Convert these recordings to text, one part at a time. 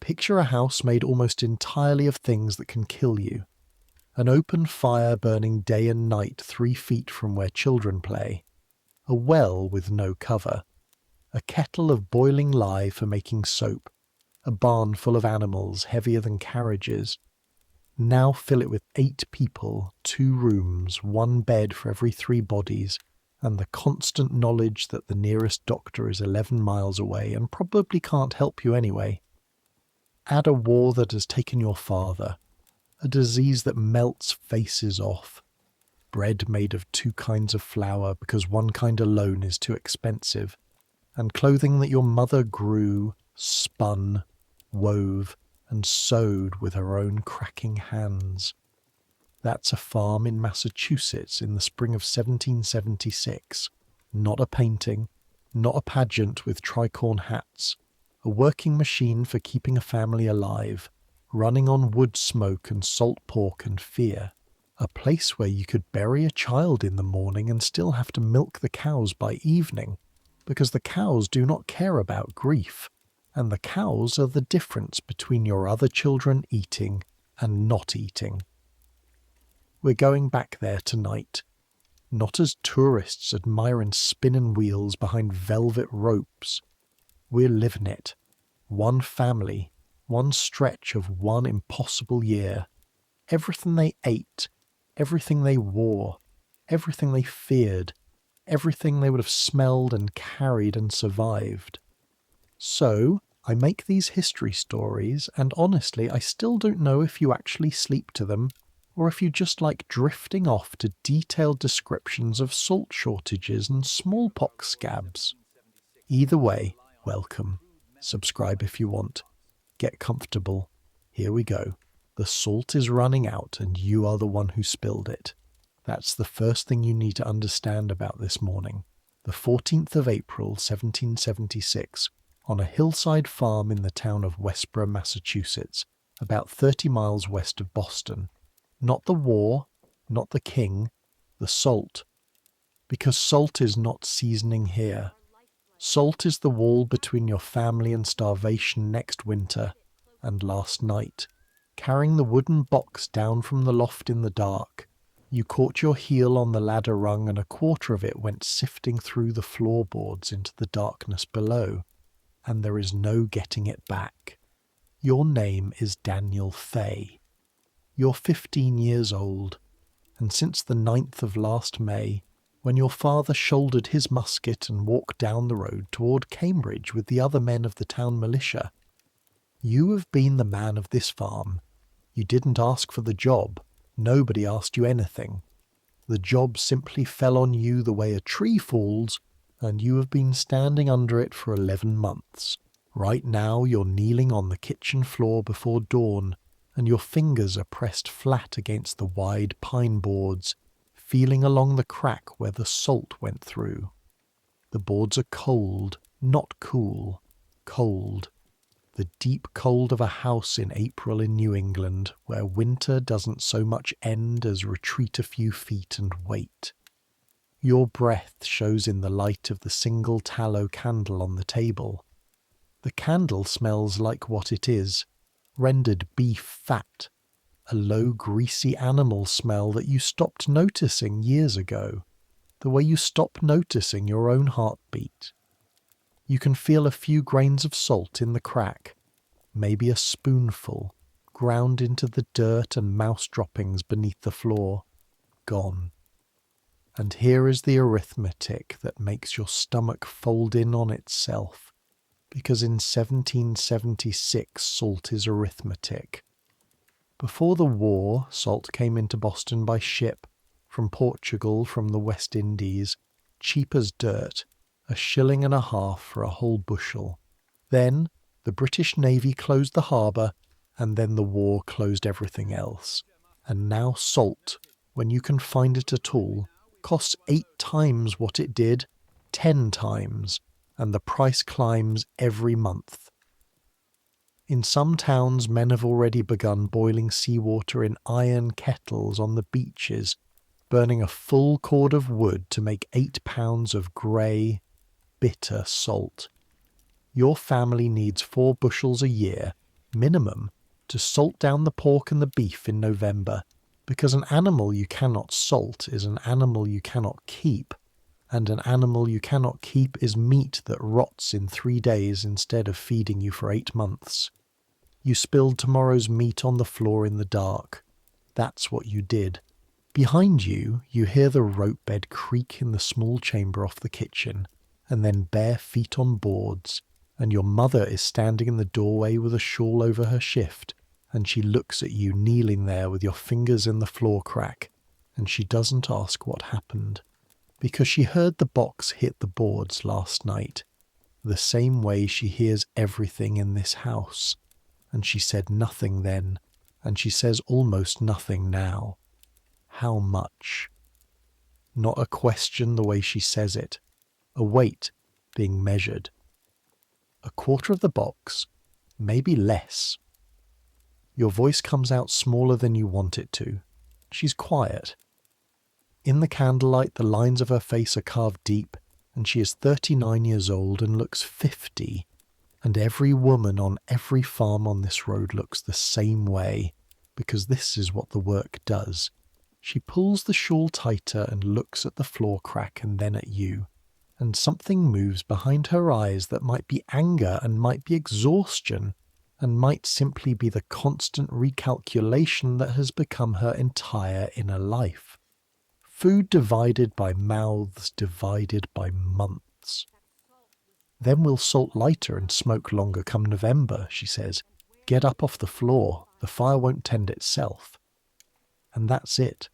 Picture a house made almost entirely of things that can kill you. An open fire burning day and night 3 feet from where children play. A well with no cover. A kettle of boiling lye for making soap. A barn full of animals heavier than carriages. Now fill it with 8 people, 2 rooms, 1 bed for every 3 bodies, and the constant knowledge that the nearest doctor is 11 miles away and probably can't help you anyway. Add a war that has taken your father, a disease that melts faces off, bread made of 2 kinds of flour because 1 kind alone is too expensive, and clothing that your mother grew, spun, wove, and sewed with her own cracking hands. That's a farm in Massachusetts in the spring of 1776. Not a painting, not a pageant with tricorn hats. A working machine for keeping a family alive, running on wood smoke and salt pork and fear. A place where you could bury a child in the morning and still have to milk the cows by evening, because the cows do not care about grief, and the cows are the difference between your other children eating and not eating. We're going back there tonight, not as tourists admiring spinning wheels behind velvet ropes. We're living it. 1 family, 1 stretch of 1 impossible year. Everything they ate, everything they wore, everything they feared, everything they would have smelled and carried and survived. So, I make these history stories, and honestly, I still don't know if you actually sleep to them, or if you just like drifting off to detailed descriptions of salt shortages and smallpox scabs. Either way, welcome. Subscribe if you want. Get comfortable. Here we go. The salt is running out and you are the one who spilled it. That's the first thing you need to understand about this morning. The 14th of April, 1776, on a hillside farm in the town of Westborough, Massachusetts, about 30 miles west of Boston. Not the war, not the king, the salt. Because salt is not seasoning here. Salt is the wall between your family and starvation next winter and last night. Carrying the wooden box down from the loft in the dark, you caught your heel on the ladder rung and a quarter of it went sifting through the floorboards into the darkness below, and there is no getting it back. Your name is Daniel Fay. You're 15 years old, and since the 9th of last May, when your father shouldered his musket and walked down the road toward Cambridge with the other men of the town militia, you have been the man of this farm. You didn't ask for the job. Nobody asked you anything. The job simply fell on you the way a tree falls, and you have been standing under it for 11 months. Right now you're kneeling on the kitchen floor before dawn, and your fingers are pressed flat against the wide pine boards, feeling along the crack where the salt went through. The boards are cold, not cool, cold. The deep cold of a house in April in New England, where winter doesn't so much end as retreat a few feet and wait. Your breath shows in the light of the single tallow candle on the table. The candle smells like what it is, rendered beef fat, a low greasy animal smell that you stopped noticing years ago, the way you stop noticing your own heartbeat. You can feel a few grains of salt in the crack, maybe a spoonful, ground into the dirt and mouse droppings beneath the floor, gone. And here is the arithmetic that makes your stomach fold in on itself, because in 1776 salt is arithmetic. Before the war, salt came into Boston by ship, from Portugal, from the West Indies, cheap as dirt, $1.50 for a whole bushel. Then the British Navy closed the harbour, and then the war closed everything else. And now salt, when you can find it at all, costs 8 times what it did, 10 times, and the price climbs every month. In some towns, men have already begun boiling seawater in iron kettles on the beaches, burning a full cord of wood to make 8 pounds of grey, bitter salt. Your family needs 4 bushels a year, minimum, to salt down the pork and the beef in November, because an animal you cannot salt is an animal you cannot keep, and an animal you cannot keep is meat that rots in 3 days instead of feeding you for 8 months. You spilled tomorrow's meat on the floor in the dark. That's what you did. Behind you, you hear the rope bed creak in the small chamber off the kitchen, and then bare feet on boards, and your mother is standing in the doorway with a shawl over her shift, and she looks at you kneeling there with your fingers in the floor crack, and she doesn't ask what happened, because she heard the box hit the boards last night, the same way she hears everything in this house, and she said nothing then, and she says almost nothing now. How much? Not a question the way she says it, a weight being measured. A quarter of the box, maybe less. Your voice comes out smaller than you want it to. She's quiet. In the candlelight, the lines of her face are carved deep, and she is 39 years old and looks 50. And every woman on every farm on this road looks the same way, because this is what the work does. She pulls the shawl tighter and looks at the floor crack and then at you, and something moves behind her eyes that might be anger and might be exhaustion, and might simply be the constant recalculation that has become her entire inner life. Food divided by mouths divided by months. Then we'll salt lighter and smoke longer come November, she says. Get up off the floor, the fire won't tend itself. And that's it.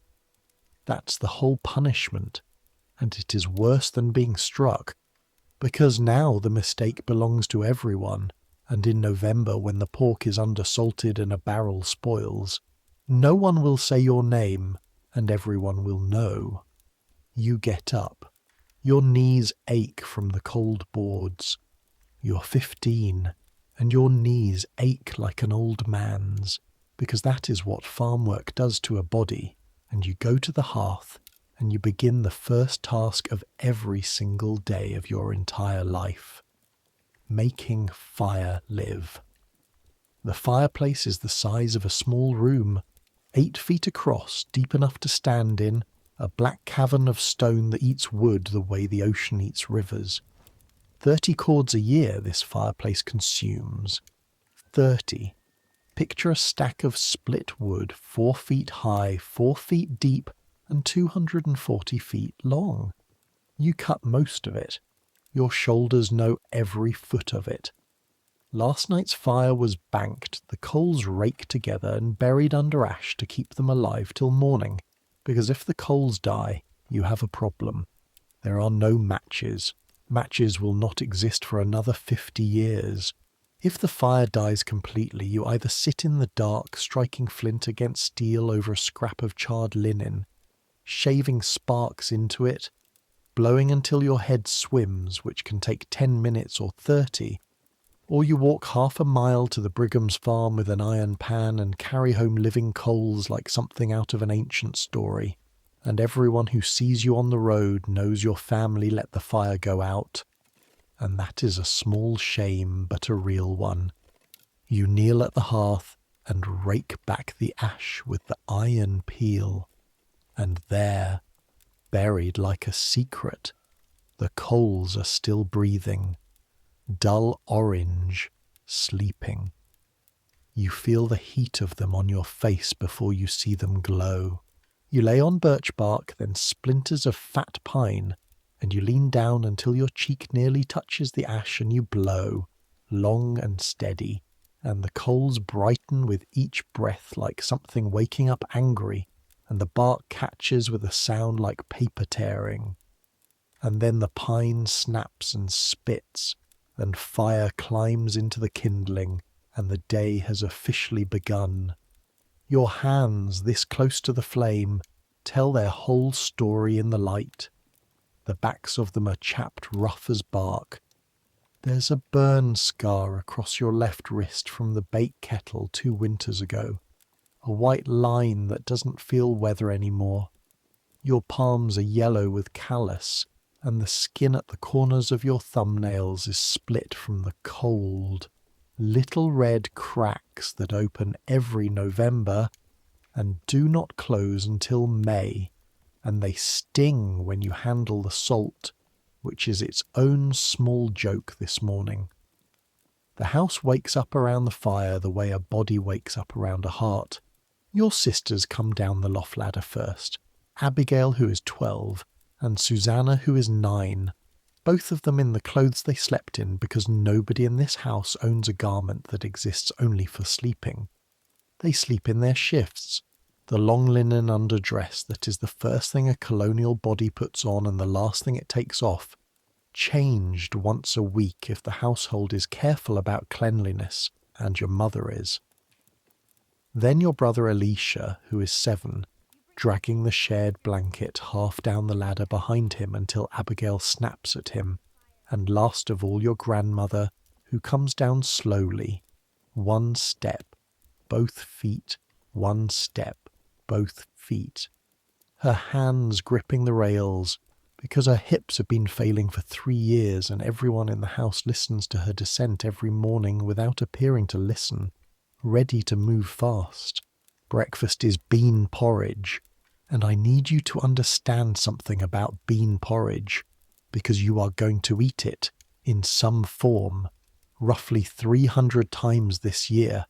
That's the whole punishment. And it is worse than being struck, because now the mistake belongs to everyone, and in November when the pork is undersalted and a barrel spoils, no one will say your name, and everyone will know. You get up. Your knees ache from the cold boards. You're 15, and your knees ache like an old man's, because that is what farm work does to a body, and you go to the hearth, and you begin the first task of every single day of your entire life. Making fire live. The fireplace is the size of a small room, 8 feet across, deep enough to stand in, a black cavern of stone that eats wood the way the ocean eats rivers. 30 cords a year this fireplace consumes. 30. Picture a stack of split wood 4 feet high, 4 feet deep, and 240 feet long. You cut most of it. Your shoulders know every foot of it. Last night's fire was banked, the coals raked together and buried under ash to keep them alive till morning, because if the coals die, you have a problem. There are no matches. Matches will not exist for another 50 years. If the fire dies completely, you either sit in the dark, striking flint against steel over a scrap of charred linen, shaving sparks into it, blowing until your head swims, which can take 10 minutes or 30, or you walk half a mile to the Brigham's farm with an iron pan and carry home living coals like something out of an ancient story, and everyone who sees you on the road knows your family let the fire go out, and that is a small shame but a real one. You kneel at the hearth and rake back the ash with the iron peel, and there, buried like a secret, the coals are still breathing, dull orange, sleeping. You feel the heat of them on your face before you see them glow. You lay on birch bark, then splinters of fat pine, and you lean down until your cheek nearly touches the ash and you blow, long and steady, and the coals brighten with each breath like something waking up angry, and the bark catches with a sound like paper tearing. And then the pine snaps and spits, and fire climbs into the kindling, and the day has officially begun. Your hands, this close to the flame, tell their whole story in the light. The backs of them are chapped rough as bark. There's a burn scar across your left wrist from the bake kettle 2 winters ago, a white line that doesn't feel weather anymore. Your palms are yellow with callus, and the skin at the corners of your thumbnails is split from the cold. little red cracks that open every November and do not close until May, and they sting when you handle the salt, which is its own small joke this morning. The house wakes up around the fire the way a body wakes up around a heart. Your sisters come down the loft ladder first, Abigail, who is 12, and Susanna, who is 9, both of them in the clothes they slept in, because nobody in this house owns a garment that exists only for sleeping. They sleep in their shifts, the long linen underdress that is the first thing a colonial body puts on and the last thing it takes off, changed once a week if the household is careful about cleanliness, and your mother is. Then your brother Elisha, who is 7, dragging the shared blanket half down the ladder behind him until Abigail snaps at him, and last of all your grandmother, who comes down slowly, 1 step, both feet, 1 step, both feet, her hands gripping the rails, because her hips have been failing for 3 years and everyone in the house listens to her descent every morning without appearing to listen, ready to move fast. Breakfast is bean porridge, and I need you to understand something about bean porridge, because you are going to eat it in some form, roughly 300 times this year.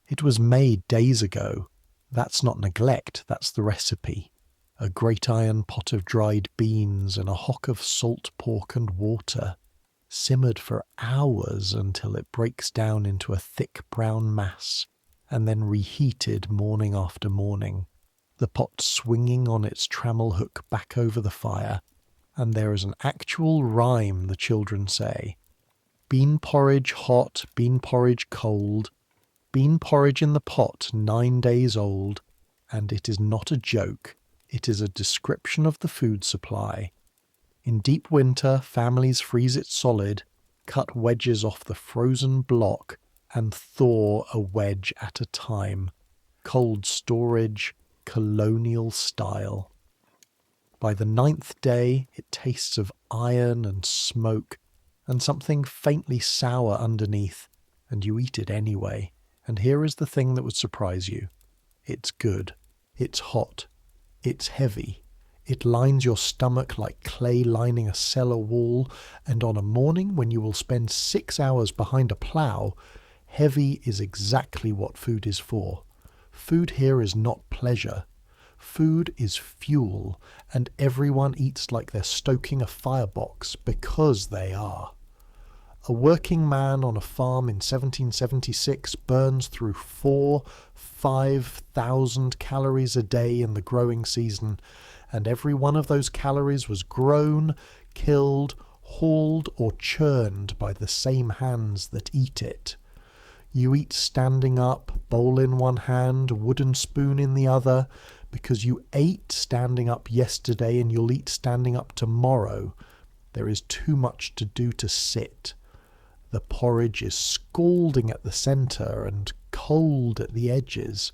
It was made days ago. That's not neglect, that's the recipe. A great iron pot of dried beans and a hock of salt pork and water, simmered for hours until it breaks down into a thick brown mass, and then reheated morning after morning, the pot swinging on its trammel hook back over the fire, and there is an actual rhyme the children say. Bean porridge hot, bean porridge cold, bean porridge in the pot 9 days old, and it is not a joke, it is a description of the food supply. In deep winter, families freeze it solid, cut wedges off the frozen block, and thaw a wedge at a time. Cold storage, colonial style. By the 9th day, it tastes of iron and smoke, and something faintly sour underneath, and you eat it anyway. And here is the thing that would surprise you. It's good. It's hot. It's heavy. It lines your stomach like clay lining a cellar wall, and on a morning when you will spend 6 hours behind a plough, heavy is exactly what food is for. Food here is not pleasure. Food is fuel, and everyone eats like they're stoking a firebox, because they are. A working man on a farm in 1776 burns through 5,000 calories a day in the growing season, and every one of those calories was grown, killed, hauled, or churned by the same hands that eat it. You eat standing up, bowl in one hand, wooden spoon in the other, because you ate standing up yesterday and you'll eat standing up tomorrow. There is too much to do to sit. The porridge is scalding at the centre and cold at the edges.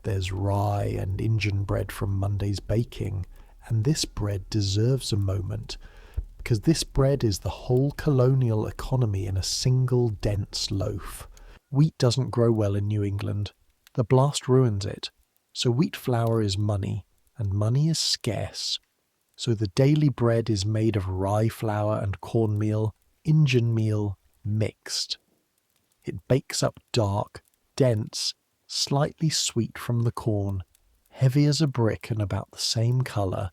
There's rye and Injun bread from Monday's baking, and this bread deserves a moment, because this bread is the whole colonial economy in a single dense loaf. Wheat doesn't grow well in New England. The blast ruins it. So wheat flour is money, and money is scarce. So the daily bread is made of rye flour and cornmeal, Injun meal, mixed. It bakes up dark, dense, slightly sweet from the corn, heavy as a brick and about the same colour,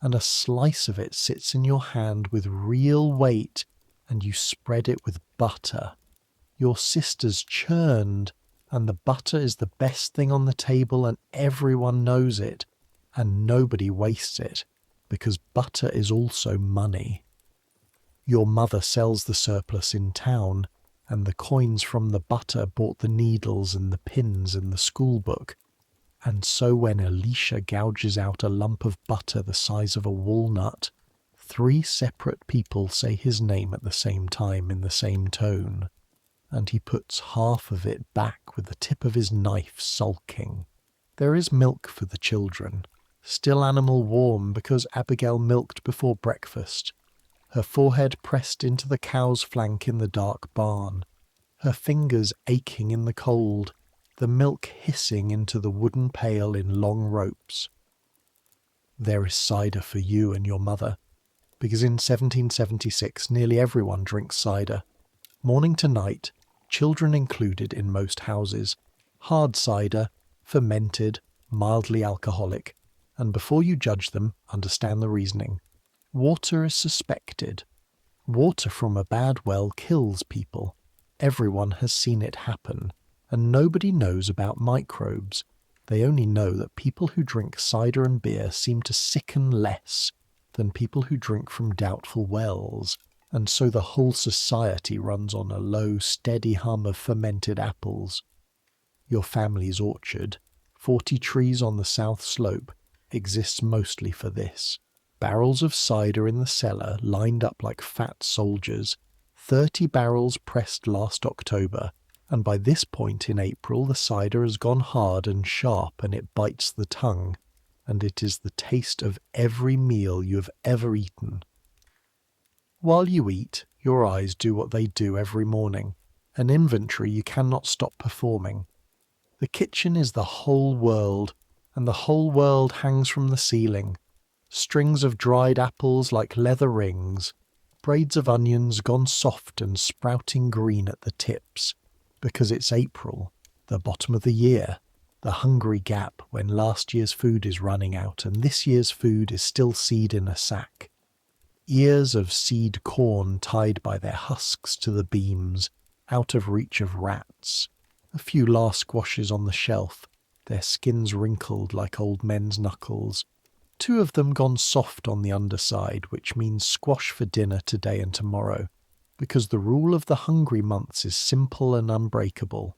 and a slice of it sits in your hand with real weight, and you spread it with butter. Your sister's churned, and the butter is the best thing on the table, and everyone knows it, and nobody wastes it, because butter is also money. Your mother sells the surplus in town, and the coins from the butter bought the needles and the pins and the school book. And so when Elisha gouges out a lump of butter the size of a walnut, 3 separate people say his name at the same time in the same tone, and he puts half of it back with the tip of his knife sulking. There is milk for the children, still animal warm because Abigail milked before breakfast, her forehead pressed into the cow's flank in the dark barn, her fingers aching in the cold, the milk hissing into the wooden pail in long ropes. There is cider for you and your mother, because in 1776 nearly everyone drinks cider. Morning to night, children included in most houses. Hard cider, fermented, mildly alcoholic, and before you judge them, understand the reasoning. Water is suspected. Water from a bad well kills people. Everyone has seen it happen, and nobody knows about microbes. They only know that people who drink cider and beer seem to sicken less than people who drink from doubtful wells, and so the whole society runs on a low, steady hum of fermented apples. Your family's orchard, 40 trees on the south slope, exists mostly for this. Barrels of cider in the cellar lined up like fat soldiers, 30 barrels pressed last October, and by this point in April the cider has gone hard and sharp and it bites the tongue, and it is the taste of every meal you have ever eaten. While you eat, your eyes do what they do every morning, an inventory you cannot stop performing. The kitchen is the whole world, and the whole world hangs from the ceiling. Strings of dried apples like leather rings, braids of onions gone soft and sprouting green at the tips, because it's April, the bottom of the year, the hungry gap when last year's food is running out and this year's food is still seed in a sack. Ears of seed corn tied by their husks to the beams, out of reach of rats. A few last squashes on the shelf, their skins wrinkled like old men's knuckles. 2 of them gone soft on the underside, which means squash for dinner today and tomorrow, because the rule of the hungry months is simple and unbreakable.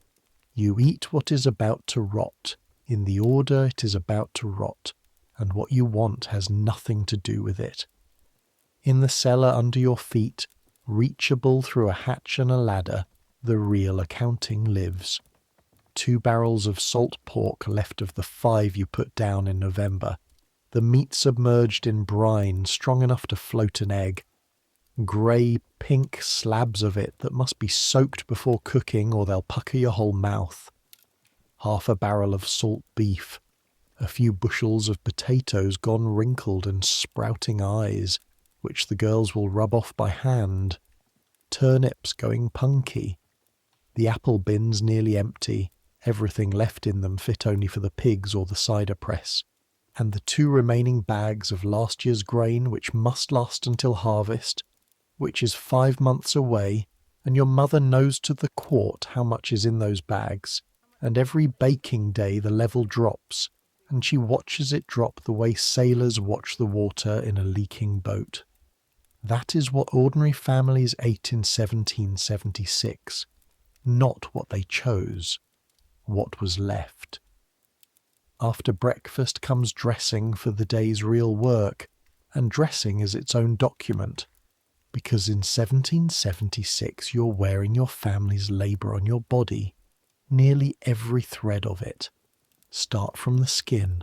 You eat what is about to rot, in the order it is about to rot, and what you want has nothing to do with it. In the cellar under your feet, reachable through a hatch and a ladder, the real accounting lives. 2 barrels of salt pork left of the 5 you put down in November. The meat submerged in brine strong enough to float an egg. Grey, pink slabs of it that must be soaked before cooking or they'll pucker your whole mouth. 1/2 barrel of salt beef. A few bushels of potatoes gone wrinkled and sprouting eyes, which the girls will rub off by hand. Turnips going punky. The apple bins nearly empty, everything left in them fit only for the pigs or the cider press. And the 2 remaining bags of last year's grain which must last until harvest, which is 5 months away, and your mother knows to the quart how much is in those bags, and every baking day the level drops, and she watches it drop the way sailors watch the water in a leaking boat. That is what ordinary families ate in 1776, not what they chose, what was left. After breakfast comes dressing for the day's real work, and dressing is its own document, because in 1776 you're wearing your family's labour on your body, nearly every thread of it. Start from the skin,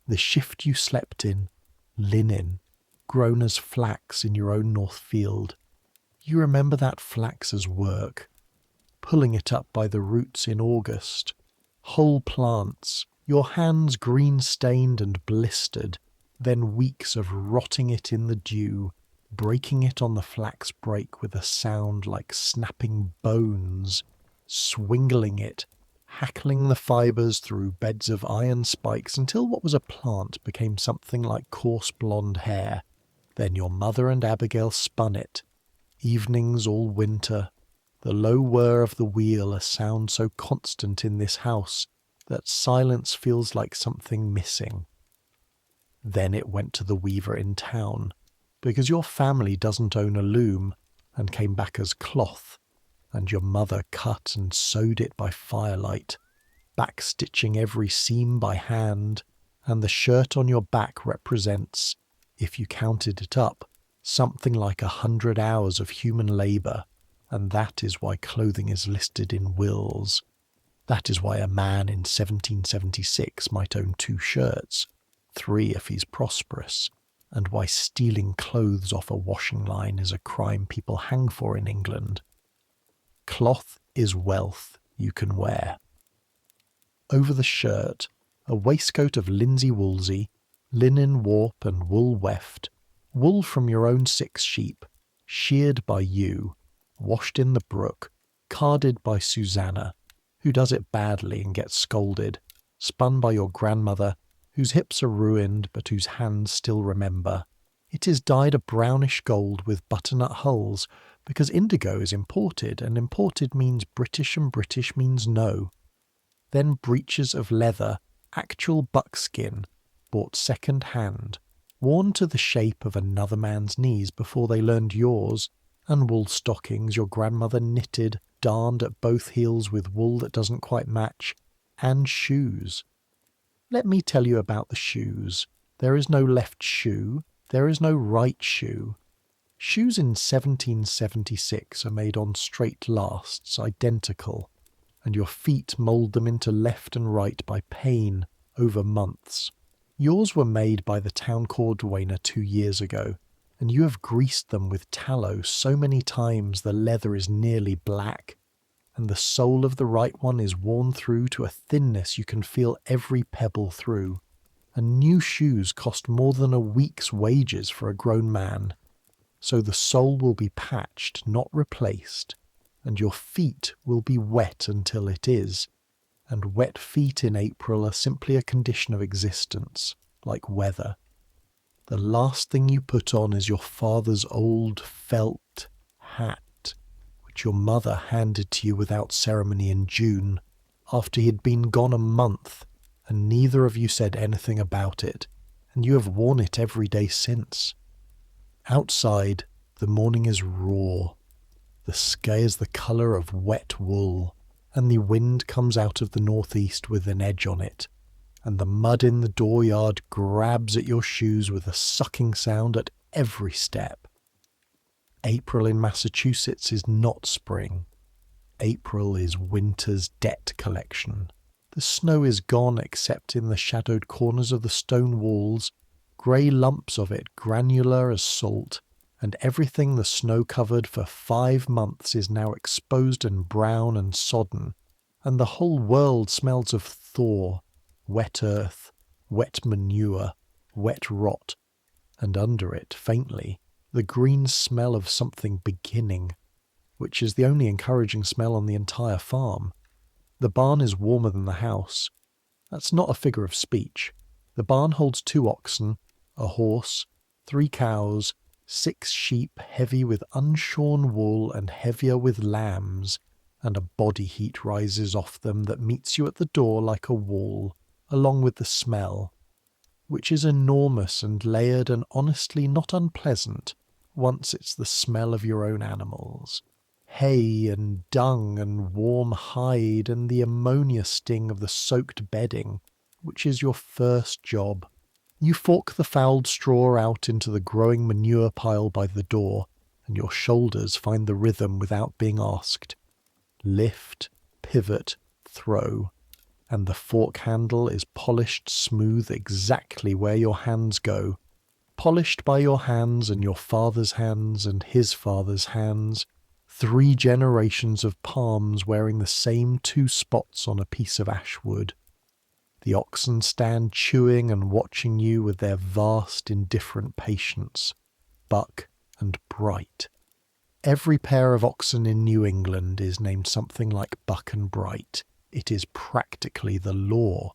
the shift you slept in, linen, grown as flax in your own north field. You remember that flax as work, pulling it up by the roots in August, whole plants, your hands green-stained and blistered, then weeks of rotting it in the dew, breaking it on the flax break with a sound like snapping bones, swingling it, hackling the fibres through beds of iron spikes until what was a plant became something like coarse blonde hair. Then your mother and Abigail spun it, evenings all winter, the low whir of the wheel a sound so constant in this house that silence feels like something missing. Then it went to the weaver in town, because your family doesn't own a loom, and came back as cloth, and your mother cut and sewed it by firelight, backstitching every seam by hand, and the shirt on your back represents, if you counted it up, something like 100 hours of human labour, and that is why clothing is listed in wills. That is why a man in 1776 might own 2 shirts, 3 if he's prosperous, and why stealing clothes off a washing line is a crime people hang for in England. Cloth is wealth you can wear. Over the shirt, a waistcoat of linsey woolsey, linen warp and wool weft, wool from your own 6 sheep, sheared by you, washed in the brook, carded by Susanna, who does it badly and gets scolded, spun by your grandmother, whose hips are ruined but whose hands still remember. It is dyed a brownish gold with butternut hulls, because indigo is imported, and imported means British and British means no. Then breeches of leather, actual buckskin, bought second hand, worn to the shape of another man's knees before they learned yours, and wool stockings your grandmother knitted, darned at both heels with wool that doesn't quite match, and shoes. Let me tell you about the shoes. There is no left shoe, there is no right shoe. Shoes in 1776 are made on straight lasts, identical, and your feet mould them into left and right by pain over months. Yours were made by the town cordwainer 2 years ago, and you have greased them with tallow so many times the leather is nearly black, and the sole of the right one is worn through to a thinness you can feel every pebble through. And new shoes cost more than a week's wages for a grown man. So the sole will be patched, not replaced, and your feet will be wet until it is. And wet feet in April are simply a condition of existence, like weather. The last thing you put on is your father's old felt hat, which your mother handed to you without ceremony in June, after he had been gone a month, and neither of you said anything about it, and you have worn it every day since. Outside, the morning is raw. The sky is the colour of wet wool, and the wind comes out of the northeast with an edge on it, and the mud in the dooryard grabs at your shoes with a sucking sound at every step. April in Massachusetts is not spring. April is winter's debt collection. The snow is gone except in the shadowed corners of the stone walls, grey lumps of it granular as salt, and everything the snow covered for 5 months is now exposed and brown and sodden, and the whole world smells of thaw, wet earth, wet manure, wet rot, and under it, faintly, the green smell of something beginning, which is the only encouraging smell on the entire farm. The barn is warmer than the house. That's not a figure of speech. The barn holds 2 oxen, a horse, 3 cows, 6 sheep heavy with unshorn wool and heavier with lambs, and a body heat rises off them that meets you at the door like a wall, along with the smell, which is enormous and layered and honestly not unpleasant, once it's the smell of your own animals. Hay and dung and warm hide and the ammonia sting of the soaked bedding, which is your first job. You fork the fouled straw out into the growing manure pile by the door, and your shoulders find the rhythm without being asked. Lift, pivot, throw, and the fork handle is polished smooth exactly where your hands go, polished by your hands and your father's hands and his father's hands, 3 generations of palms wearing the same 2 spots on a piece of ash wood. The oxen stand chewing and watching you with their vast, indifferent patience, Buck and Bright. Every pair of oxen in New England is named something like Buck and Bright. It is practically the law.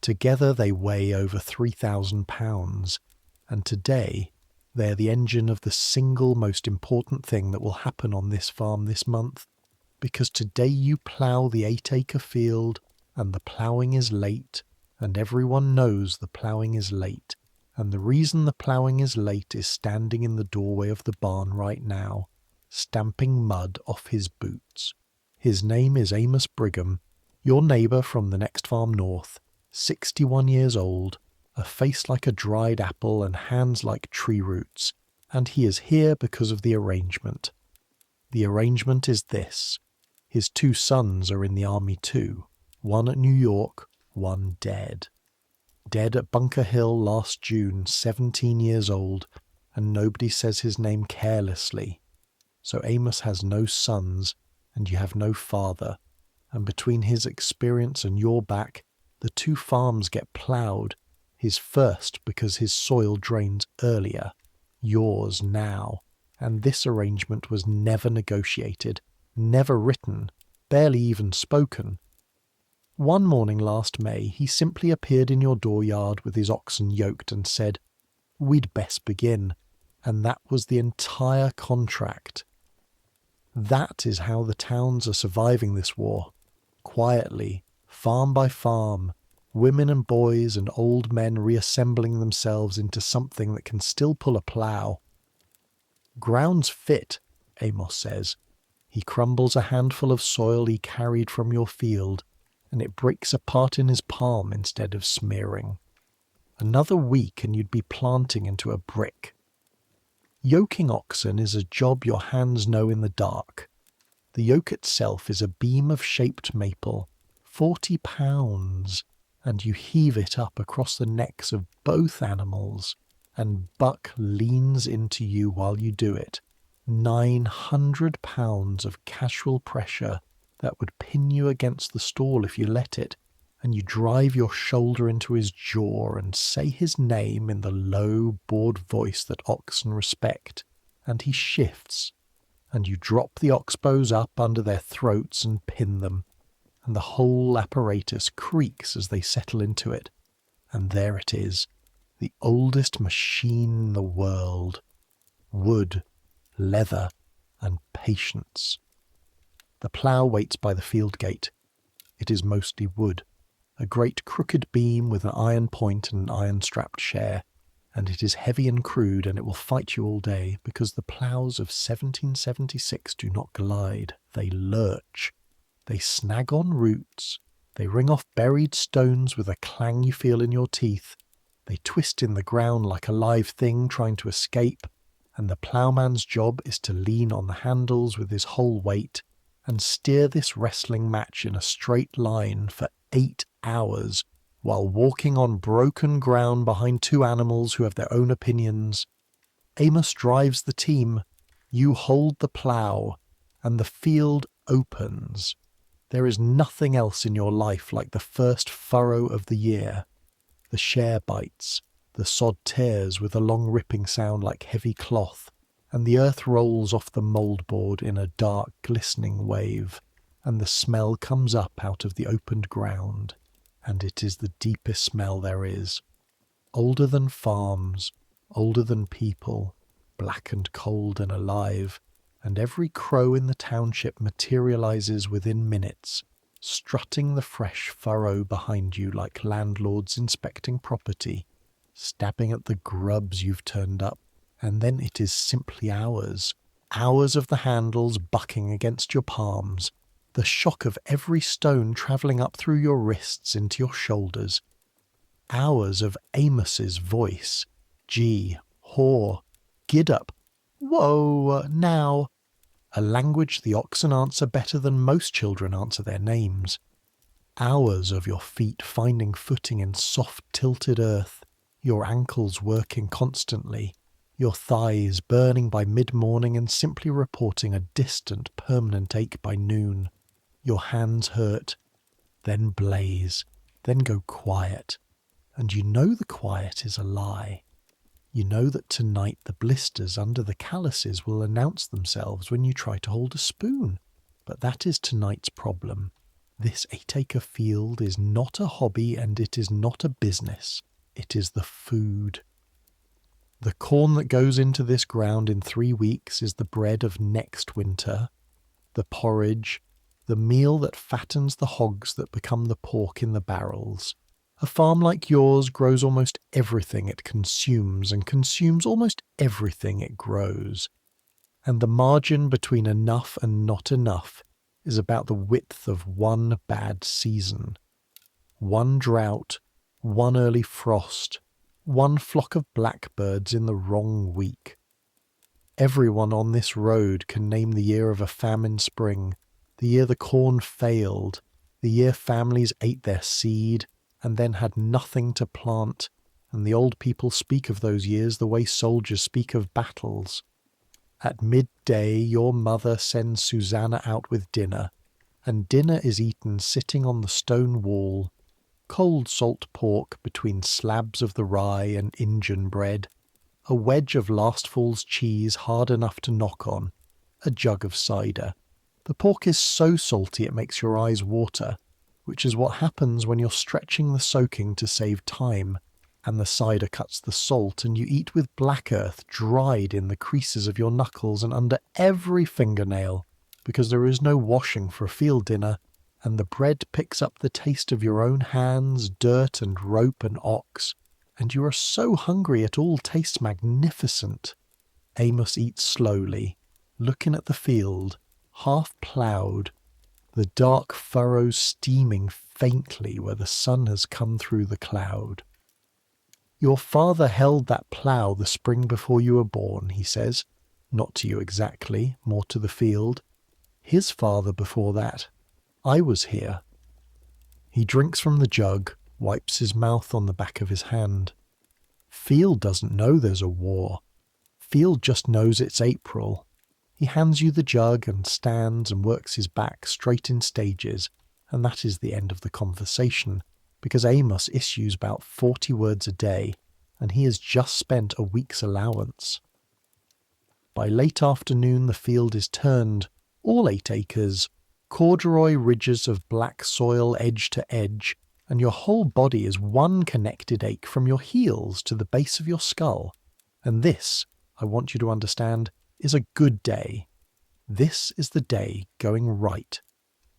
Together they weigh over 3,000 pounds, and today they are the engine of the single most important thing that will happen on this farm this month, because today you plough the 8-acre field, and the ploughing is late, and everyone knows the ploughing is late, and the reason the ploughing is late is standing in the doorway of the barn right now, stamping mud off his boots. His name is Amos Brigham, your neighbour from the next farm north, 61 years old, a face like a dried apple and hands like tree roots, and he is here because of the arrangement. The arrangement is this. His 2 sons are in the army too, one at New York, one dead. Dead at Bunker Hill last June, 17 years old, and nobody says his name carelessly. So Amos has no sons, and you have no father, and between his experience and your back, the two farms get ploughed, his first because his soil drains earlier, yours now, and this arrangement was never negotiated, never written, barely even spoken. One morning last May, he simply appeared in your dooryard with his oxen yoked and said, "We'd best begin," and that was the entire contract. That is how the towns are surviving this war. Quietly, farm by farm, women and boys and old men reassembling themselves into something that can still pull a plough. Ground's fit, Amos says. He crumbles a handful of soil he carried from your field, and it breaks apart in his palm instead of smearing. Another week and you'd be planting into a brick. Yoking oxen is a job your hands know in the dark. The yoke itself is a beam of shaped maple, 40 pounds, and you heave it up across the necks of both animals, and Buck leans into you while you do it. 900 pounds of casual pressure that would pin you against the stall if you let it, and you drive your shoulder into his jaw and say his name in the low, bored voice that oxen respect, and he shifts, and you drop the oxbows up under their throats and pin them, and the whole apparatus creaks as they settle into it, and there it is, the oldest machine in the world. Wood, leather, and patience. The plough waits by the field gate. It is mostly wood, a great crooked beam with an iron point and an iron-strapped share, and it is heavy and crude, and it will fight you all day, because the ploughs of 1776 do not glide, they lurch. They snag on roots, they ring off buried stones with a clang you feel in your teeth, they twist in the ground like a live thing trying to escape, and the ploughman's job is to lean on the handles with his whole weight, and steer this wrestling match in a straight line for 8 hours, while walking on broken ground behind two animals who have their own opinions. Amos drives the team, you hold the plough, and the field opens. There is nothing else in your life like the first furrow of the year. The share bites, the sod tears with a long ripping sound like heavy cloth, and the earth rolls off the mouldboard in a dark, glistening wave, and the smell comes up out of the opened ground, and it is the deepest smell there is. Older than farms, older than people, black and cold and alive, and every crow in the township materializes within minutes, strutting the fresh furrow behind you like landlords inspecting property, stabbing at the grubs you've turned up, and then it is simply hours, hours of the handles bucking against your palms, the shock of every stone travelling up through your wrists into your shoulders, hours of Amos's voice, gee, haw, giddup, whoa, now, a language the oxen answer better than most children answer their names. Hours of your feet finding footing in soft tilted earth, your ankles working constantly, your thighs burning by mid-morning and simply reporting a distant permanent ache by noon. Your hands hurt, then blaze, then go quiet, and you know the quiet is a lie. You know that tonight the blisters under the calluses will announce themselves when you try to hold a spoon, but that is tonight's problem. This 8-acre field is not a hobby and it is not a business. It is the food. The corn that goes into this ground in 3 weeks is the bread of next winter, the porridge, the meal that fattens the hogs that become the pork in the barrels. A farm like yours grows almost everything it consumes and consumes almost everything it grows. And the margin between enough and not enough is about the width of one bad season. One drought, one early frost, one flock of blackbirds in the wrong week. Everyone on this road can name the year of a famine spring, the year the corn failed, the year families ate their seed and then had nothing to plant, and the old people speak of those years the way soldiers speak of battles. At midday your mother sends Susanna out with dinner, and dinner is eaten sitting on the stone wall, cold salt pork between slabs of the rye and Injun bread, a wedge of last fall's cheese hard enough to knock on, a jug of cider. The pork is so salty it makes your eyes water, which is what happens when you're stretching the soaking to save time, and the cider cuts the salt, and you eat with black earth dried in the creases of your knuckles and under every fingernail, because there is no washing for a field dinner, and the bread picks up the taste of your own hands, dirt and rope and ox, and you are so hungry it all tastes magnificent. Amos eats slowly, looking at the field, half ploughed, the dark furrows steaming faintly where the sun has come through the cloud. Your father held that plough the spring before you were born, he says. Not to you exactly, more to the field. His father before that. I was here. He drinks from the jug, wipes his mouth on the back of his hand. Field doesn't know there's a war. Field just knows it's April. He hands you the jug and stands and works his back straight in stages, and that is the end of the conversation, because Amos issues about 40 words a day, and he has just spent a week's allowance. By late afternoon the field is turned, all 8 acres, corduroy ridges of black soil edge to edge, and your whole body is one connected ache from your heels to the base of your skull. And this, I want you to understand, is a good day. This is the day going right.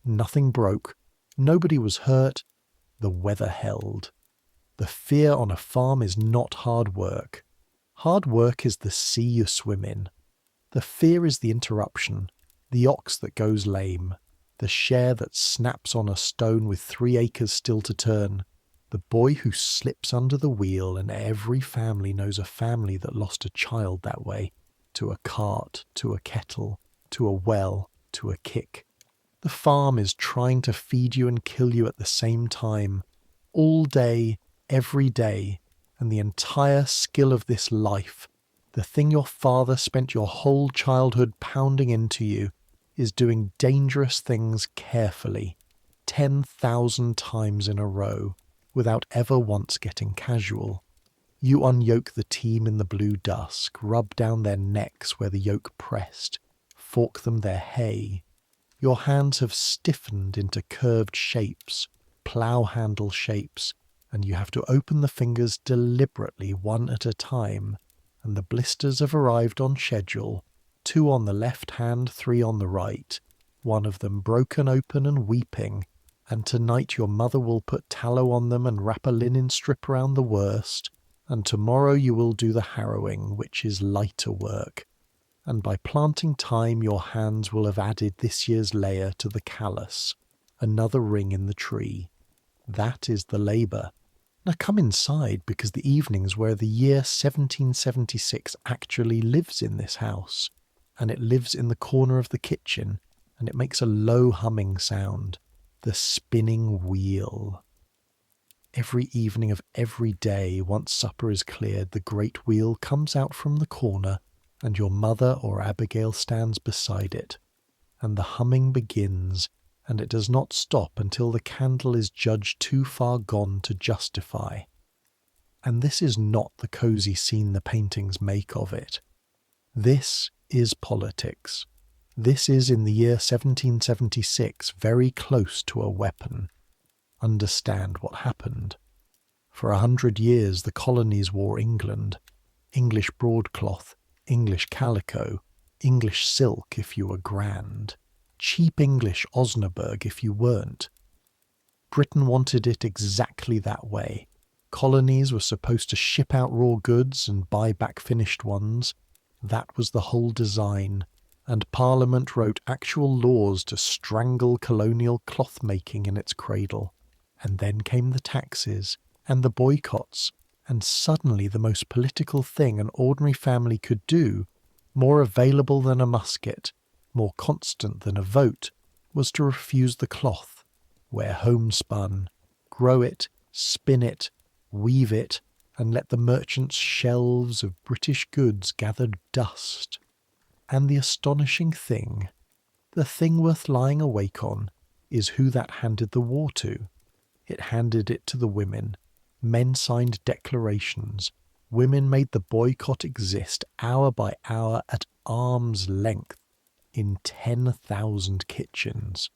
Nothing broke. Nobody was hurt. The weather held. The fear on a farm is not hard work. Hard work is the sea you swim in. The fear is the interruption, the ox that goes lame, the share that snaps on a stone with 3 acres still to turn, the boy who slips under the wheel, and every family knows a family that lost a child that way, to a cart, to a kettle, to a well, to a kick. The farm is trying to feed you and kill you at the same time, all day, every day, and the entire skill of this life, the thing your father spent your whole childhood pounding into you, is doing dangerous things carefully, 10,000 times in a row, without ever once getting casual. You unyoke the team in the blue dusk, rub down their necks where the yoke pressed, fork them their hay. Your hands have stiffened into curved shapes, plough handle shapes, and you have to open the fingers deliberately one at a time, and the blisters have arrived on schedule, 2 on the left hand, 3 on the right, one of them broken open and weeping, and tonight your mother will put tallow on them and wrap a linen strip round the worst, and tomorrow you will do the harrowing, which is lighter work, and by planting time your hands will have added this year's layer to the callus, another ring in the tree. That is the labour. Now come inside, because the evening's where the year 1776 actually lives in this house, and it lives in the corner of the kitchen, and it makes a low humming sound, the spinning wheel. Every evening of every day, once supper is cleared, the great wheel comes out from the corner, and your mother or Abigail stands beside it, and the humming begins, and it does not stop until the candle is judged too far gone to justify. And this is not the cosy scene the paintings make of it. This is politics. This is, in the year 1776, very close to a weapon. Understand what happened. For 100 years the colonies wore England, English broadcloth, English calico, English silk if you were grand, cheap English Osnaburg if you weren't. Britain wanted it exactly that way. Colonies were supposed to ship out raw goods and buy back finished ones. That was the whole design, and Parliament wrote actual laws to strangle colonial cloth-making in its cradle. And then came the taxes, and the boycotts, and suddenly the most political thing an ordinary family could do, more available than a musket, more constant than a vote, was to refuse the cloth, wear homespun, grow it, spin it, weave it, and let the merchants' shelves of British goods gather dust. And the astonishing thing, the thing worth lying awake on, is who that handed the war to. It handed it to the women. Men signed declarations. Women made the boycott exist hour by hour at arm's length in 10,000 kitchens.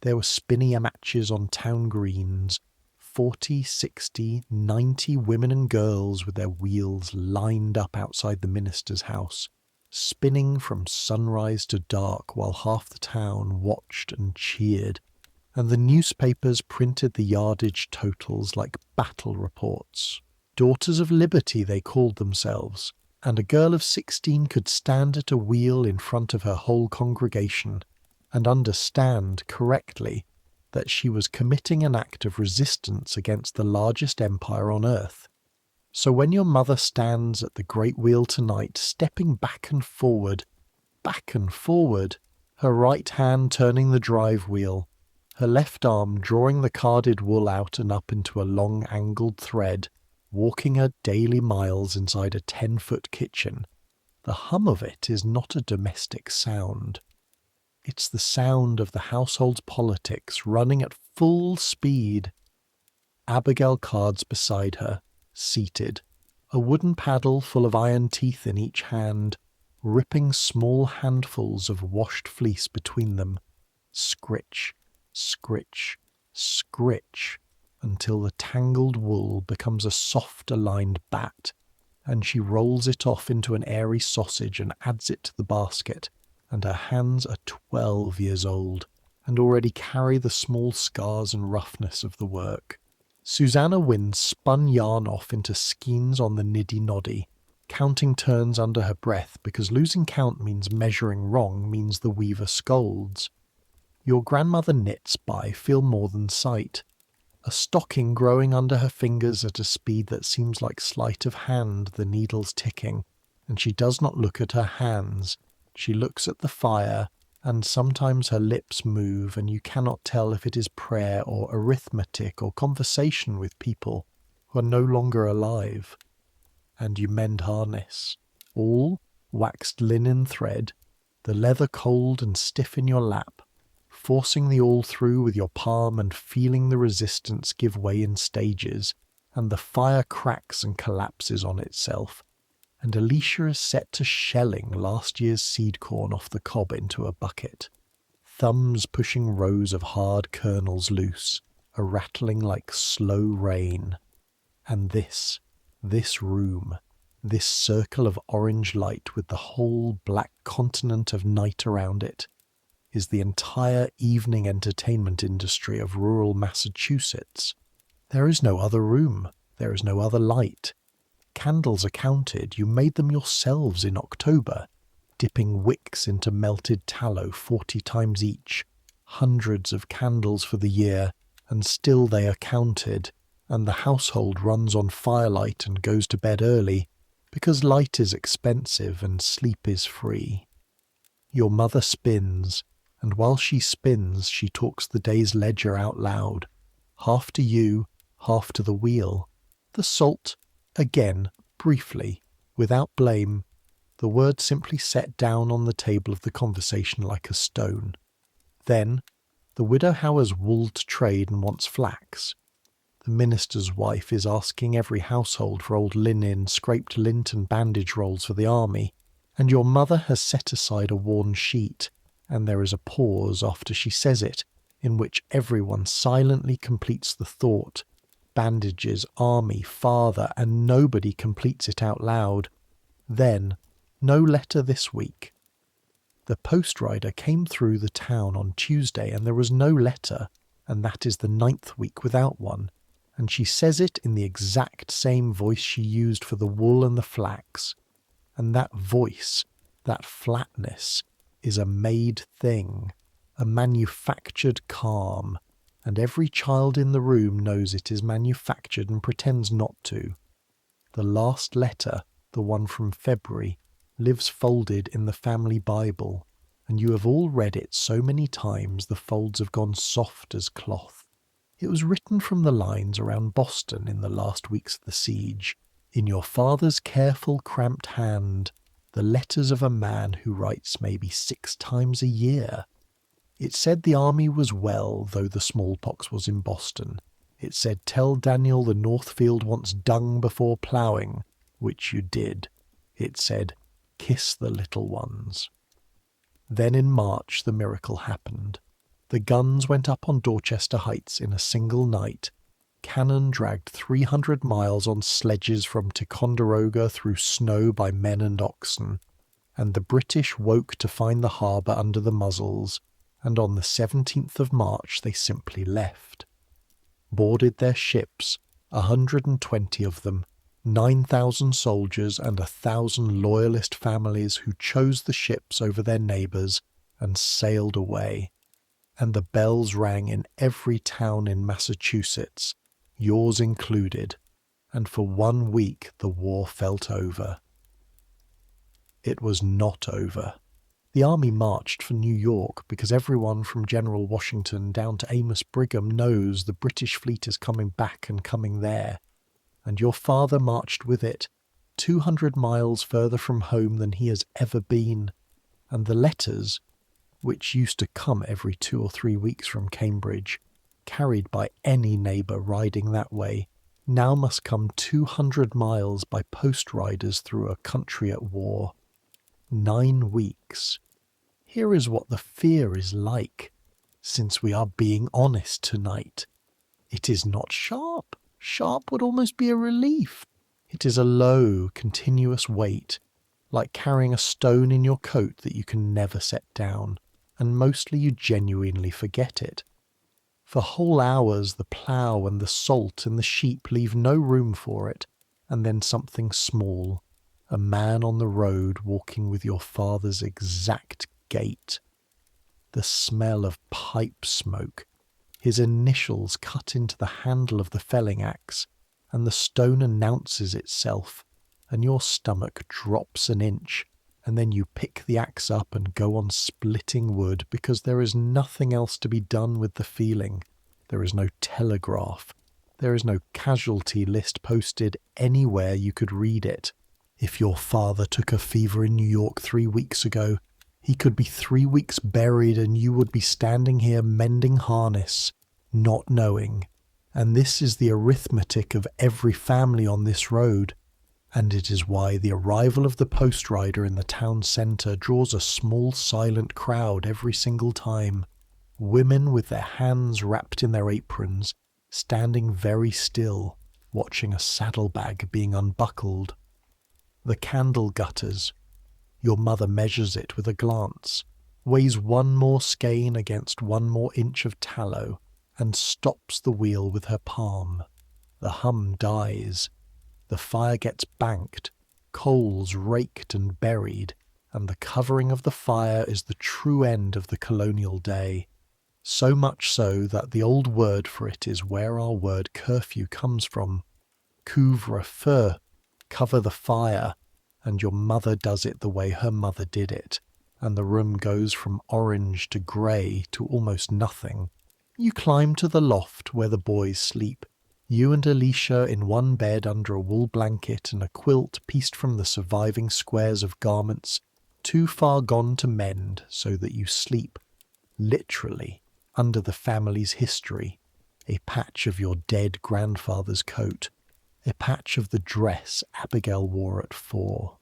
There were spinning matches on town greens, 40, 60, 90 women and girls with their wheels lined up outside the minister's house, spinning from sunrise to dark while half the town watched and cheered, and the newspapers printed the yardage totals like battle reports. Daughters of Liberty they called themselves, and a girl of 16 could stand at a wheel in front of her whole congregation and understand correctly that she was committing an act of resistance against the largest empire on earth. So when your mother stands at the great wheel tonight, stepping back and forward, her right hand turning the drive wheel, her left arm drawing the carded wool out and up into a long angled thread, walking her daily miles inside a 10-foot kitchen, the hum of it is not a domestic sound. It's the sound of the household's politics running at full speed. Abigail cards beside her, seated, a wooden paddle full of iron teeth in each hand, ripping small handfuls of washed fleece between them. Scritch, scritch, scritch, until the tangled wool becomes a soft-aligned bat, and she rolls it off into an airy sausage and adds it to the basket, and her hands are 12 years old, and already carry the small scars and roughness of the work. Susanna Wynne spun yarn off into skeins on the niddy-noddy, counting turns under her breath because losing count means measuring wrong means the weaver scolds. Your grandmother knits by feel more than sight, a stocking growing under her fingers at a speed that seems like sleight of hand, the needles ticking, and she does not look at her hands. She looks at the fire, and sometimes her lips move, and you cannot tell if it is prayer or arithmetic or conversation with people who are no longer alive. And you mend harness, all waxed linen thread, the leather cold and stiff in your lap, forcing the awl through with your palm and feeling the resistance give way in stages, and the fire cracks and collapses on itself. And Alicia is set to shelling last year's seed corn off the cob into a bucket, thumbs pushing rows of hard kernels loose, a rattling like slow rain. And this room, this circle of orange light with the whole black continent of night around it, is the entire evening entertainment industry of rural Massachusetts. There is no other room, there is no other light. Candles are counted, you made them yourselves in October, dipping wicks into melted tallow 40 times each, hundreds of candles for the year, and still they are counted, and the household runs on firelight and goes to bed early, because light is expensive and sleep is free. Your mother spins, and while she spins she talks the day's ledger out loud, half to you, half to the wheel. The salt, again, briefly, without blame, the word simply set down on the table of the conversation like a stone. Then, the widow Hower's wool to trade and wants flax. The minister's wife is asking every household for old linen, scraped lint and bandage rolls for the army, and your mother has set aside a worn sheet, and there is a pause after she says it, in which everyone silently completes the thought, bandages, army, father, and nobody completes it out loud. Then, no letter this week. The post rider came through the town on Tuesday and there was no letter, and that is the 9th week without one, and she says it in the exact same voice she used for the wool and the flax. And that voice, that flatness, is a made thing, a manufactured calm, and every child in the room knows it is manufactured and pretends not to. The last letter, the one from February, lives folded in the family Bible, and you have all read it so many times the folds have gone soft as cloth. It was written from the lines around Boston in the last weeks of the siege, in your father's careful cramped hand, The letters of a man who writes maybe 6 times a year. It said the army was well, though the smallpox was in Boston. It said, tell Daniel the Northfield wants dung before ploughing, which you did. It said, kiss the little ones. Then in March the miracle happened. The guns went up on Dorchester Heights in a single night. Cannon dragged 300 miles on sledges from Ticonderoga through snow by men and oxen, and the British woke to find the harbour under the muzzles, and on the 17th of March they simply left. Boarded their ships, 120 of them, 9,000 soldiers and 1,000 loyalist families who chose the ships over their neighbours and sailed away. And the bells rang in every town in Massachusetts, yours included, and for 1 week the war felt over. It was not over. The army marched for New York because everyone from General Washington down to Amos Brigham knows the British fleet is coming back and coming there. And your father marched with it, 200 miles further from home than he has ever been. And the letters, which used to come every 2 or 3 weeks from Cambridge, carried by any neighbour riding that way, now must come 200 miles by post riders through a country at war. 9 weeks. Here is what the fear is like, since we are being honest tonight. It is not sharp. Sharp would almost be a relief. It is a low, continuous weight, like carrying a stone in your coat that you can never set down, and mostly you genuinely forget it. For whole hours the plough and the salt and the sheep leave no room for it, and then something small, a man on the road walking with your father's exact gait. The smell of pipe smoke, his initials cut into the handle of the felling axe, and the stone announces itself, and your stomach drops an inch, and then you pick the axe up and go on splitting wood because there is nothing else to be done with the feeling. There is no telegraph. There is no casualty list posted anywhere you could read it. If your father took a fever in New York 3 weeks ago, he could be 3 weeks buried and you would be standing here mending harness, not knowing. And this is the arithmetic of every family on this road. And it is why the arrival of the post rider in the town centre draws a small silent crowd every single time. Women with their hands wrapped in their aprons, standing very still, watching a saddlebag being unbuckled. The candle gutters. Your mother measures it with a glance, weighs 1 more skein against 1 more inch of tallow, and stops the wheel with her palm. The hum dies. The fire gets banked, coals raked and buried, and the covering of the fire is the true end of the colonial day. So much so that the old word for it is where our word curfew comes from. Couvre-feu, cover the fire, and your mother does it the way her mother did it, and the room goes from orange to grey to almost nothing. You climb to the loft where the boys sleep, you and Alicia in one bed under a wool blanket and a quilt pieced from the surviving squares of garments too far gone to mend, so that you sleep, literally, under the family's history, a patch of your dead grandfather's coat, a patch of the dress Abigail wore at 4.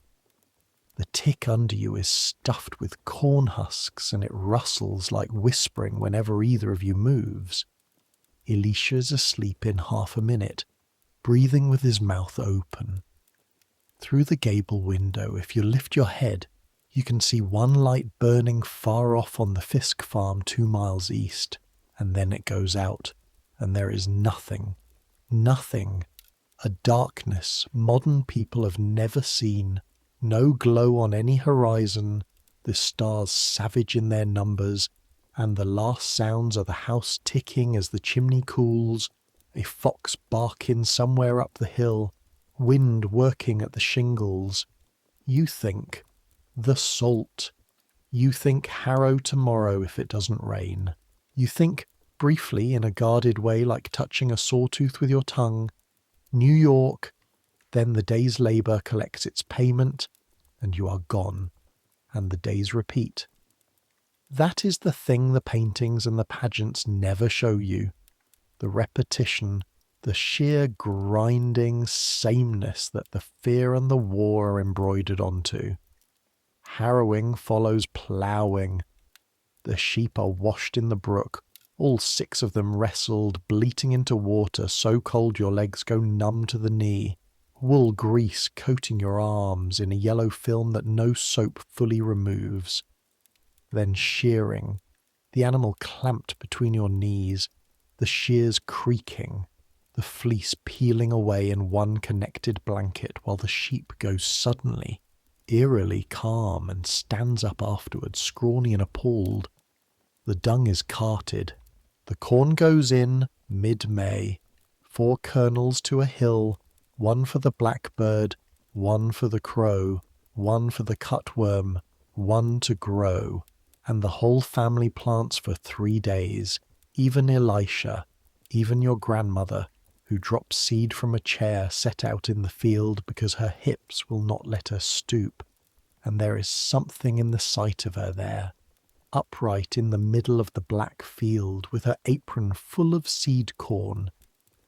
The tick under you is stuffed with corn husks and it rustles like whispering whenever either of you moves. Alicia's asleep in half a minute, breathing with his mouth open. Through the gable window, if you lift your head, you can see one light burning far off on the Fisk farm 2 miles east, and then it goes out, and there is nothing, nothing, a darkness modern people have never seen, no glow on any horizon, the stars savage in their numbers, and the last sounds are the house ticking as the chimney cools, a fox barking somewhere up the hill, wind working at the shingles. You think, the salt. You think Harrow tomorrow if it doesn't rain. You think, briefly in a guarded way like touching a sawtooth with your tongue, New York, then the day's labour collects its payment, and you are gone, and the days repeat. That is the thing the paintings and the pageants never show you. The repetition, the sheer grinding sameness that the fear and the war are embroidered onto. Harrowing follows ploughing. The sheep are washed in the brook, all 6 of them wrestled, bleating into water so cold your legs go numb to the knee, wool grease coating your arms in a yellow film that no soap fully removes. Then shearing, the animal clamped between your knees, the shears creaking, the fleece peeling away in one connected blanket while the sheep goes suddenly, eerily calm and stands up afterwards, scrawny and appalled. The dung is carted. The corn goes in mid-May. 4 kernels to a hill, 1 for the blackbird, 1 for the crow, 1 for the cutworm, 1 to grow. And the whole family plants for 3 days, even Elisha, even your grandmother, who drops seed from a chair set out in the field because her hips will not let her stoop, and there is something in the sight of her there, upright in the middle of the black field with her apron full of seed corn,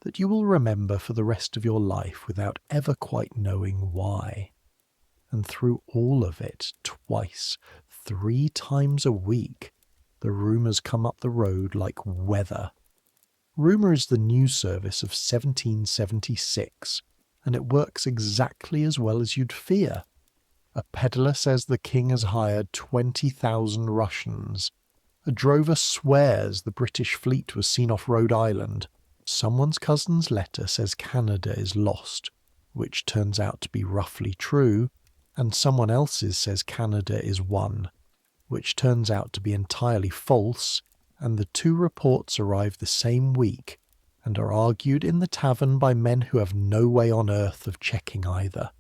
that you will remember for the rest of your life without ever quite knowing why. And through all of it, twice, 3 times a week, the rumours come up the road like weather. Rumour is the news service of 1776, and it works exactly as well as you'd fear. A peddler says the king has hired 20,000 Russians. A drover swears the British fleet was seen off Rhode Island. Someone's cousin's letter says Canada is lost, which turns out to be roughly true, and someone else's says Canada is won, which turns out to be entirely false, and the 2 reports arrive the same week and are argued in the tavern by men who have no way on earth of checking either.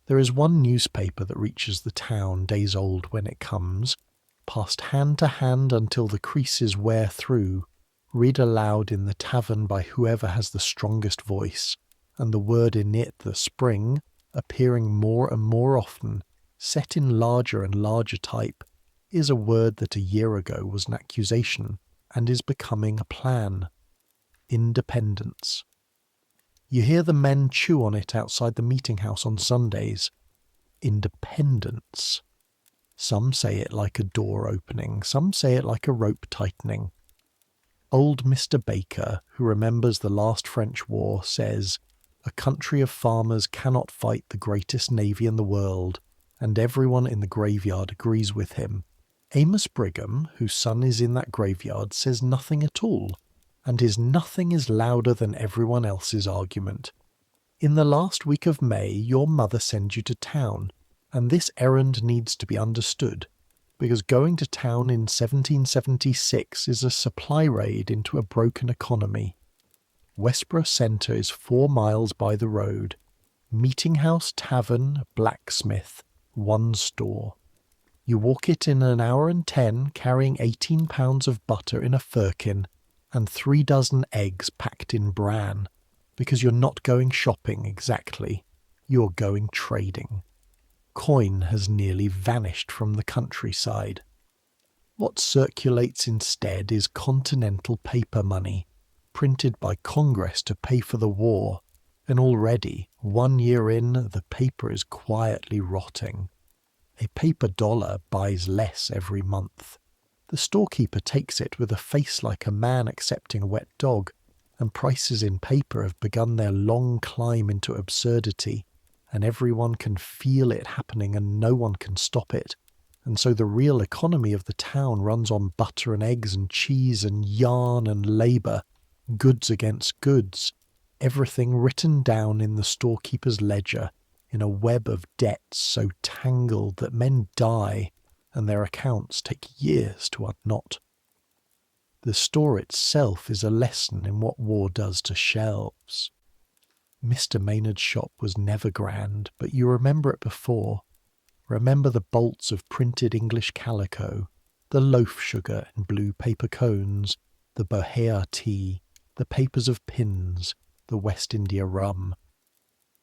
There is one newspaper that reaches the town days old when it comes, passed hand to hand until the creases wear through, read aloud in the tavern by whoever has the strongest voice, and the word in it, the spring, appearing more and more often, set in larger and larger type, is a word that a year ago was an accusation and is becoming a plan. Independence. You hear the men chew on it outside the meeting house on Sundays. Independence. Some say it like a door opening, some say it like a rope tightening. Old Mr. Baker, who remembers the last French war, says, "A country of farmers cannot fight the greatest navy in the world," and everyone in the graveyard agrees with him. Amos Brigham, whose son is in that graveyard, says nothing at all, and his nothing is louder than everyone else's argument. In the last week of May, your mother sends you to town, and this errand needs to be understood, because going to town in 1776 is a supply raid into a broken economy. Westboro Centre is 4 miles by the road. Meeting house, tavern, blacksmith, 1 store. You walk it in an hour and 10, carrying 18 pounds of butter in a firkin and 3 dozen eggs packed in bran, because you're not going shopping exactly, you're going trading. Coin has nearly vanished from the countryside. What circulates instead is continental paper money, printed by Congress to pay for the war, and already, 1 year in, the paper is quietly rotting. A paper dollar buys less every month. The storekeeper takes it with a face like a man accepting a wet dog, and prices in paper have begun their long climb into absurdity, and everyone can feel it happening and no one can stop it. And so the real economy of the town runs on butter and eggs and cheese and yarn and labour, goods against goods, everything written down in the storekeeper's ledger, in a web of debts so tangled that men die and their accounts take years to unknot. The store itself is a lesson in what war does to shelves. Mr. Maynard's shop was never grand, but you remember it before. Remember the bolts of printed English calico, the loaf sugar in blue paper cones, the Bohea tea, the papers of pins, the West India rum.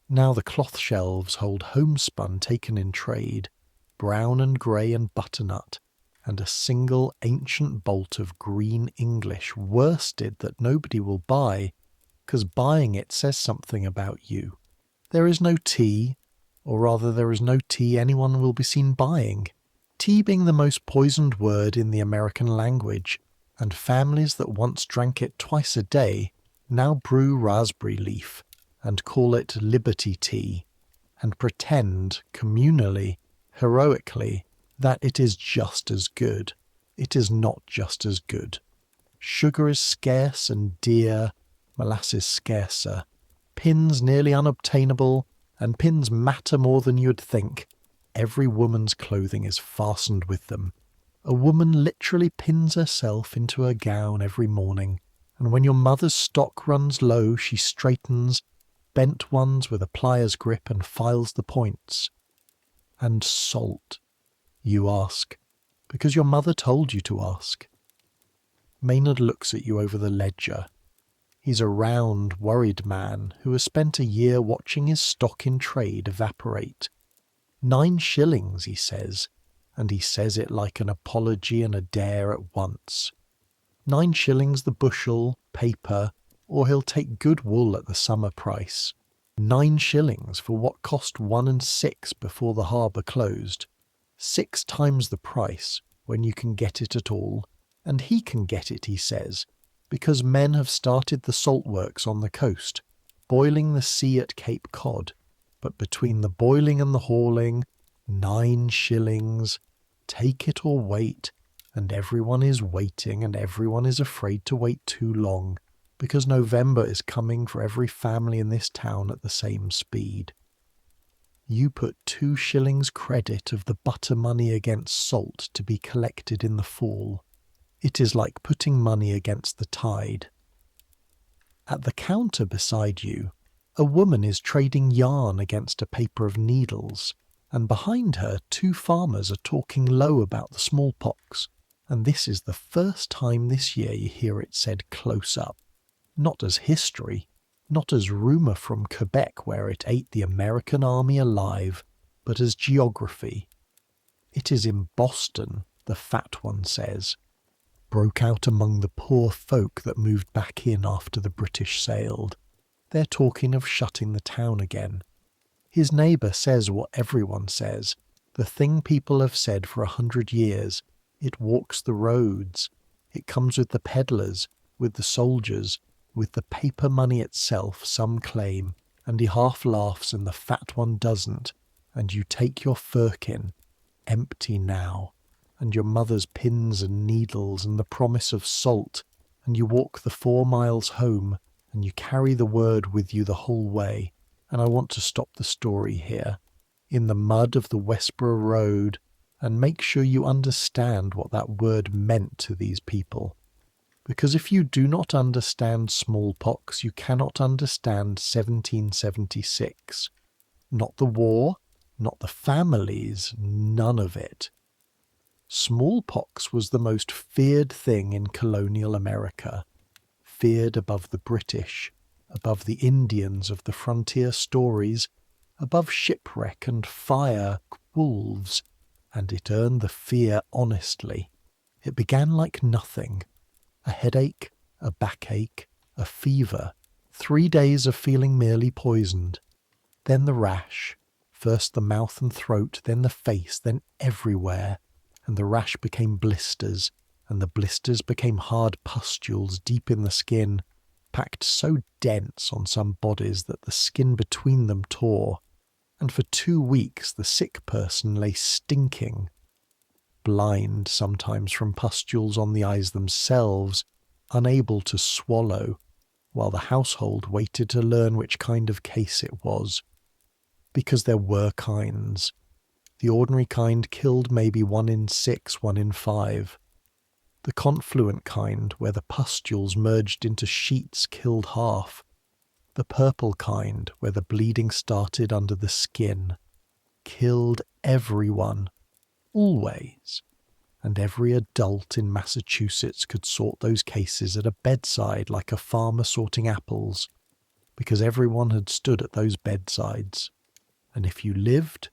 Now the cloth shelves hold homespun taken in trade, brown and grey and butternut, and a single ancient bolt of green English worsted that nobody will buy, 'cause buying it says something about you. There is no tea, or rather there is no tea anyone will be seen buying, tea being the most poisoned word in the American language, and families that once drank it twice a day now brew raspberry leaf and call it Liberty Tea, and pretend, communally, heroically, that it is just as good. It is not just as good. Sugar is scarce and dear, molasses scarcer, pins nearly unobtainable, and pins matter more than you'd think. Every woman's clothing is fastened with them. A woman literally pins herself into her gown every morning, and when your mother's stock runs low, she straightens bent ones with a pliers grip and files the points. And salt, you ask, because your mother told you to ask. Maynard looks at you over the ledger. He's a round, worried man who has spent a year watching his stock in trade evaporate. 9 shillings, he says, and he says it like an apology and a dare at once. 9 shillings the bushel, paper, or he'll take good wool at the summer price. 9 shillings for what cost 1 6 before the harbour closed. 6 times the price when you can get it at all, and he can get it, he says, because men have started the salt works on the coast, boiling the sea at Cape Cod. But between the boiling and the hauling, 9 shillings, take it or wait, and everyone is waiting, and everyone is afraid to wait too long, because November is coming for every family in this town at the same speed. You put 2 shillings credit of the butter money against salt to be collected in the fall. It is like putting money against the tide. At the counter beside you, a woman is trading yarn against a paper of needles, and behind her 2 farmers are talking low about the smallpox, and this is the first time this year you hear it said close up. Not as history, not as rumour from Quebec where it ate the American army alive, but as geography. It is in Boston, the fat one says. Broke out among the poor folk that moved back in after the British sailed. They're talking of shutting the town again. His neighbour says what everyone says, the thing people have said for 100 years. It walks the roads. It comes with the peddlers, with the soldiers, with the paper money itself, some claim, and he half laughs and the fat one doesn't, and you take your firkin, empty now, and your mother's pins and needles and the promise of salt, and you walk the 4 miles home, and you carry the word with you the whole way, and I want to stop the story here, in the mud of the Westboro Road, and make sure you understand what that word meant to these people. Because if you do not understand smallpox, you cannot understand 1776. Not the war, not the families, none of it. Smallpox was the most feared thing in colonial America, feared above the British, above the Indians of the frontier stories, above shipwreck and fire, wolves, and it earned the fear honestly. It began like nothing. A headache, a backache, a fever, 3 days of feeling merely poisoned. Then the rash, first the mouth and throat, then the face, then everywhere, and the rash became blisters, and the blisters became hard pustules deep in the skin, packed so dense on some bodies that the skin between them tore, and for 2 weeks the sick person lay stinking, blind sometimes from pustules on the eyes themselves, unable to swallow, while the household waited to learn which kind of case it was. Because there were kinds. The ordinary kind killed maybe 1 in 6, 1 in 5. The confluent kind, where the pustules merged into sheets, killed half. The purple kind, where the bleeding started under the skin, killed everyone, always. And every adult in Massachusetts could sort those cases at a bedside like a farmer sorting apples. because everyone had stood at those bedsides. And if you lived,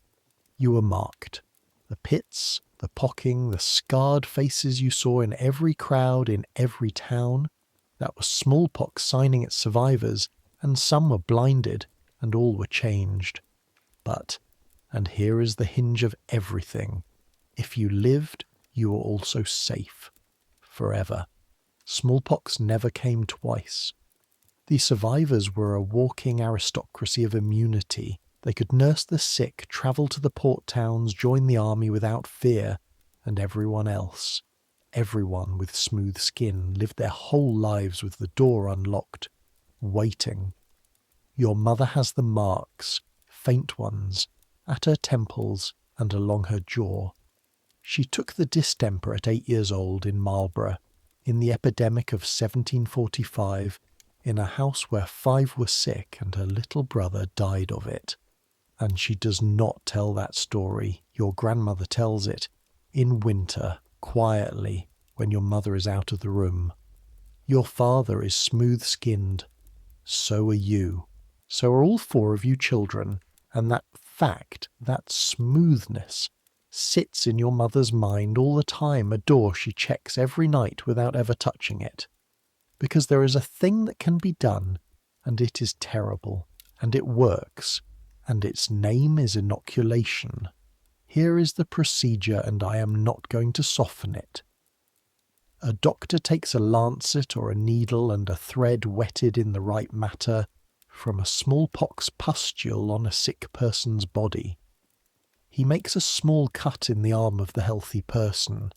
you were marked. The pits, the pocking, the scarred faces you saw in every crowd in every town, that was smallpox signing its survivors, and some were blinded, and all were changed. But, and here is the hinge of everything, if you lived, you were also safe. Forever. Smallpox never came twice. The survivors were a walking aristocracy of immunity. They could nurse the sick, travel to the port towns, join the army without fear, and everyone else, everyone with smooth skin, lived their whole lives with the door unlocked, waiting. Your mother has the marks, faint ones, at her temples and along her jaw. She took the distemper at 8 years old in Marlborough, in the epidemic of 1745, in a house where 5 were sick and her little brother died of it. And she does not tell that story. Your grandmother tells it, in winter, quietly, when your mother is out of the room. Your father is smooth-skinned. So are you. So are all 4 of you children, and that fact, that smoothness, sits in your mother's mind all the time, a door she checks every night without ever touching it. Because there is a thing that can be done, and it is terrible, and it works, and its name is inoculation. Here is the procedure, and I am not going to soften it. A doctor takes a lancet or a needle and a thread wetted in the right matter from a smallpox pustule on a sick person's body. He makes a small cut in the arm of the healthy person,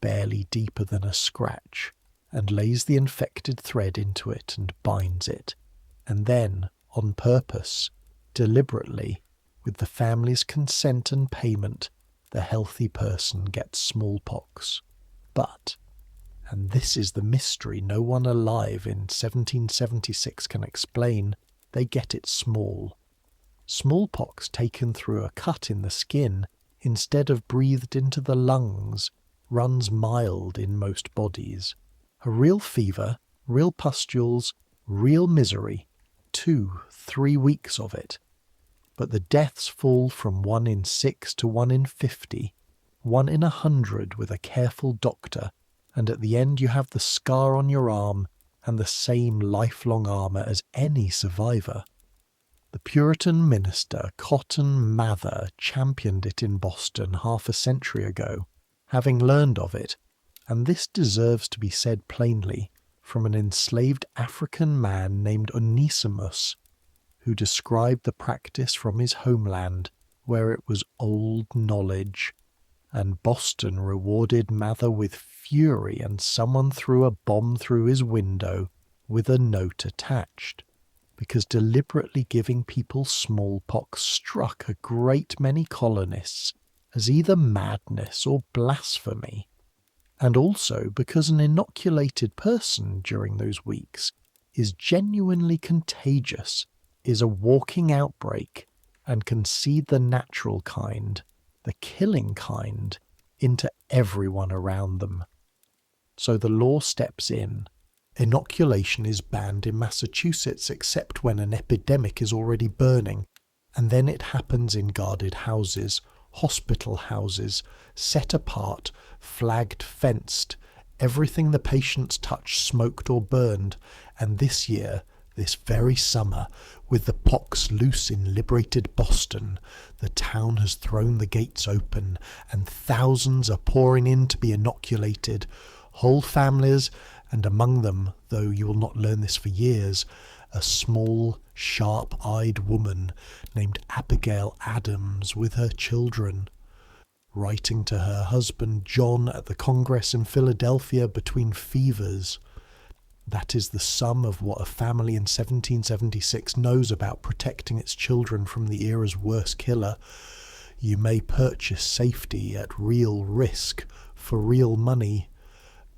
barely deeper than a scratch, and lays the infected thread into it and binds it, and then, on purpose, deliberately, with the family's consent and payment, the healthy person gets smallpox. But, and this is the mystery no one alive in 1776 can explain, they get it small. Smallpox taken through a cut in the skin, instead of breathed into the lungs, runs mild in most bodies. A real fever, real pustules, real misery, 2-3 weeks of it. But the deaths fall from 1 in 6 to 1 in 50, 1 in 100 with a careful doctor, and at the end you have the scar on your arm and the same lifelong armour as any survivor. The Puritan minister Cotton Mather championed it in Boston half a century ago, having learned of it, and this deserves to be said plainly, from an enslaved African man named Onesimus, who described the practice from his homeland, where it was old knowledge, and Boston rewarded Mather with fury, and someone threw a bomb through his window with a note attached, because deliberately giving people smallpox struck a great many colonists as either madness or blasphemy, and also because an inoculated person during those weeks is genuinely contagious, is a walking outbreak, and can seed the natural kind, the killing kind, into everyone around them. So the law steps in. Inoculation is banned in Massachusetts except when an epidemic is already burning, and then it happens in guarded houses, hospital houses, set apart, flagged, fenced, everything the patients touch smoked or burned, and this year, this very summer, with the pox loose in liberated Boston, the town has thrown the gates open, and thousands are pouring in to be inoculated, whole families, and among them, though you will not learn this for years, a small, sharp-eyed woman named Abigail Adams with her children. Writing to her husband John at the Congress in Philadelphia between fevers. That is the sum of what a family in 1776 knows about protecting its children from the era's worst killer. You may purchase safety at real risk, for real money,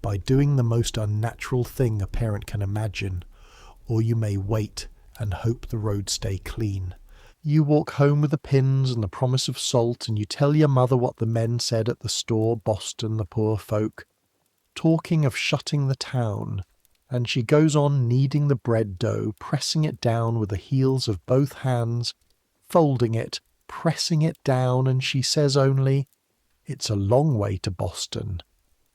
by doing the most unnatural thing a parent can imagine, or you may wait and hope the roads stay clean. You walk home with the pins and the promise of salt, and you tell your mother what the men said at the store, Boston, the poor folk, talking of shutting the town, and she goes on kneading the bread dough, pressing it down with the heels of both hands, folding it, pressing it down, and she says only, "It's a long way to Boston."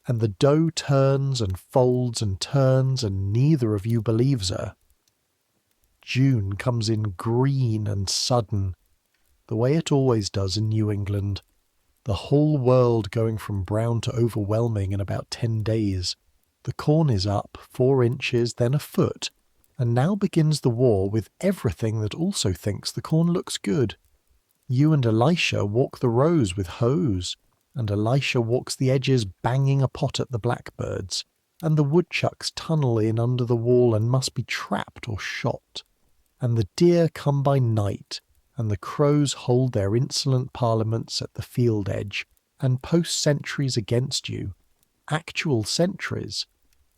And the dough turns and folds and turns, and neither of you believes her. June comes in green and sudden, the way it always does in New England, the whole world going from brown to overwhelming in about 10 days. The corn is up 4 inches, then a foot, and now begins the war with everything that also thinks the corn looks good. You and Elisha walk the rows with hoes, and Elisha walks the edges banging a pot at the blackbirds, and the woodchucks tunnel in under the wall and must be trapped or shot, and the deer come by night, and the crows hold their insolent parliaments at the field edge, and post sentries against you, actual sentries,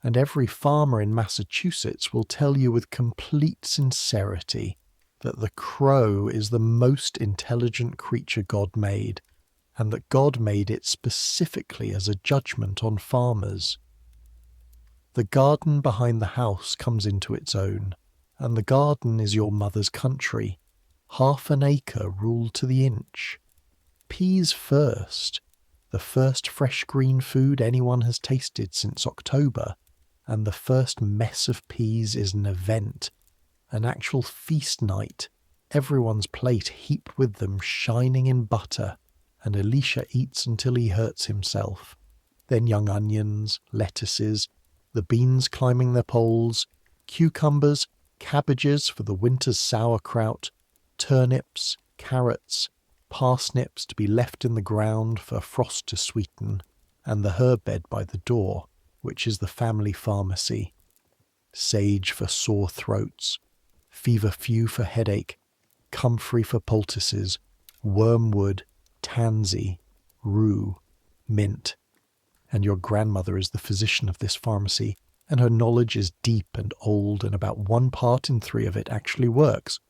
and every farmer in Massachusetts will tell you with complete sincerity that the crow is the most intelligent creature God made, and that God made it specifically as a judgment on farmers. The garden behind the house comes into its own, and the garden is your mother's country, 1/2 an acre ruled to the inch. Peas first, the first fresh green food anyone has tasted since October, and the first mess of peas is an event, an actual feast night, everyone's plate heaped with them shining in butter, and Elisha eats until he hurts himself. Then young onions, lettuces, the beans climbing their poles, cucumbers, cabbages for the winter's sauerkraut, turnips, carrots, parsnips to be left in the ground for frost to sweeten, and the herb bed by the door, which is the family pharmacy. Sage for sore throats, feverfew for headache, comfrey for poultices, wormwood, tansy, rue, mint. And your grandmother is the physician of this pharmacy, and her knowledge is deep and old, and about 1 part in 3 of it actually works,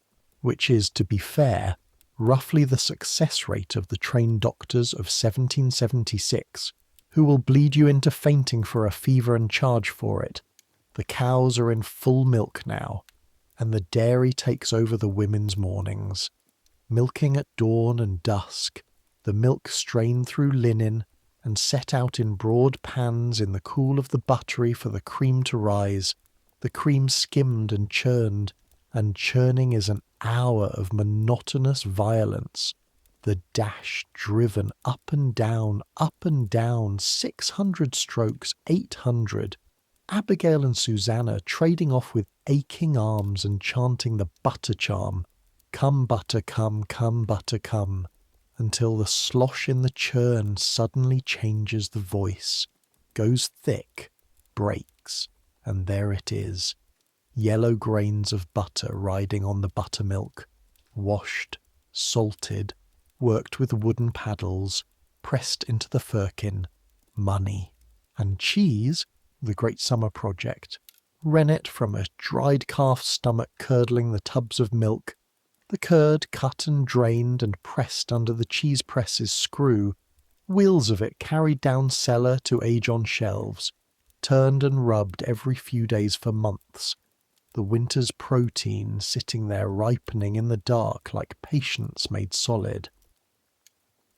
which is, to be fair, roughly the success rate of the trained doctors of 1776, who will bleed you into fainting for a fever and charge for it. The cows are in full milk now, and the dairy takes over the women's mornings. Milking at dawn and dusk, the milk strained through linen and set out in broad pans in the cool of the buttery for the cream to rise, the cream skimmed and churning is an hour of monotonous violence, the dash driven up and down, 600 strokes, 800, Abigail and Susanna trading off with aching arms and chanting the butter charm, "Come butter come," until the slosh in the churn suddenly changes the voice, goes thick, breaks, and there it is. Yellow grains of butter riding on the buttermilk, washed, salted, worked with wooden paddles, pressed into the firkin, money. And cheese, the great summer project, rennet from a dried calf's stomach curdling the tubs of milk, the curd cut and drained and pressed under the cheese press's screw, wheels of it carried down cellar to age on shelves, turned and rubbed every few days for months, the winter's protein sitting there ripening in the dark like patience made solid.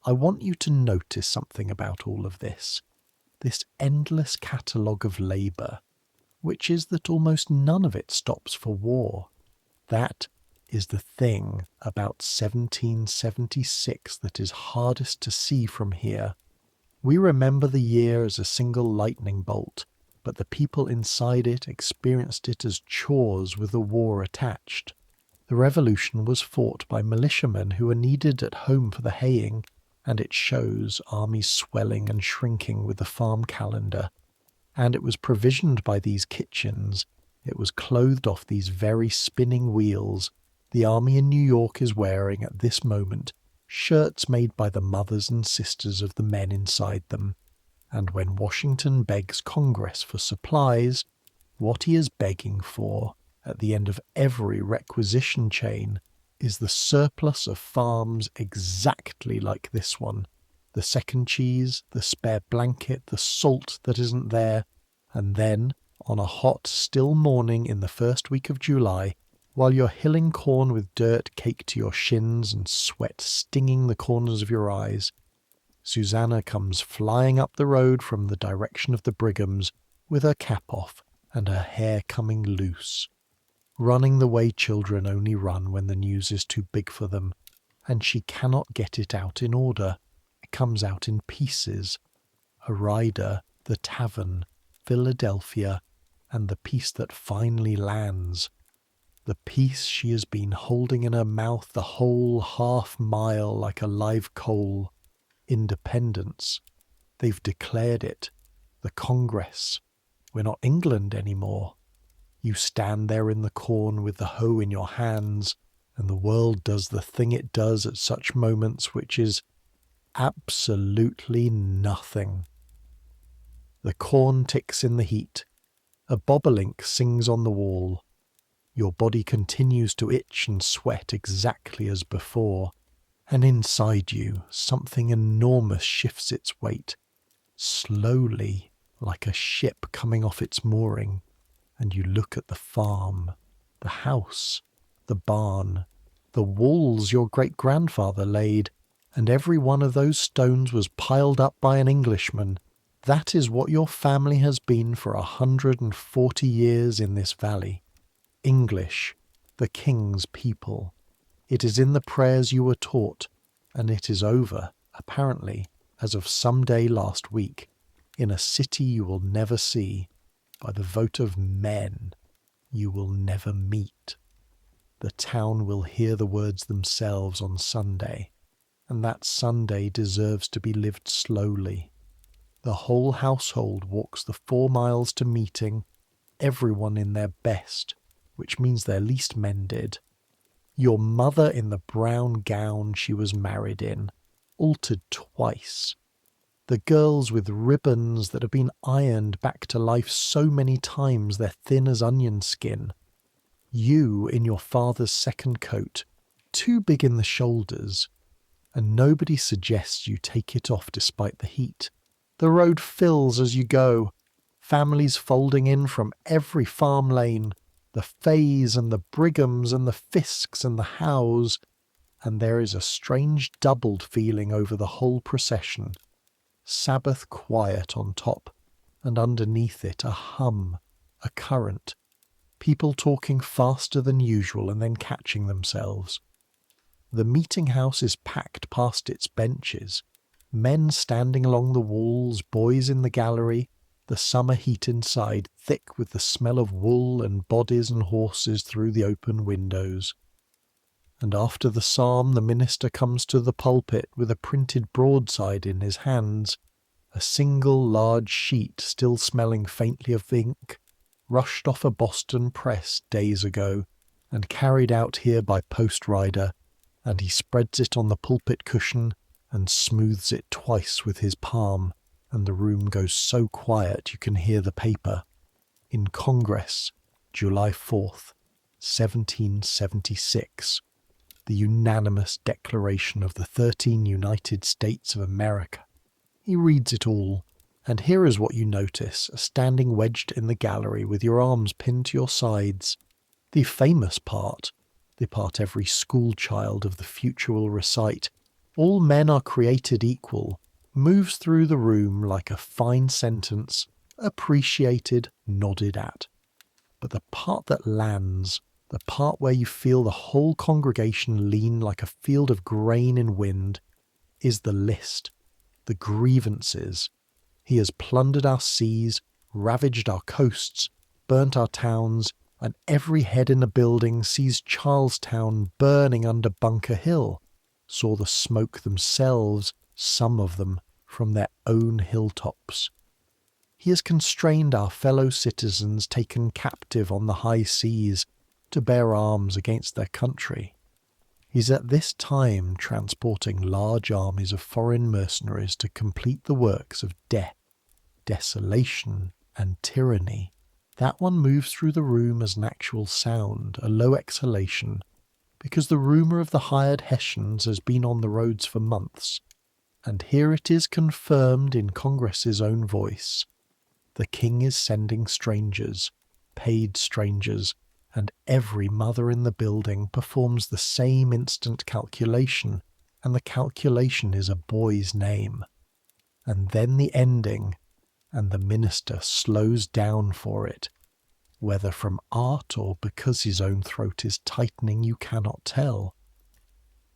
I want you to notice something about all of this endless catalogue of labour, which is that almost none of it stops for war. That is the thing about 1776 that is hardest to see from here. We remember the year as a single lightning bolt, but the people inside it experienced it as chores with the war attached. The revolution was fought by militiamen who were needed at home for the haying, and it shows armies swelling and shrinking with the farm calendar. And it was provisioned by these kitchens, it was clothed off these very spinning wheels. The army in New York is wearing at this moment shirts made by the mothers and sisters of the men inside them. And when Washington begs Congress for supplies, what he is begging for at the end of every requisition chain is the surplus of farms exactly like this one, the second cheese, the spare blanket, the salt that isn't there, and then, on a hot, still morning in the first week of July, while you're hilling corn with dirt caked to your shins and sweat stinging the corners of your eyes, Susanna comes flying up the road from the direction of the Brighams with her cap off and her hair coming loose, running the way children only run when the news is too big for them, and she cannot get it out in order. It comes out in pieces. A rider, the tavern, Philadelphia, and the piece that finally lands. The piece she has been holding in her mouth the whole half-mile like a live coal. Independence. They've declared it. The Congress. We're not England anymore. You stand there in the corn with the hoe in your hands, and the world does the thing it does at such moments, which is absolutely nothing. The corn ticks in the heat. A bobolink sings on the wall. Your body continues to itch and sweat exactly as before, and inside you something enormous shifts its weight, slowly, like a ship coming off its mooring, and you look at the farm, the house, the barn, the walls your great-grandfather laid, and every one of those stones was piled up by an Englishman. That is what your family has been for 140 years in this valley. English, the king's people. It is in the prayers you were taught, and it is over, apparently, as of some day last week, in a city you will never see, by the vote of men you will never meet. The town will hear the words themselves on Sunday, and that Sunday deserves to be lived slowly. The whole household walks the 4 miles to meeting, everyone in their best, which means their least mended. Your mother in the brown gown she was married in, altered twice. The girls with ribbons that have been ironed back to life so many times they're thin as onion skin. You in your father's second coat, too big in the shoulders, and nobody suggests you take it off despite the heat. The road fills as you go, families folding in from every farm lane, the Fays and the Brighams and the Fisks and the Howes, and there is a strange doubled feeling over the whole procession. Sabbath quiet on top, and underneath it a hum, a current, people talking faster than usual and then catching themselves. The meeting house is packed past its benches, men standing along the walls, boys in the gallery, the summer heat inside thick with the smell of wool and bodies and horses through the open windows. And after the psalm the minister comes to the pulpit with a printed broadside in his hands, a single large sheet still smelling faintly of ink, rushed off a Boston press days ago and carried out here by post rider, and he spreads it on the pulpit cushion and smooths it twice with his palm, and the room goes so quiet you can hear the paper. In Congress, July 4th, 1776. The unanimous declaration of the 13 United States of America. He reads it all, and here is what you notice, standing wedged in the gallery with your arms pinned to your sides. The famous part, the part every school child of the future will recite, all men are created equal, moves through the room like a fine sentence, appreciated, nodded at. But the part that lands, the part where you feel the whole congregation lean like a field of grain in wind, is the list, the grievances. He has plundered our seas, ravaged our coasts, burnt our towns, and every head in a building sees Charlestown burning under Bunker Hill, saw the smoke themselves, some of them, from their own hilltops. He has constrained our fellow citizens taken captive on the high seas to bear arms against their country. He is at this time transporting large armies of foreign mercenaries to complete the works of death, desolation, and tyranny. That one moves through the room as an actual sound, a low exhalation, because the rumour of the hired Hessians has been on the roads for months, and here it is confirmed in Congress's own voice. The king is sending strangers, paid strangers, and every mother in the building performs the same instant calculation, and the calculation is a boy's name. And then the ending, and the minister slows down for it. Whether from art or because his own throat is tightening, you cannot tell.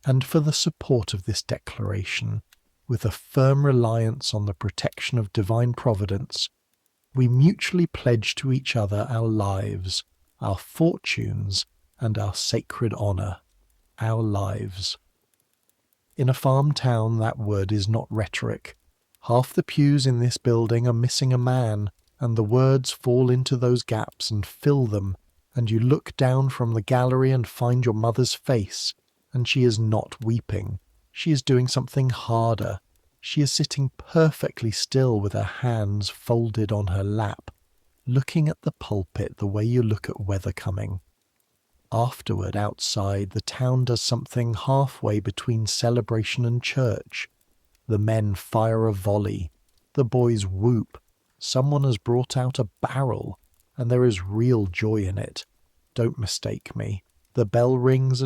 And for the support of this declaration, with a firm reliance on the protection of divine providence, we mutually pledge to each other our lives, our fortunes, and our sacred honour, our lives. In a farm town that word is not rhetoric. Half the pews in this building are missing a man, and the words fall into those gaps and fill them, and you look down from the gallery and find your mother's face, and she is not weeping. She is doing something harder. She is sitting perfectly still with her hands folded on her lap, looking at the pulpit the way you look at weather coming. Afterward, outside, the town does something halfway between celebration and church. The men fire a volley. The boys whoop. Someone has brought out a barrel, and there is real joy in it. Don't mistake me. The bell rings,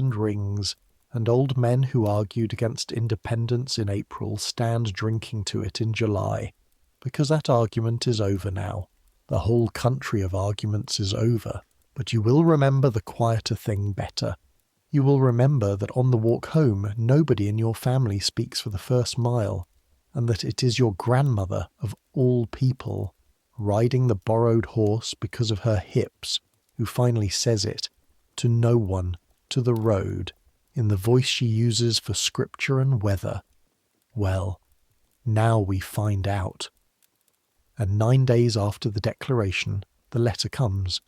and old men who argued against independence in April stand drinking to it in July, because that argument is over now. The whole country of arguments is over, but you will remember the quieter thing better. You will remember that on the walk home nobody in your family speaks for the first mile, and that it is your grandmother, of all people, riding the borrowed horse because of her hips, who finally says it, to no one, to the road, in the voice she uses for scripture and weather. Well, now we find out. And 9 days after the declaration, the letter comes.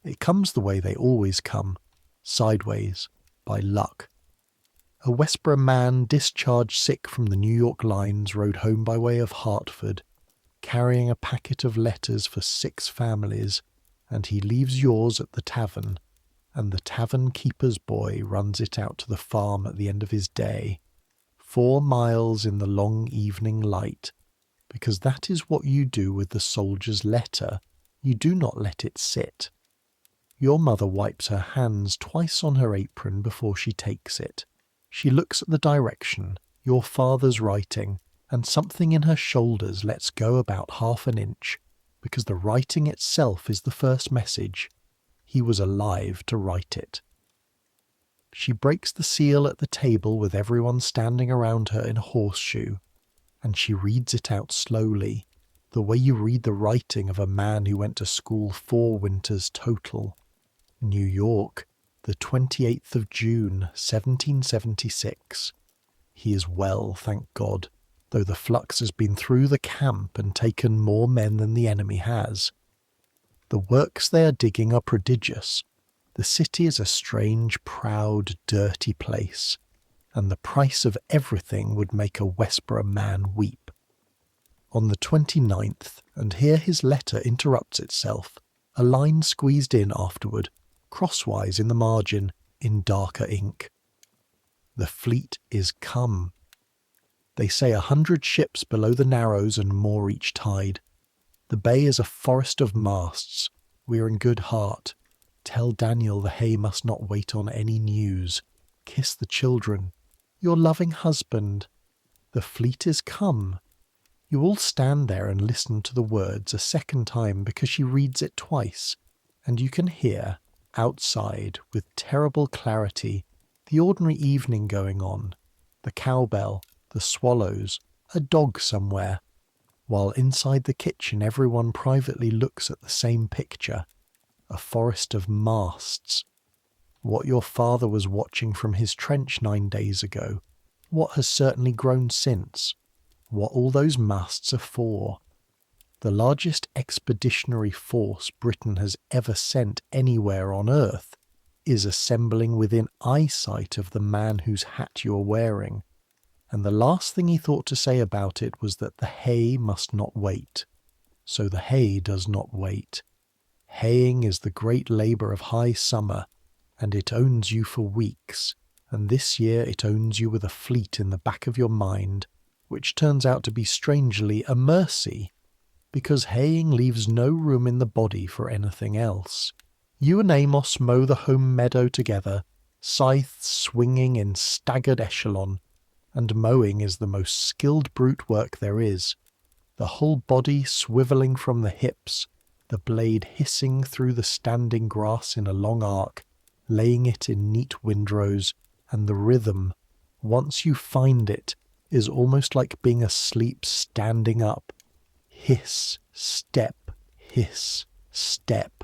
It comes the way they always come, sideways, by luck. A Westboro man discharged sick from the New York lines rode home by way of Hartford, carrying a packet of letters for 6 families, and he leaves yours at the tavern, and the tavern keeper's boy runs it out to the farm at the end of his day, 4 miles in the long evening light, because that is what you do with the soldier's letter. You do not let it sit. Your mother wipes her hands twice on her apron before she takes it. She looks at the direction, your father's writing, and something in her shoulders lets go about half an inch, because the writing itself is the first message. He was alive to write it. She breaks the seal at the table with everyone standing around her in a horseshoe, and she reads it out slowly, the way you read the writing of a man who went to school 4 winters total. New York, the 28th of June, 1776. He is well, thank God, though the flux has been through the camp and taken more men than the enemy has. The works they are digging are prodigious. The city is a strange, proud, dirty place, and the price of everything would make a Westboro man weep. On the 29th, and here his letter interrupts itself, a line squeezed in afterward, crosswise in the margin, in darker ink. The fleet is come. They say 100 ships below the Narrows and more each tide. The bay is a forest of masts. We are in good heart. Tell Daniel the hay must not wait on any news. Kiss the children. Your loving husband. The fleet is come. You all stand there and listen to the words a second time because she reads it twice, and you can hear, outside, with terrible clarity, the ordinary evening going on, the cowbell, the swallows, a dog somewhere, while inside the kitchen everyone privately looks at the same picture, a forest of masts. What your father was watching from his trench 9 days ago, what has certainly grown since, what all those masts are for. The largest expeditionary force Britain has ever sent anywhere on earth is assembling within eyesight of the man whose hat you are wearing, and the last thing he thought to say about it was that the hay must not wait. So the hay does not wait. Haying is the great labour of high summer, and it owns you for weeks, and this year it owns you with a fleet in the back of your mind, which turns out to be strangely a mercy. because haying leaves no room in the body for anything else. You and Amos mow the home meadow together, scythes swinging in staggered echelon, and mowing is the most skilled brute work there is. The whole body swivelling from the hips, the blade hissing through the standing grass in a long arc, laying it in neat windrows, and the rhythm, once you find it, is almost like being asleep standing up. Hiss, step, hiss, step,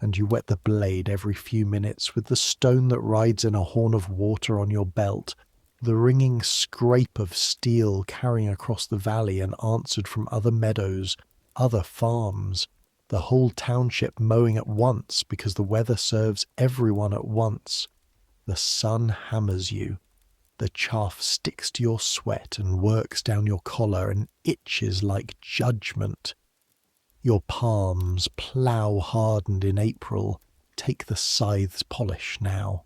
and you wet the blade every few minutes with the stone that rides in a horn of water on your belt, the ringing scrape of steel carrying across the valley and answered from other meadows, other farms, the whole township mowing at once because the weather serves everyone at once. The sun hammers you. The chaff sticks to your sweat and works down your collar and itches like judgment. Your palms, plough-hardened in April, take the scythe's polish now,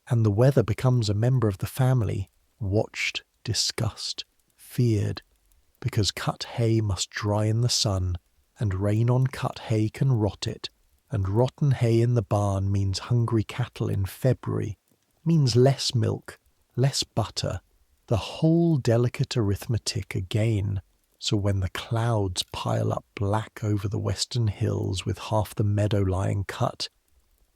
and the weather becomes a member of the family, watched, discussed, feared, because cut hay must dry in the sun, and rain on cut hay can rot it, and rotten hay in the barn means hungry cattle in February, means less milk, less butter, the whole delicate arithmetic again. So when the clouds pile up black over the western hills with half the meadow lying cut,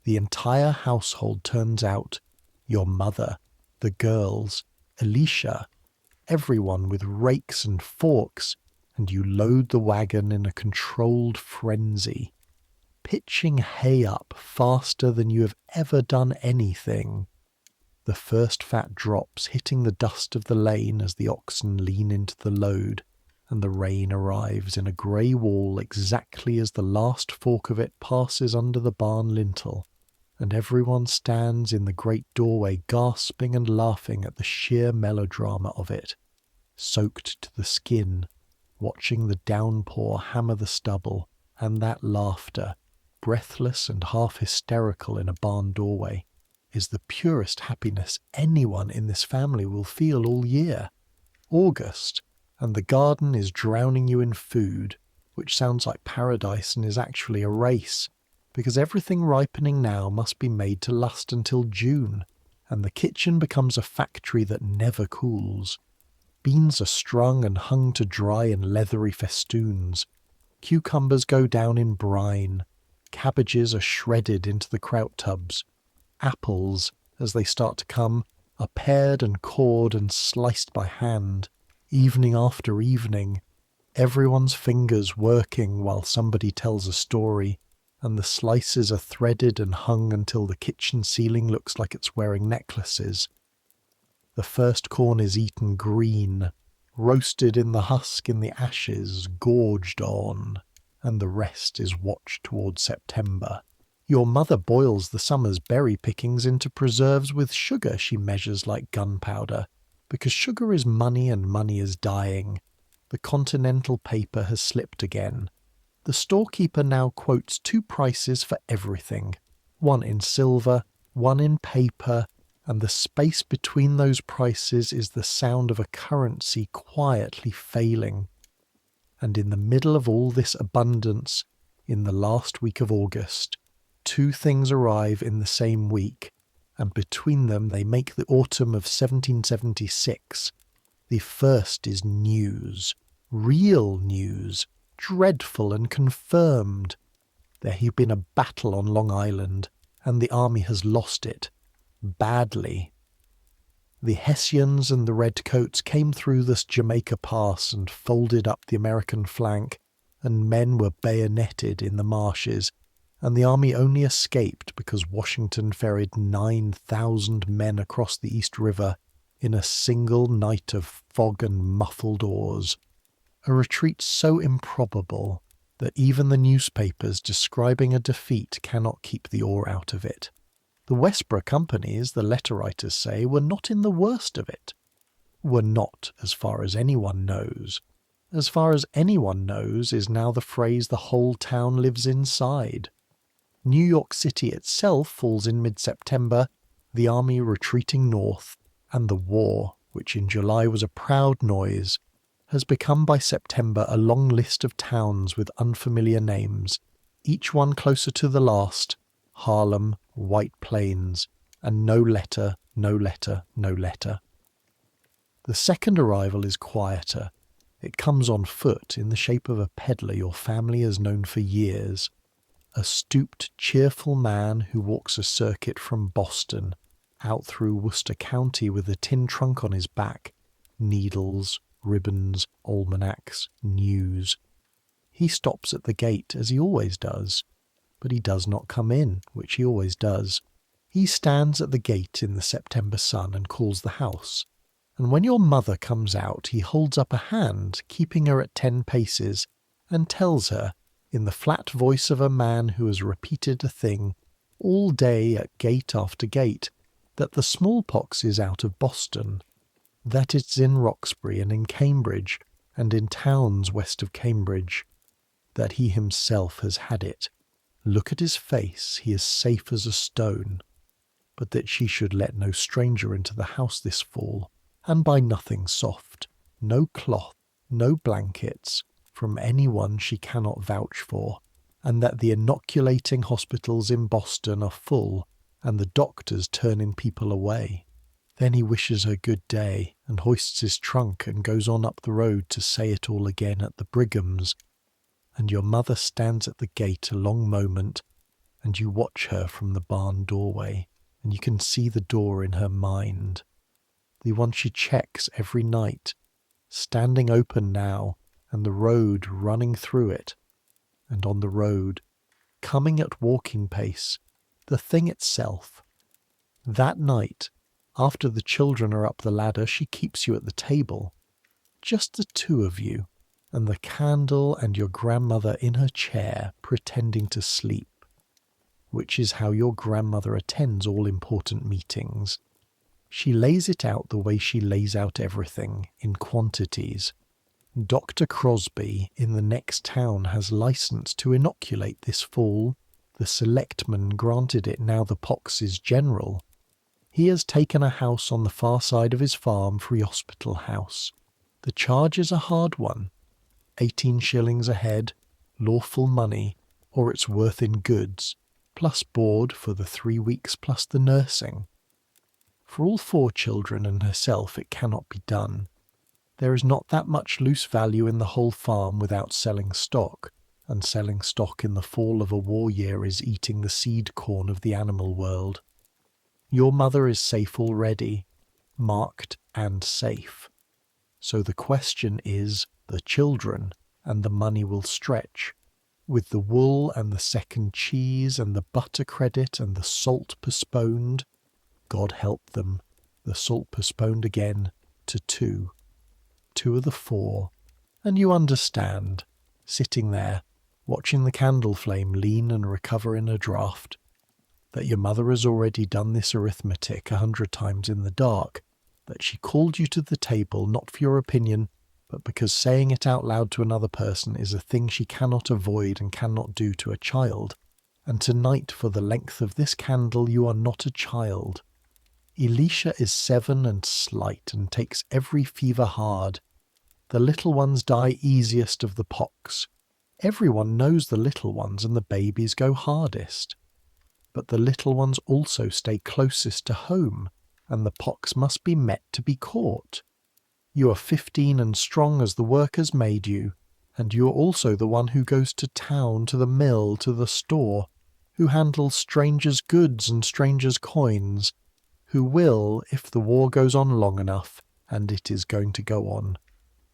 the entire household turns out, your mother, the girls, Alicia, everyone with rakes and forks, and you load the wagon in a controlled frenzy, pitching hay up faster than you have ever done anything. The first fat drops hitting the dust of the lane as the oxen lean into the load, and the rain arrives in a grey wall exactly as the last fork of it passes under the barn lintel, and everyone stands in the great doorway gasping and laughing at the sheer melodrama of it, soaked to the skin, watching the downpour hammer the stubble, and that laughter, breathless and half hysterical in a barn doorway, is the purest happiness anyone in this family will feel all year. August, and the garden is drowning you in food, which sounds like paradise and is actually a race, because everything ripening now must be made to last until June, and the kitchen becomes a factory that never cools. Beans are strung and hung to dry in leathery festoons. Cucumbers go down in brine. Cabbages are shredded into the kraut tubs. Apples, as they start to come, are pared and cored and sliced by hand, evening after evening, everyone's fingers working while somebody tells a story, and the slices are threaded and hung until the kitchen ceiling looks like it's wearing necklaces. The first corn is eaten green, roasted in the husk in the ashes, gorged on, and the rest is watched towards September. Your mother boils the summer's berry pickings into preserves with sugar she measures like gunpowder, because sugar is money and money is dying. The continental paper has slipped again. The storekeeper now quotes 2 prices for everything, one in silver, one in paper, and the space between those prices is the sound of a currency quietly failing. And in the middle of all this abundance, in the last week of August, 2 things arrive in the same week, and between them they make the autumn of 1776. The first is news, real news, dreadful and confirmed. There had been a battle on Long Island, and the army has lost it, badly. The Hessians and the Redcoats came through this Jamaica Pass and folded up the American flank, and men were bayoneted in the marshes, and the army only escaped because Washington ferried 9,000 men across the East River in a single night of fog and muffled oars, a retreat so improbable that even the newspapers describing a defeat cannot keep the awe out of it. The Westborough companies, the letter writers say, were not in the worst of it. Were not, as far as anyone knows. As far as anyone knows is now the phrase the whole town lives inside. New York City itself falls in mid-September, the army retreating north, and the war, which in July was a proud noise, has become by September a long list of towns with unfamiliar names, each one closer to the last: Harlem, White Plains, and no letter, no letter, no letter. The second arrival is quieter. It comes on foot in the shape of a peddler your family has known for years, a stooped, cheerful man who walks a circuit from Boston, out through Worcester County with a tin trunk on his back, needles, ribbons, almanacs, news. He stops at the gate as he always does, but he does not come in, which he always does. He stands at the gate in the September sun and calls the house. And when your mother comes out, he holds up a hand, keeping her at 10 paces, and tells her, in the flat voice of a man who has repeated a thing all day at gate after gate, that the smallpox is out of Boston, that it's in Roxbury and in Cambridge and in towns west of Cambridge, that he himself has had it. Look at his face, he is safe as a stone. But that she should let no stranger into the house this fall, and buy nothing soft, no cloth, no blankets, from any one she cannot vouch for, and that the inoculating hospitals in Boston are full, and the doctors turning people away. Then he wishes her good day, and hoists his trunk and goes on up the road to say it all again at the Brigham's. And your mother stands at the gate a long moment, and you watch her from the barn doorway, and you can see the door in her mind, the one she checks every night, standing open now, and the road running through it. And on the road, coming at walking pace, the thing itself. That night, after the children are up the ladder, she keeps you at the table, just the two of you, and the candle and your grandmother in her chair pretending to sleep, which is how your grandmother attends all important meetings. She lays it out the way she lays out everything, in quantities. Dr. Crosby in the next town has license to inoculate this fall. The selectman granted it now the pox is general. He has taken a house on the far side of his farm for a hospital house. The charge is a hard one, 18 shillings a head, lawful money, or its worth in goods, plus board for the 3 weeks plus the nursing. For all 4 children and herself it cannot be done. There is not that much loose value in the whole farm without selling stock, and selling stock in the fall of a war year is eating the seed corn of the animal world. Your mother is safe already, marked and safe. So the question is the children, and the money will stretch. With the wool and the second cheese and the butter credit and the salt postponed, God help them, the salt postponed again to 2. 2 of the 4, and you understand, sitting there, watching the candle flame lean and recover in a draught, that your mother has already done this arithmetic 100 times in the dark, that she called you to the table not for your opinion, but because saying it out loud to another person is a thing she cannot avoid and cannot do to a child, and tonight for the length of this candle you are not a child. Elisha is 7 and slight and takes every fever hard. The little ones die easiest of the pox. Everyone knows the little ones and the babies go hardest. But the little ones also stay closest to home, and the pox must be met to be caught. You are 15 and strong as the workers made you, and you are also the one who goes to town, to the mill, to the store, who handles strangers' goods and strangers' coins, who will, if the war goes on long enough, and it is going to go on,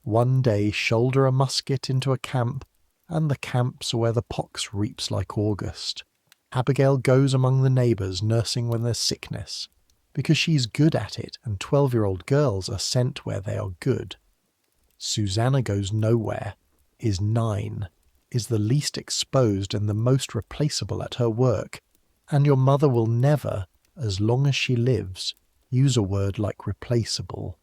one day shoulder a musket into a camp, and the camps are where the pox reaps like August. Abigail goes among the neighbours nursing when there's sickness, because she's good at it, and 12-year-old girls are sent where they are good. Susanna goes nowhere, is 9, is the least exposed and the most replaceable at her work, and your mother will never, as long as she lives, use a word like replaceable.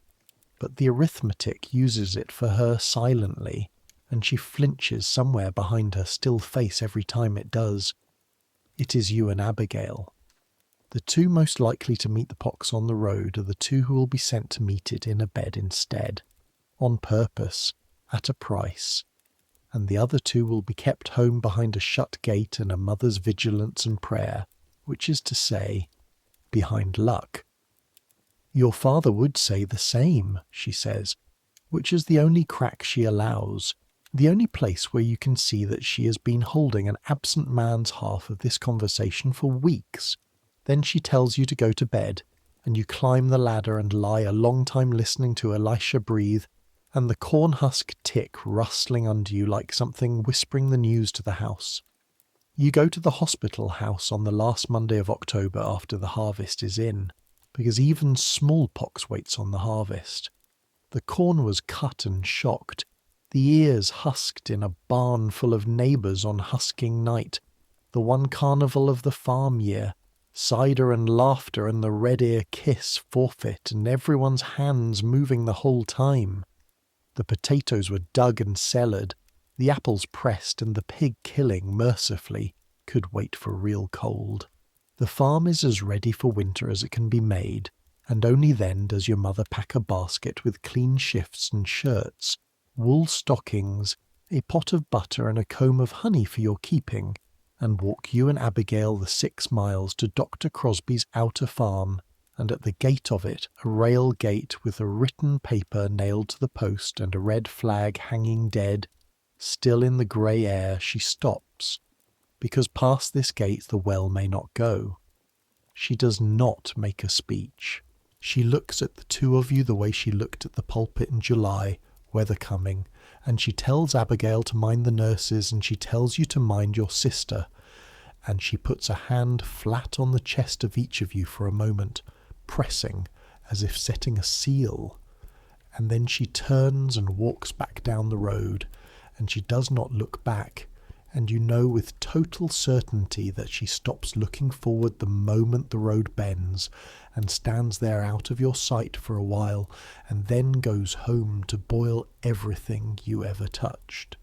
But the arithmetic uses it for her silently, and she flinches somewhere behind her still face every time it does. It is you and Abigail. The 2 most likely to meet the pox on the road are the 2 who will be sent to meet it in a bed instead, on purpose, at a price, and the other 2 will be kept home behind a shut gate and a mother's vigilance and prayer, which is to say, behind luck. Your father would say the same, she says, which is the only crack she allows, the only place where you can see that she has been holding an absent man's half of this conversation for weeks. Then she tells you to go to bed, and you climb the ladder and lie a long time listening to Elisha breathe, and the corn husk tick rustling under you like something whispering the news to the house. You go to the hospital house on the last Monday of October after the harvest is in, because even smallpox waits on the harvest. The corn was cut and shocked, the ears husked in a barn full of neighbours on husking night, the one carnival of the farm year, cider and laughter and the red ear kiss forfeit and everyone's hands moving the whole time. The potatoes were dug and cellared, the apples pressed, and the pig killing, mercifully, could wait for real cold. The farm is as ready for winter as it can be made, and only then does your mother pack a basket with clean shifts and shirts, wool stockings, a pot of butter and a comb of honey for your keeping, and walk you and Abigail the 6 miles to Dr. Crosby's outer farm, and at the gate of it, a rail gate with a written paper nailed to the post and a red flag hanging dead, still in the grey air, she stops, because past this gate the well may not go. She does not make a speech. She looks at the 2 of you the way she looked at the pulpit in July, weather coming, and she tells Abigail to mind the nurses, and she tells you to mind your sister, and she puts a hand flat on the chest of each of you for a moment, pressing as if setting a seal, and then she turns and walks back down the road, and she does not look back, and you know with total certainty that she stops looking forward the moment the road bends, and stands there out of your sight for a while, and then goes home to boil everything you ever touched.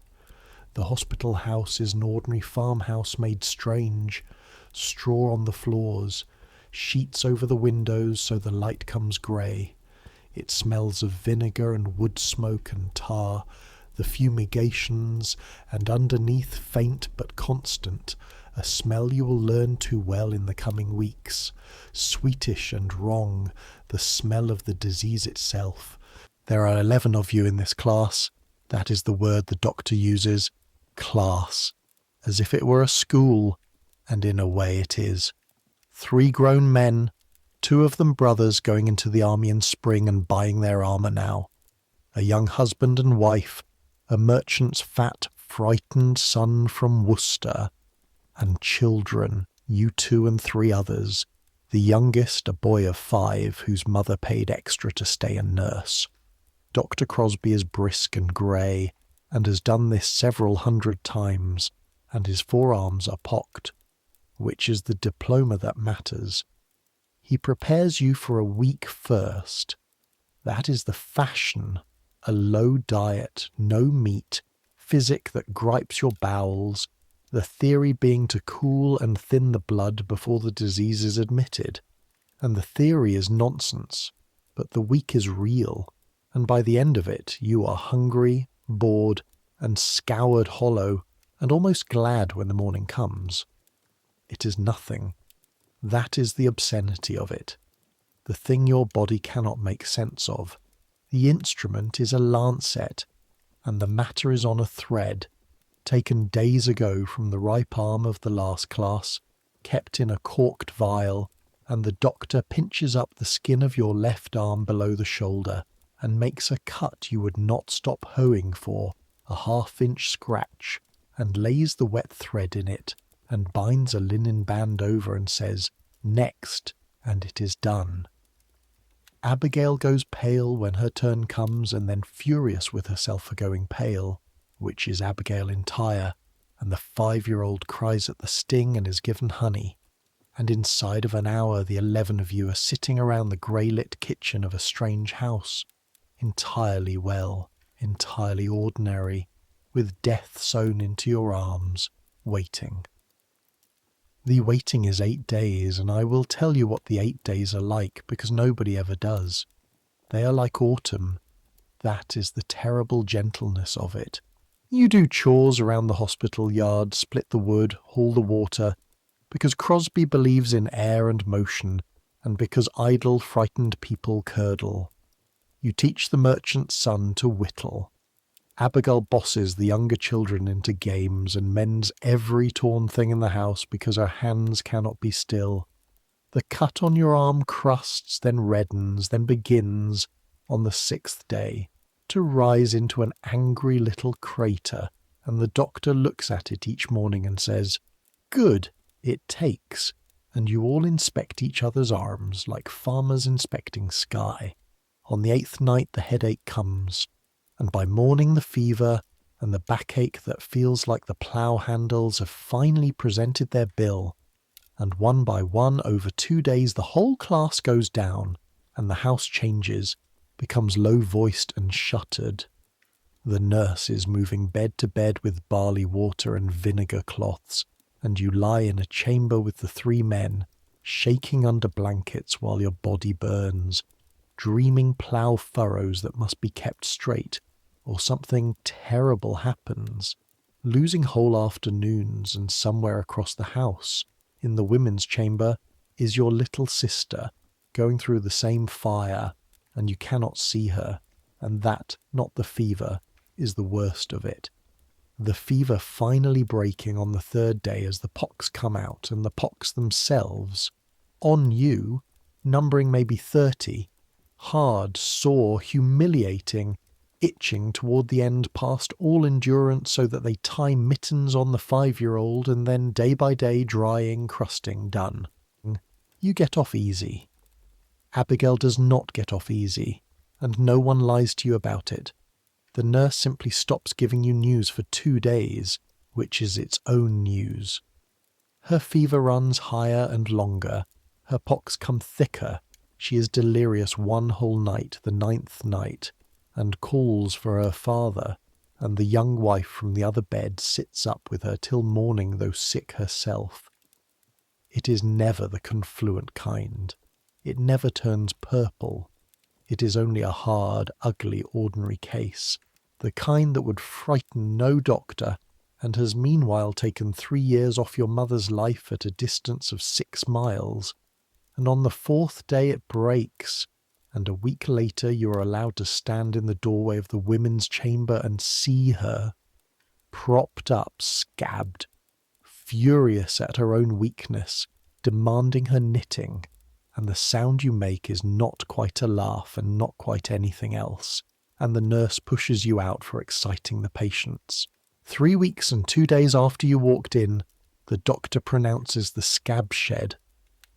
The hospital house is an ordinary farmhouse made strange, straw on the floors, sheets over the windows so the light comes grey. It smells of vinegar and wood smoke and tar, the fumigations, and underneath, faint but constant, a smell you will learn too well in the coming weeks, sweetish and wrong, the smell of the disease itself. There are 11 of you in this class. That is the word the doctor uses, class, as if it were a school, and in a way it is. 3 grown men, 2 of them brothers going into the army in spring and buying their armour now, a young husband and wife, a merchant's fat, frightened son from Worcester, and children, you 2 and 3 others, the youngest a boy of 5 whose mother paid extra to stay and nurse. Dr. Crosby is brisk and grey, and has done this several 100 times, and his forearms are pocked, which is the diploma that matters. He prepares you for a week first. That is the fashion. A low diet, no meat, physic that gripes your bowels, the theory being to cool and thin the blood before the disease is admitted. And the theory is nonsense, but the week is real, and by the end of it you are hungry, bored, and scoured hollow, and almost glad when the morning comes. It is nothing. That is the obscenity of it, the thing your body cannot make sense of. The instrument is a lancet, and the matter is on a thread, taken days ago from the ripe arm of the last class, kept in a corked vial, and the doctor pinches up the skin of your left arm below the shoulder, and makes a cut you would not stop hoeing for, a 1/2-inch scratch, and lays the wet thread in it, and binds a linen band over and says, "Next," and it is done. Abigail goes pale when her turn comes, and then furious with herself for going pale, which is Abigail entire, and the 5-year-old cries at the sting and is given honey. And inside of an hour the 11 of you are sitting around the grey-lit kitchen of a strange house, entirely well, entirely ordinary, with death sewn into your arms, waiting. The waiting is 8 days, and I will tell you what the 8 days are like, because nobody ever does. They are like autumn. that is the terrible gentleness of it. You do chores around the hospital yard, split the wood, haul the water, because Crosby believes in air and motion, and because idle, frightened people curdle. You teach the merchant's son to whittle. Abigail bosses the younger children into games and mends every torn thing in the house because her hands cannot be still. The cut on your arm crusts, then reddens, then begins, on the 6th day, to rise into an angry little crater, and the doctor looks at it each morning and says, "Good, it takes," and you all inspect each other's arms like farmers inspecting sky. On the 8th night the headache comes, and by morning the fever and the backache that feels like the plough handles have finally presented their bill, and one by one over 2 days the whole class goes down, and the house changes, becomes low-voiced and shuttered. The nurse is moving bed to bed with barley water and vinegar cloths, and you lie in a chamber with the 3 men, shaking under blankets while your body burns, dreaming plough furrows that must be kept straight, or something terrible happens, losing whole afternoons, and somewhere across the house, in the women's chamber, is your little sister, going through the same fire, and you cannot see her, and that, not the fever, is the worst of it. The fever finally breaking on the 3rd day as the pox come out, and the pox themselves, on you, numbering maybe 30, hard, sore, humiliating, itching toward the end past all endurance so that they tie mittens on the 5-year-old and then day by day drying, crusting, done. You get off easy. Abigail does not get off easy, and no one lies to you about it. The nurse simply stops giving you news for 2 days, which is its own news. Her fever runs higher and longer, her pox come thicker, she is delirious one whole night, the 9th night, and calls for her father, and the young wife from the other bed sits up with her till morning, though sick herself. It is never the confluent kind. It never turns purple. It is only a hard, ugly, ordinary case, the kind that would frighten no doctor, and has meanwhile taken 3 years off your mother's life at a distance of 6 miles, and on the 4th day it breaks, and a week later you are allowed to stand in the doorway of the women's chamber and see her, propped up, scabbed, furious at her own weakness, demanding her knitting, and the sound you make is not quite a laugh and not quite anything else, and the nurse pushes you out for exciting the patients. 3 weeks and 2 days after you walked in, the doctor pronounces the scab shed,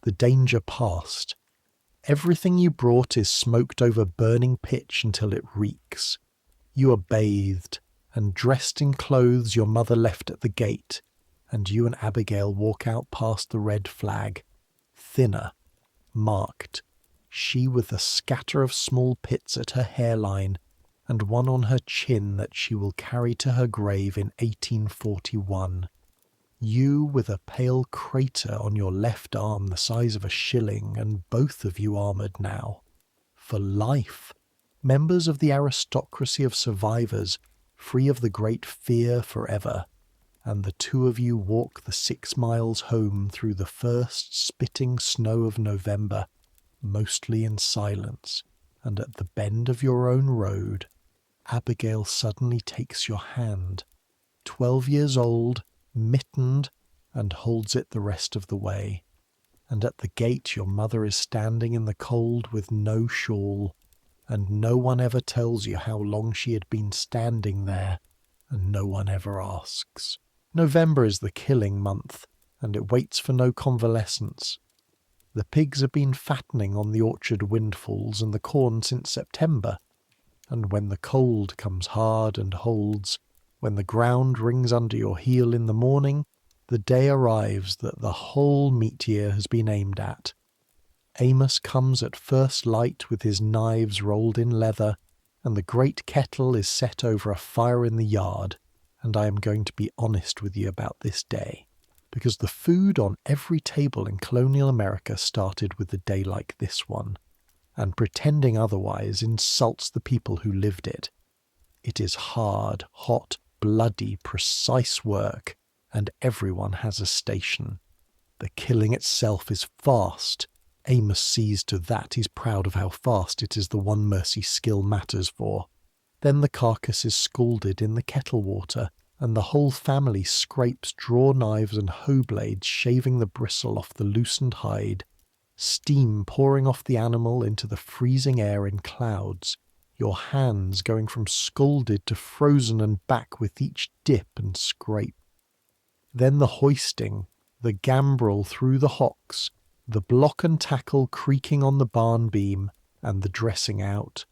the danger past. Everything you brought is smoked over burning pitch until it reeks. You are bathed and dressed in clothes your mother left at the gate, and you and Abigail walk out past the red flag, thinner, marked, she with a scatter of small pits at her hairline and one on her chin that she will carry to her grave in 1841. You with a pale crater on your left arm the size of a shilling, and both of you armoured now. For life. Members of the aristocracy of survivors, free of the great fear forever. And the 2 of you walk the 6 miles home through the first spitting snow of November, mostly in silence, and at the bend of your own road, Abigail suddenly takes your hand, 12 years old, mittened, and holds it the rest of the way. And at the gate your mother is standing in the cold with no shawl, and no one ever tells you how long she had been standing there, and no one ever asks. November is the killing month, and it waits for no convalescence. The pigs have been fattening on the orchard windfalls and the corn since September, and when the cold comes hard and holds, when the ground rings under your heel in the morning, the day arrives that the whole meat year has been aimed at. Amos comes at first light with his knives rolled in leather, and the great kettle is set over a fire in the yard, and I am going to be honest with you about this day, because the food on every table in colonial America started with a day like this one. and pretending otherwise insults the people who lived it. It is hard, hot, bloody, precise work, and everyone has a station. The killing itself is fast. Amos sees to that. He's proud of how fast it is the one mercy skill matters for. Then the carcass is scalded in the kettle water, and the whole family scrapes draw knives and hoe blades, shaving the bristle off the loosened hide. Steam pouring off the animal into the freezing air in clouds, your hands going from scalded to frozen and back with each dip and scrape. Then the hoisting, the gambrel through the hocks, the block and tackle creaking on the barn beam, and the dressing out.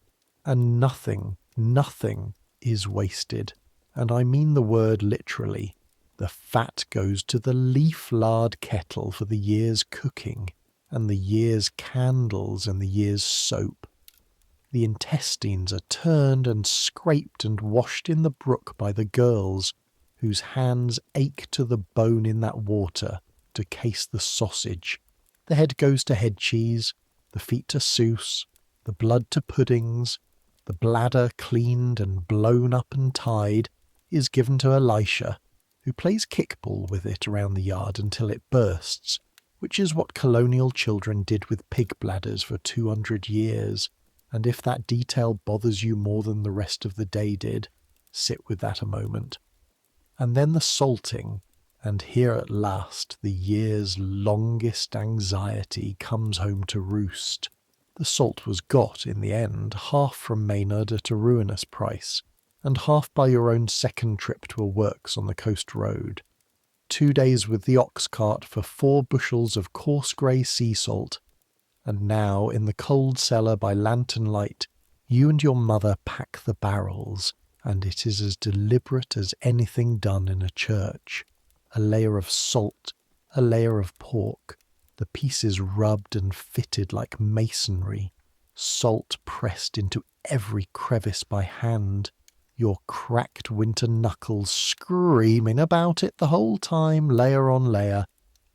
And nothing is wasted, and I mean the word literally. The fat goes to the leaf-lard kettle for the year's cooking, and the year's candles and the year's soap. The intestines are turned and scraped and washed in the brook by the girls, whose hands ache to the bone in that water to case the sausage. The head goes to head cheese, the feet to souse, the blood to puddings, the bladder cleaned and blown up and tied is given to Elisha, who plays kickball with it around the yard until it bursts, which is what colonial children did with pig bladders for 200 years, and if that detail bothers you more than the rest of the day did, sit with that a moment. And then the salting, and here at last the year's longest anxiety comes home to roost. The salt was got, in the end, half from Maynard at a ruinous price, and half by your own second trip to a works on the coast road. 2 days with the ox cart for 4 bushels of coarse grey sea salt, and now, in the cold cellar by lantern light, you and your mother pack the barrels, and it is as deliberate as anything done in a church. A layer of salt, a layer of pork, the pieces rubbed and fitted like masonry, salt pressed into every crevice by hand, your cracked winter knuckles screaming about it the whole time, layer on layer,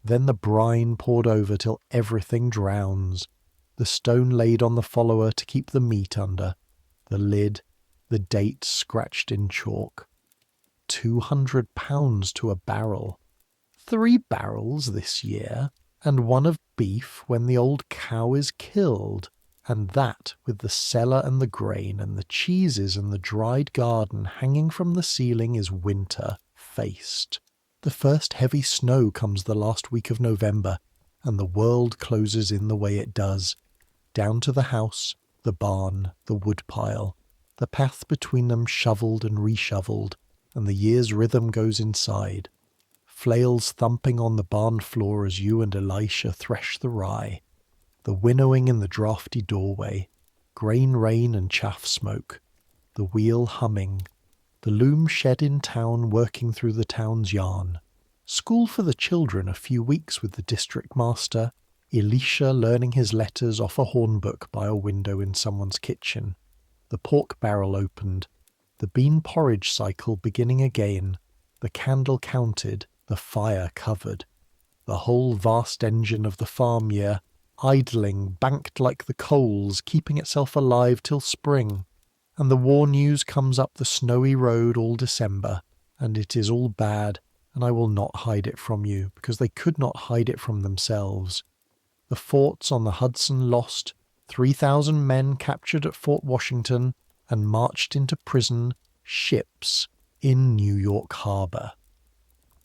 then the brine poured over till everything drowns, the stone laid on the follower to keep the meat under, the lid, the date scratched in chalk. 200 pounds to a barrel. 3 barrels this year, and 1 of beef when the old cow is killed, and that with the cellar and the grain and the cheeses and the dried garden hanging from the ceiling is winter faced. The first heavy snow comes the last week of November, and the world closes in the way it does, down to the house, the barn, the woodpile, the path between them shovelled and reshovelled, and the year's rhythm goes inside. Flails thumping on the barn floor as you and Elisha thresh the rye, the winnowing in the draughty doorway, grain rain and chaff smoke, the wheel humming, the loom shed in town working through the town's yarn, school for the children a few weeks with the district master, Elisha learning his letters off a hornbook by a window in someone's kitchen, the pork barrel opened, the bean porridge cycle beginning again, the candle counted, the fire covered, the whole vast engine of the farm year, idling, banked like the coals, keeping itself alive till spring, and the war news comes up the snowy road all December, and it is all bad, and I will not hide it from you, because they could not hide it from themselves. The forts on the Hudson lost, 3,000 men captured at Fort Washington, and marched into prison, ships, in New York Harbor,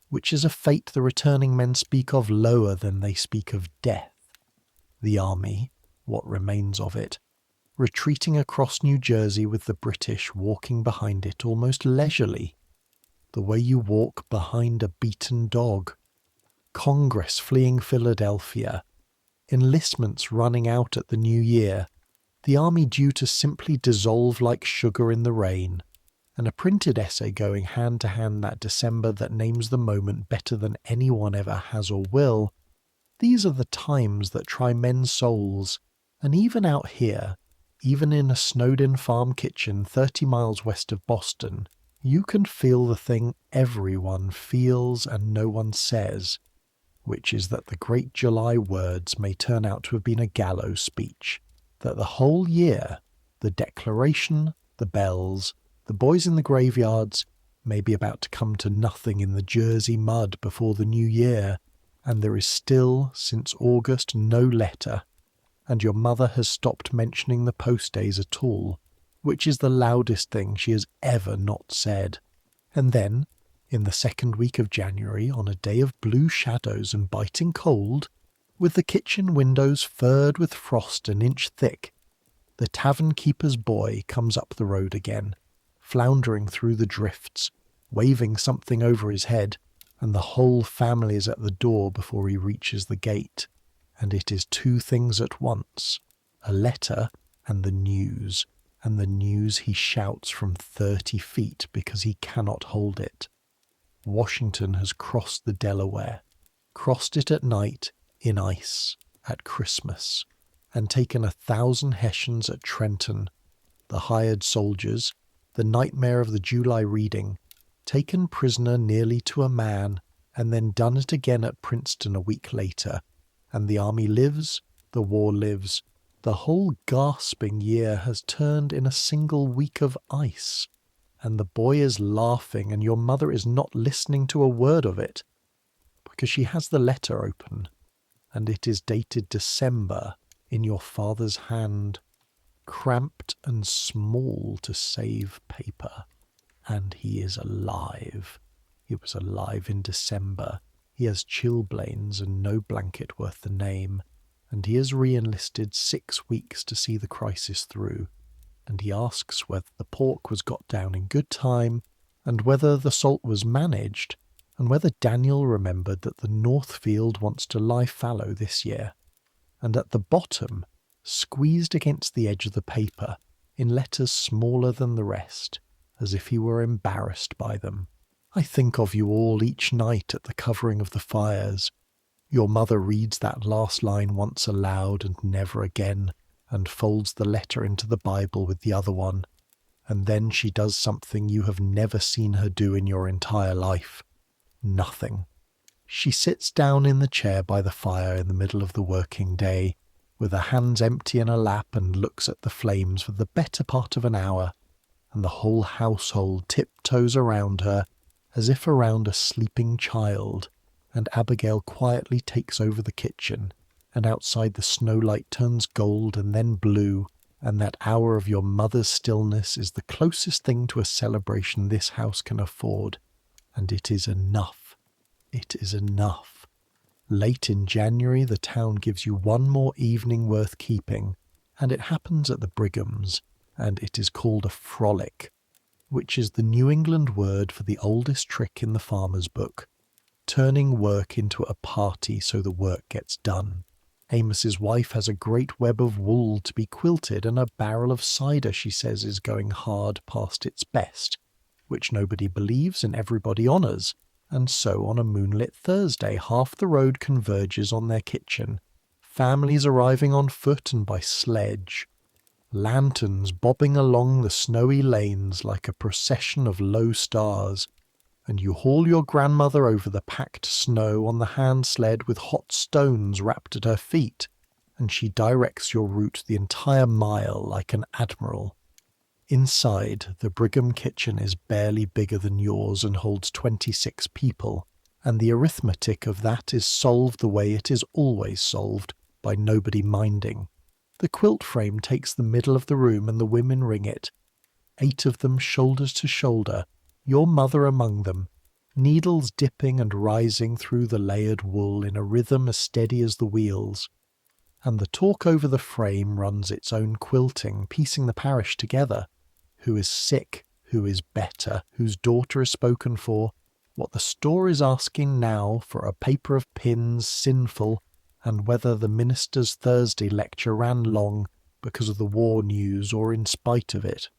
which is a fate the returning men speak of lower than they speak of death. The army, what remains of it, retreating across New Jersey with the British walking behind it almost leisurely, the way you walk behind a beaten dog. Congress fleeing Philadelphia, enlistments running out at the new year, the army due to simply dissolve like sugar in the rain, and a printed essay going hand to hand that December that names the moment better than anyone ever has or will. These are the times that try men's souls, and even out here, even in a snowed-in farm kitchen 30 miles west of Boston, you can feel the thing everyone feels and no one says, which is that the great July words may turn out to have been a gallows speech, that the whole year, the declaration, the bells, the boys in the graveyards may be about to come to nothing in the Jersey mud before the new year, and there is still, since August, no letter, and your mother has stopped mentioning the post days at all, which is the loudest thing she has ever not said. And then, in the second week of January, on a day of blue shadows and biting cold, with the kitchen windows furred with frost an inch thick, the tavern keeper's boy comes up the road again, floundering through the drifts, waving something over his head, and the whole family is at the door before he reaches the gate. And it is two things at once, a letter and the news he shouts from 30 feet because he cannot hold it. Washington has crossed the Delaware, crossed it at night in ice at Christmas, and taken 1,000 Hessians at Trenton, the hired soldiers, the nightmare of the July reading, taken prisoner nearly to a man, and then done it again at Princeton a week later, and the army lives, the war lives, the whole gasping year has turned in a single week of ice, and the boy is laughing and your mother is not listening to a word of it, because she has the letter open, and it is dated December in your father's hand, cramped and small to save paper, and he is alive. He was alive in December. He has chilblains and no blanket worth the name, and he has re-enlisted 6 weeks to see the crisis through, and he asks whether the pork was got down in good time, and whether the salt was managed, and whether Daniel remembered that the Northfield wants to lie fallow this year. And at the bottom, squeezed against the edge of the paper, in letters smaller than the rest, as if he were embarrassed by them, I think of you all each night at the covering of the fires. Your mother reads that last line once aloud and never again, and folds the letter into the Bible with the other one, and then she does something you have never seen her do in your entire life. Nothing. She sits down in the chair by the fire in the middle of the working day, with her hands empty in her lap, and looks at the flames for the better part of an hour, and the whole household tiptoes around her as if around a sleeping child, and Abigail quietly takes over the kitchen, and outside the snowlight turns gold and then blue, and that hour of your mother's stillness is the closest thing to a celebration this house can afford, and it is enough. It is enough. Late in January the town gives you one more evening worth keeping, and it happens at the Brigham's, and it is called a frolic, which is the New England word for the oldest trick in the farmer's book, turning work into a party so the work gets done. Amos's wife has a great web of wool to be quilted, and a barrel of cider she says is going hard past its best, which nobody believes and everybody honours, and so on a moonlit Thursday half the road converges on their kitchen, families arriving on foot and by sledge, lanterns bobbing along the snowy lanes like a procession of low stars, and you haul your grandmother over the packed snow on the hand sled with hot stones wrapped at her feet, and she directs your route the entire mile like an admiral. Inside, the Brigham kitchen is barely bigger than yours and holds 26 people, and the arithmetic of that is solved the way it is always solved, by nobody minding. The quilt frame takes the middle of the room and the women ring it, 8 of them shoulders to shoulder, your mother among them, needles dipping and rising through the layered wool in a rhythm as steady as the wheels. And the talk over the frame runs its own quilting, piecing the parish together. Who is sick, who is better, whose daughter is spoken for, what the store is asking now for a paper of pins sinful, and whether the minister's Thursday lecture ran long because of the war news or in spite of it.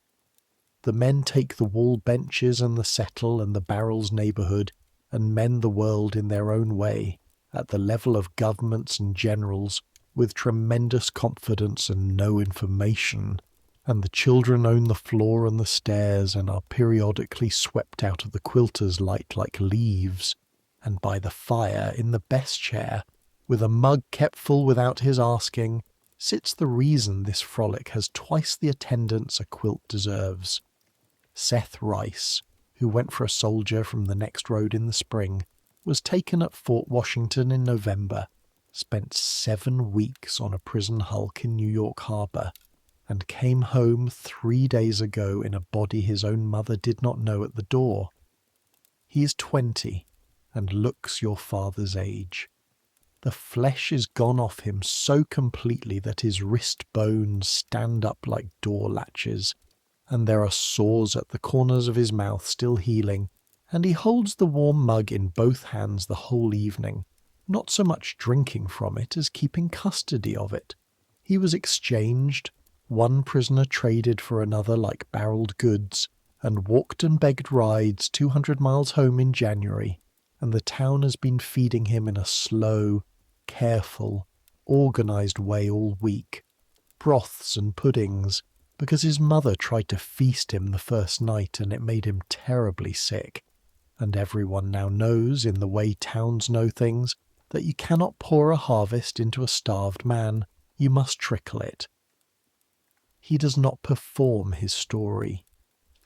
The men take the wool benches and the settle and the barrels neighbourhood, and mend the world in their own way, at the level of governments and generals, with tremendous confidence and no information, and the children own the floor and the stairs and are periodically swept out of the quilter's light like leaves, and by the fire in the best chair, with a mug kept full without his asking, sits the reason this frolic has twice the attendance a quilt deserves. Seth Rice, who went for a soldier from the next road in the spring, was taken at Fort Washington in November, spent 7 weeks on a prison hulk in New York Harbor, and came home 3 days ago in a body his own mother did not know at the door. He is 20 and looks your father's age. The flesh is gone off him so completely that his wrist bones stand up like door latches, and there are sores at the corners of his mouth still healing, and he holds the warm mug in both hands the whole evening, not so much drinking from it as keeping custody of it. He was exchanged, one prisoner traded for another like barreled goods, and walked and begged rides 200 miles home in January, and the town has been feeding him in a slow, careful, organised way all week, broths and puddings, because his mother tried to feast him the first night and it made him terribly sick. And everyone now knows, in the way towns know things, that you cannot pour a harvest into a starved man, you must trickle it. He does not perform his story.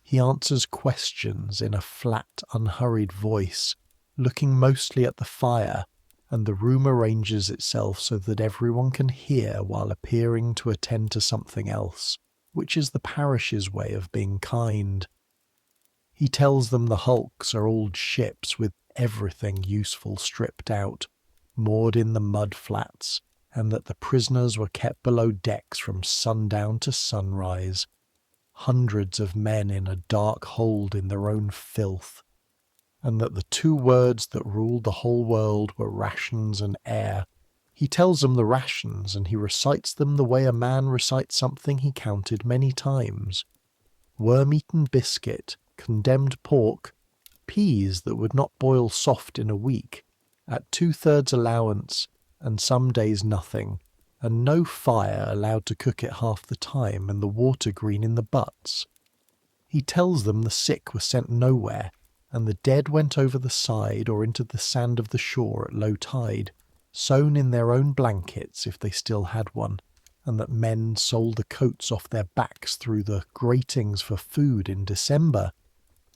He answers questions in a flat, unhurried voice, looking mostly at the fire, and the room arranges itself so that everyone can hear while appearing to attend to something else, which is the parish's way of being kind. He tells them the hulks are old ships with everything useful stripped out, moored in the mud flats, and that the prisoners were kept below decks from sundown to sunrise, hundreds of men in a dark hold in their own filth, and that the 2 words that ruled the whole world were rations and air. He tells them the rations, and he recites them the way a man recites something he counted many times. Worm-eaten biscuit, condemned pork, peas that would not boil soft in a week, at 2/3 allowance, and some days nothing, and no fire allowed to cook it half the time, and the water green in the butts. He tells them the sick were sent nowhere, and the dead went over the side or into the sand of the shore at low tide, sewn in their own blankets if they still had one, and that men sold the coats off their backs through the gratings for food in December.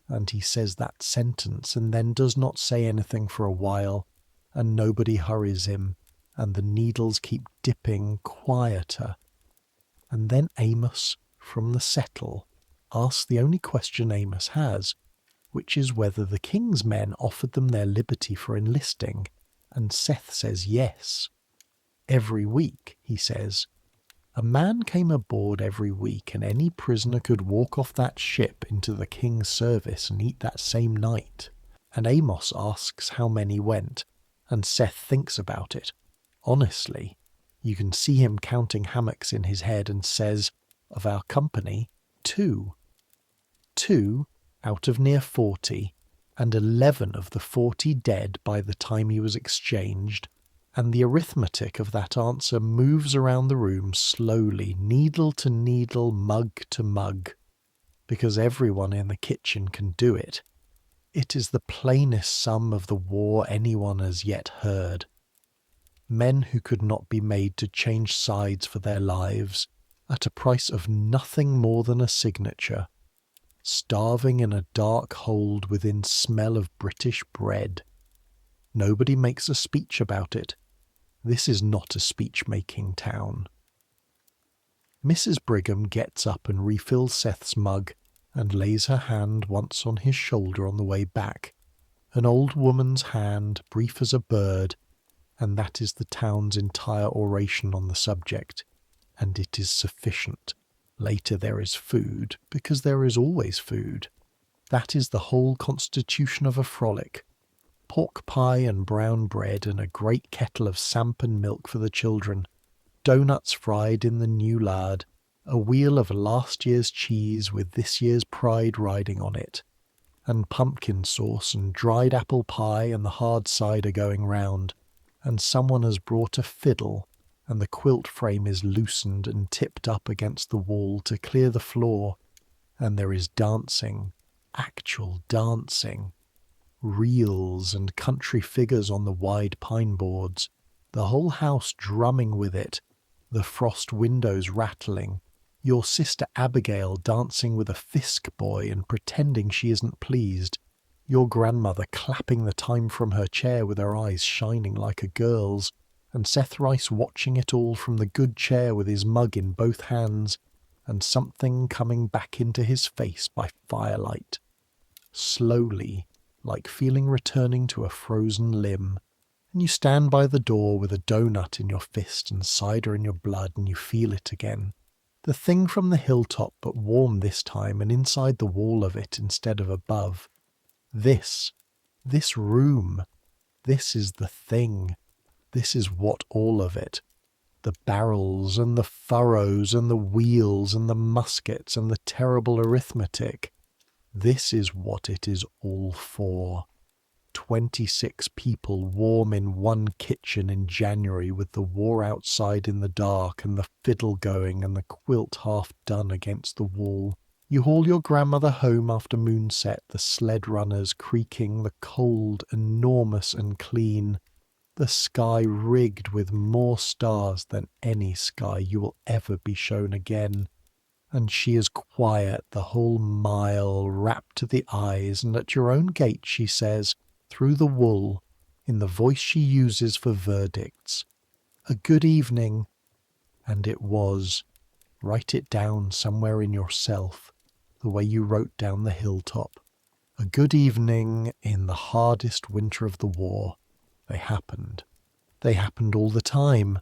And he says that sentence and then does not say anything for a while, and nobody hurries him, and the needles keep dipping quieter. And then Amos, from the settle, asks the only question Amos has, which is whether the king's men offered them their liberty for enlisting, and Seth says yes. Every week, he says. A man came aboard every week, and any prisoner could walk off that ship into the king's service and eat that same night. And Amos asks how many went, and Seth thinks about it. Honestly, you can see him counting hammocks in his head and says, of our company, 2. 2 out of near 40, and 11 of the 40 dead by the time he was exchanged, and the arithmetic of that answer moves around the room slowly, needle to needle, mug to mug, because everyone in the kitchen can do it. It is the plainest sum of the war anyone has yet heard. Men who could not be made to change sides for their lives, at a price of nothing more than a signature, starving in a dark hold within smell of British bread. Nobody makes a speech about it. This is not a speech-making town. Mrs. Brigham gets up and refills Seth's mug, and lays her hand once on his shoulder on the way back, an old woman's hand, brief as a bird, and that is the town's entire oration on the subject, and it is sufficient. Later there is food, because there is always food. That is the whole constitution of a frolic. Pork pie and brown bread and a great kettle of samp and milk for the children, doughnuts fried in the new lard, a wheel of last year's cheese with this year's pride riding on it, and pumpkin sauce and dried apple pie and the hard cider going round, and someone has brought a fiddle, and the quilt frame is loosened and tipped up against the wall to clear the floor, and there is dancing, actual dancing, reels and country figures on the wide pine boards, the whole house drumming with it, the frost windows rattling, your sister Abigail dancing with a Fisk boy and pretending she isn't pleased, your grandmother clapping the time from her chair with her eyes shining like a girl's, and Seth Rice watching it all from the good chair with his mug in both hands, and something coming back into his face by firelight. Slowly, like feeling returning to a frozen limb, and you stand by the door with a donut in your fist and cider in your blood, and you feel it again. The thing from the hilltop, but warm this time, and inside the wall of it instead of above. This room, this is the thing. This is what all of it. The barrels and the furrows and the wheels and the muskets and the terrible arithmetic. This is what it is all for. 26 people warm in one kitchen in January with the war outside in the dark and the fiddle going and the quilt half done against the wall. You haul your grandmother home after moonset, the sled runners creaking, the cold, enormous and clean, the sky rigged with more stars than any sky you will ever be shown again. And she is quiet the whole mile, wrapped to the eyes, and at your own gate she says, through the wool, in the voice she uses for verdicts, "A good evening." And it was. Write it down somewhere in yourself, the way you wrote down the hilltop. A good evening in the hardest winter of the war. They happened. They happened all the time.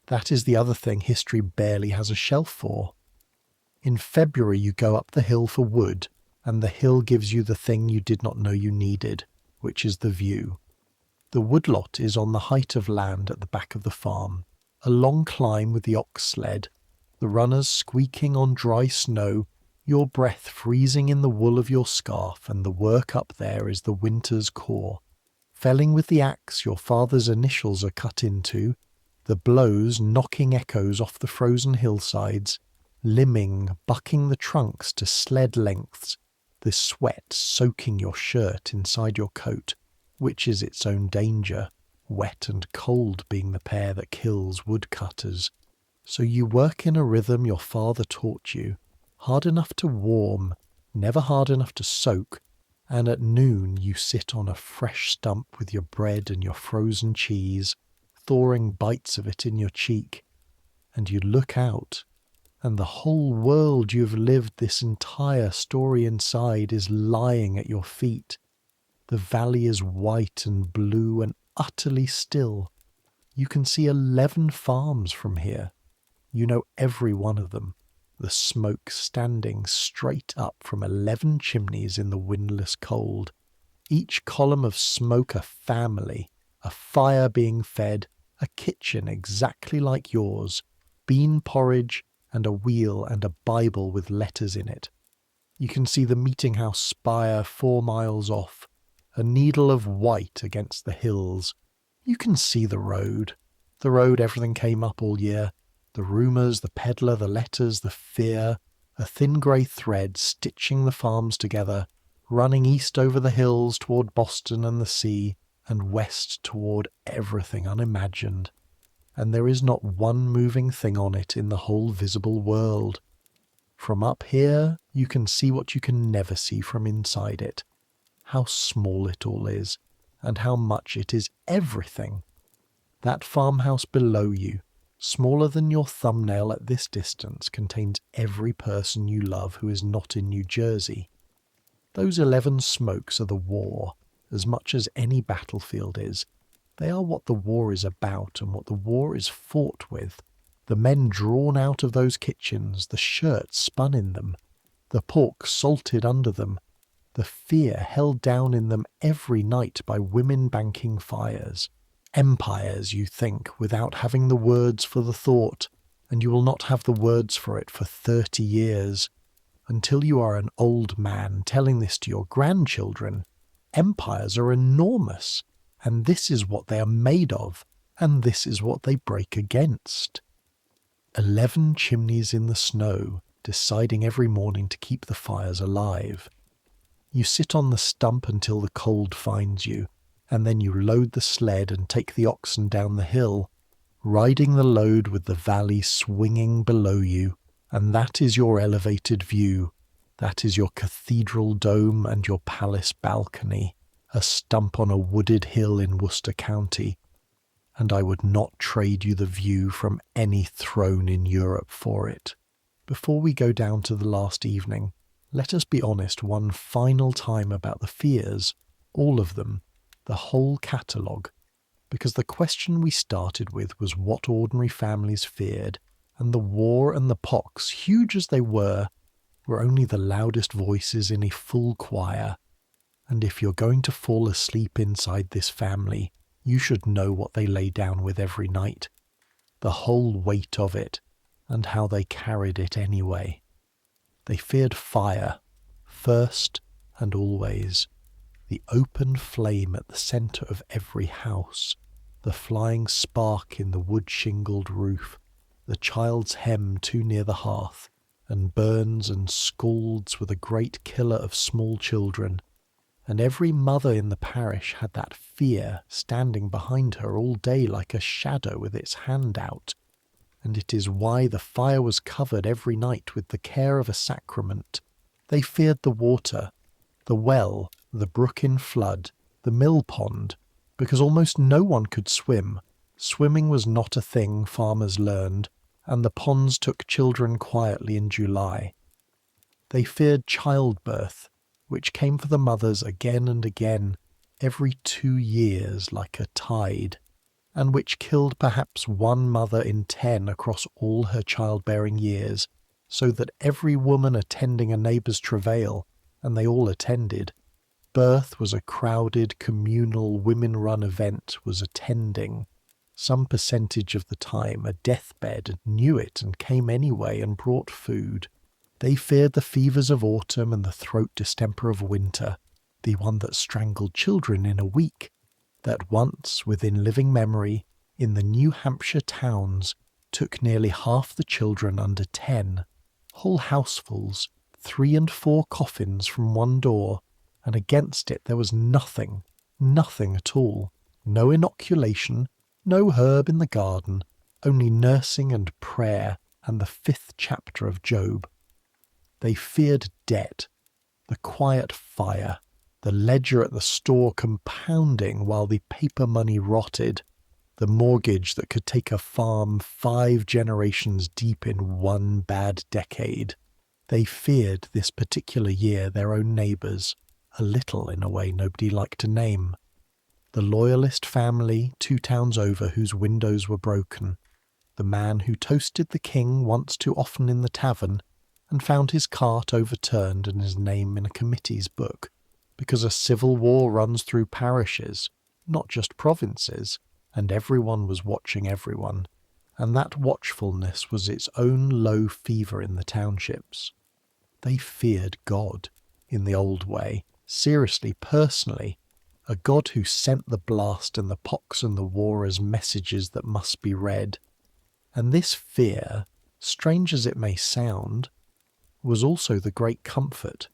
That is the other thing history barely has a shelf for. In February you go up the hill for wood, and the hill gives you the thing you did not know you needed, which is the view. The woodlot is on the height of land at the back of the farm, a long climb with the ox sled, the runners squeaking on dry snow, your breath freezing in the wool of your scarf, and the work up there is the winter's core. Felling with the axe your father's initials are cut into, the blows knocking echoes off the frozen hillsides, limbing, bucking the trunks to sled lengths, the sweat soaking your shirt inside your coat, which is its own danger, wet and cold being the pair that kills woodcutters. So you work in a rhythm your father taught you, hard enough to warm, never hard enough to soak, and at noon you sit on a fresh stump with your bread and your frozen cheese, thawing bites of it in your cheek, and you look out, and the whole world you have lived this entire story inside is lying at your feet. The valley is white and blue and utterly still. You can see 11 farms from here. You know every one of them. The smoke standing straight up from 11 chimneys in the windless cold. Each column of smoke a family, a fire being fed, a kitchen exactly like yours, bean porridge, and a wheel and a Bible with letters in it. You can see the meeting house spire 4 miles off, a needle of white against the hills. You can see the road everything came up all year, the rumours, the peddler, the letters, the fear, a thin grey thread stitching the farms together, running east over the hills toward Boston and the sea, and west toward everything unimagined. And there is not one moving thing on it in the whole visible world. From up here you can see what you can never see from inside it. How small it all is, and how much it is everything. That farmhouse below you, smaller than your thumbnail at this distance, contains every person you love who is not in New Jersey. Those 11 smokes are the war, as much as any battlefield is. They are what the war is about and what the war is fought with. The men drawn out of those kitchens, the shirts spun in them, the pork salted under them, the fear held down in them every night by women banking fires. Empires, you think, without having the words for the thought, and you will not have the words for it for 30 years, until you are an old man telling this to your grandchildren. Empires are enormous, and this is what they are made of, and this is what they break against. 11 chimneys in the snow, deciding every morning to keep the fires alive. You sit on the stump until the cold finds you, and then you load the sled and take the oxen down the hill, riding the load with the valley swinging below you, and that is your elevated view, that is your cathedral dome and your palace balcony, a stump on a wooded hill in Worcester County, and I would not trade you the view from any throne in Europe for it. Before we go down to the last evening, let us be honest one final time about the fears, all of them, the whole catalogue, because the question we started with was what ordinary families feared, and the war and the pox, huge as they were only the loudest voices in a full choir. And if you're going to fall asleep inside this family, you should know what they lay down with every night, the whole weight of it, and how they carried it anyway. They feared fire, first and always, the open flame at the centre of every house, the flying spark in the wood-shingled roof, the child's hem too near the hearth, and burns and scalds were the great killer of small children, and every mother in the parish had that fear standing behind her all day like a shadow with its hand out, and it is why the fire was covered every night with the care of a sacrament. They feared the water, the well, the brook in flood, the mill pond, because almost no one could swim. Swimming was not a thing, farmers learned, and the ponds took children quietly in July. They feared childbirth, which came for the mothers again and again, every 2 years like a tide, and which killed perhaps 1 mother in 10 across all her childbearing years, so that every woman attending a neighbour's travail, and they all attended, birth was a crowded, communal, women-run event, was attending. Some percentage of the time a deathbed knew it and came anyway and brought food. They feared the fevers of autumn and the throat distemper of winter, the one that strangled children in a week, that once, within living memory, in the New Hampshire towns, took nearly half the children under 10, whole housefuls, 3 and 4 coffins from one door, and against it there was nothing at all, no inoculation, no herb in the garden, only nursing and prayer and the 5th chapter of Job. They feared debt, the quiet fire, the ledger at the store compounding while the paper money rotted, the mortgage that could take a farm 5 generations deep in 1 bad decade. They feared this particular year their own neighbours, a little in a way nobody liked to name. The loyalist family 2 towns over whose windows were broken, the man who toasted the king once too often in the tavern and found his cart overturned and his name in a committee's book, because a civil war runs through parishes, not just provinces, and everyone was watching everyone, and that watchfulness was its own low fever in the townships. They feared God, in the old way, seriously, personally, a God who sent the blast and the pox and the war as messages that must be read. And this fear, strange as it may sound, was also the great comfort,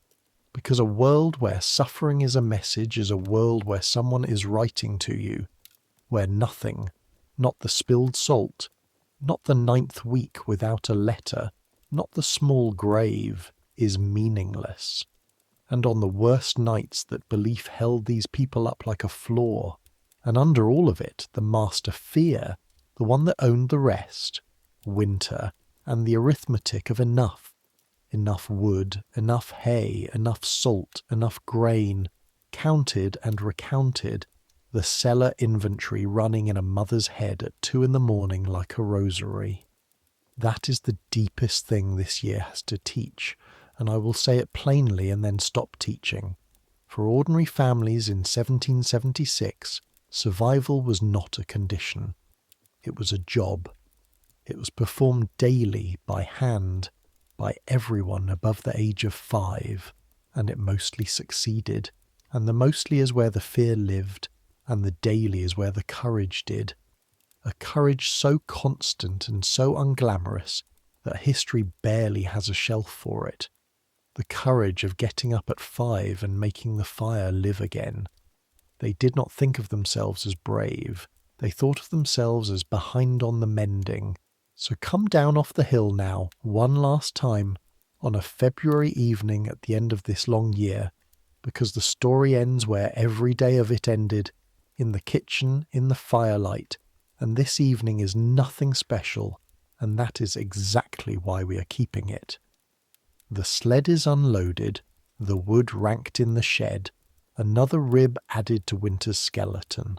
because a world where suffering is a message is a world where someone is writing to you, where nothing, not the spilled salt, not the 9th week without a letter, not the small grave, is meaningless. And on the worst nights that belief held these people up like a floor, and under all of it the master fear, the one that owned the rest, winter, and the arithmetic of enough wood, enough hay, enough salt, enough grain, counted and recounted, the cellar inventory running in a mother's head at 2 in the morning like a rosary. That is the deepest thing this year has to teach, and I will say it plainly and then stop teaching. For ordinary families in 1776, survival was not a condition. It was a job. It was performed daily by hand, by everyone above the age of 5, and it mostly succeeded. And the mostly is where the fear lived, and the daily is where the courage did. A courage so constant and so unglamorous that history barely has a shelf for it. The courage of getting up at 5 and making the fire live again. They did not think of themselves as brave. They thought of themselves as behind on the mending. So come down off the hill now, one last time, on a February evening at the end of this long year, because the story ends where every day of it ended, in the kitchen, in the firelight, and this evening is nothing special, and that is exactly why we are keeping it. The sled is unloaded, the wood ranked in the shed, another rib added to winter's skeleton.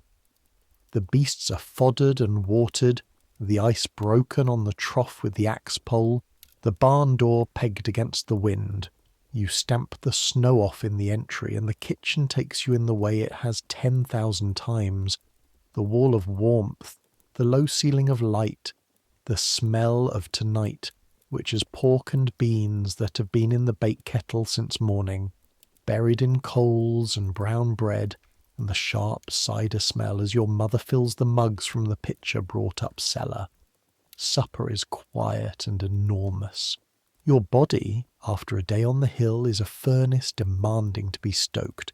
The beasts are foddered and watered, the ice broken on the trough with the axe pole, the barn door pegged against the wind. You stamp the snow off in the entry, and the kitchen takes you in the way it has 10,000 times. The wall of warmth, the low ceiling of light, the smell of tonight, which is pork and beans that have been in the bake kettle since morning, buried in coals and brown bread, and the sharp cider smell as your mother fills the mugs from the pitcher brought up cellar. Supper is quiet and enormous. Your body, after a day on the hill, is a furnace demanding to be stoked,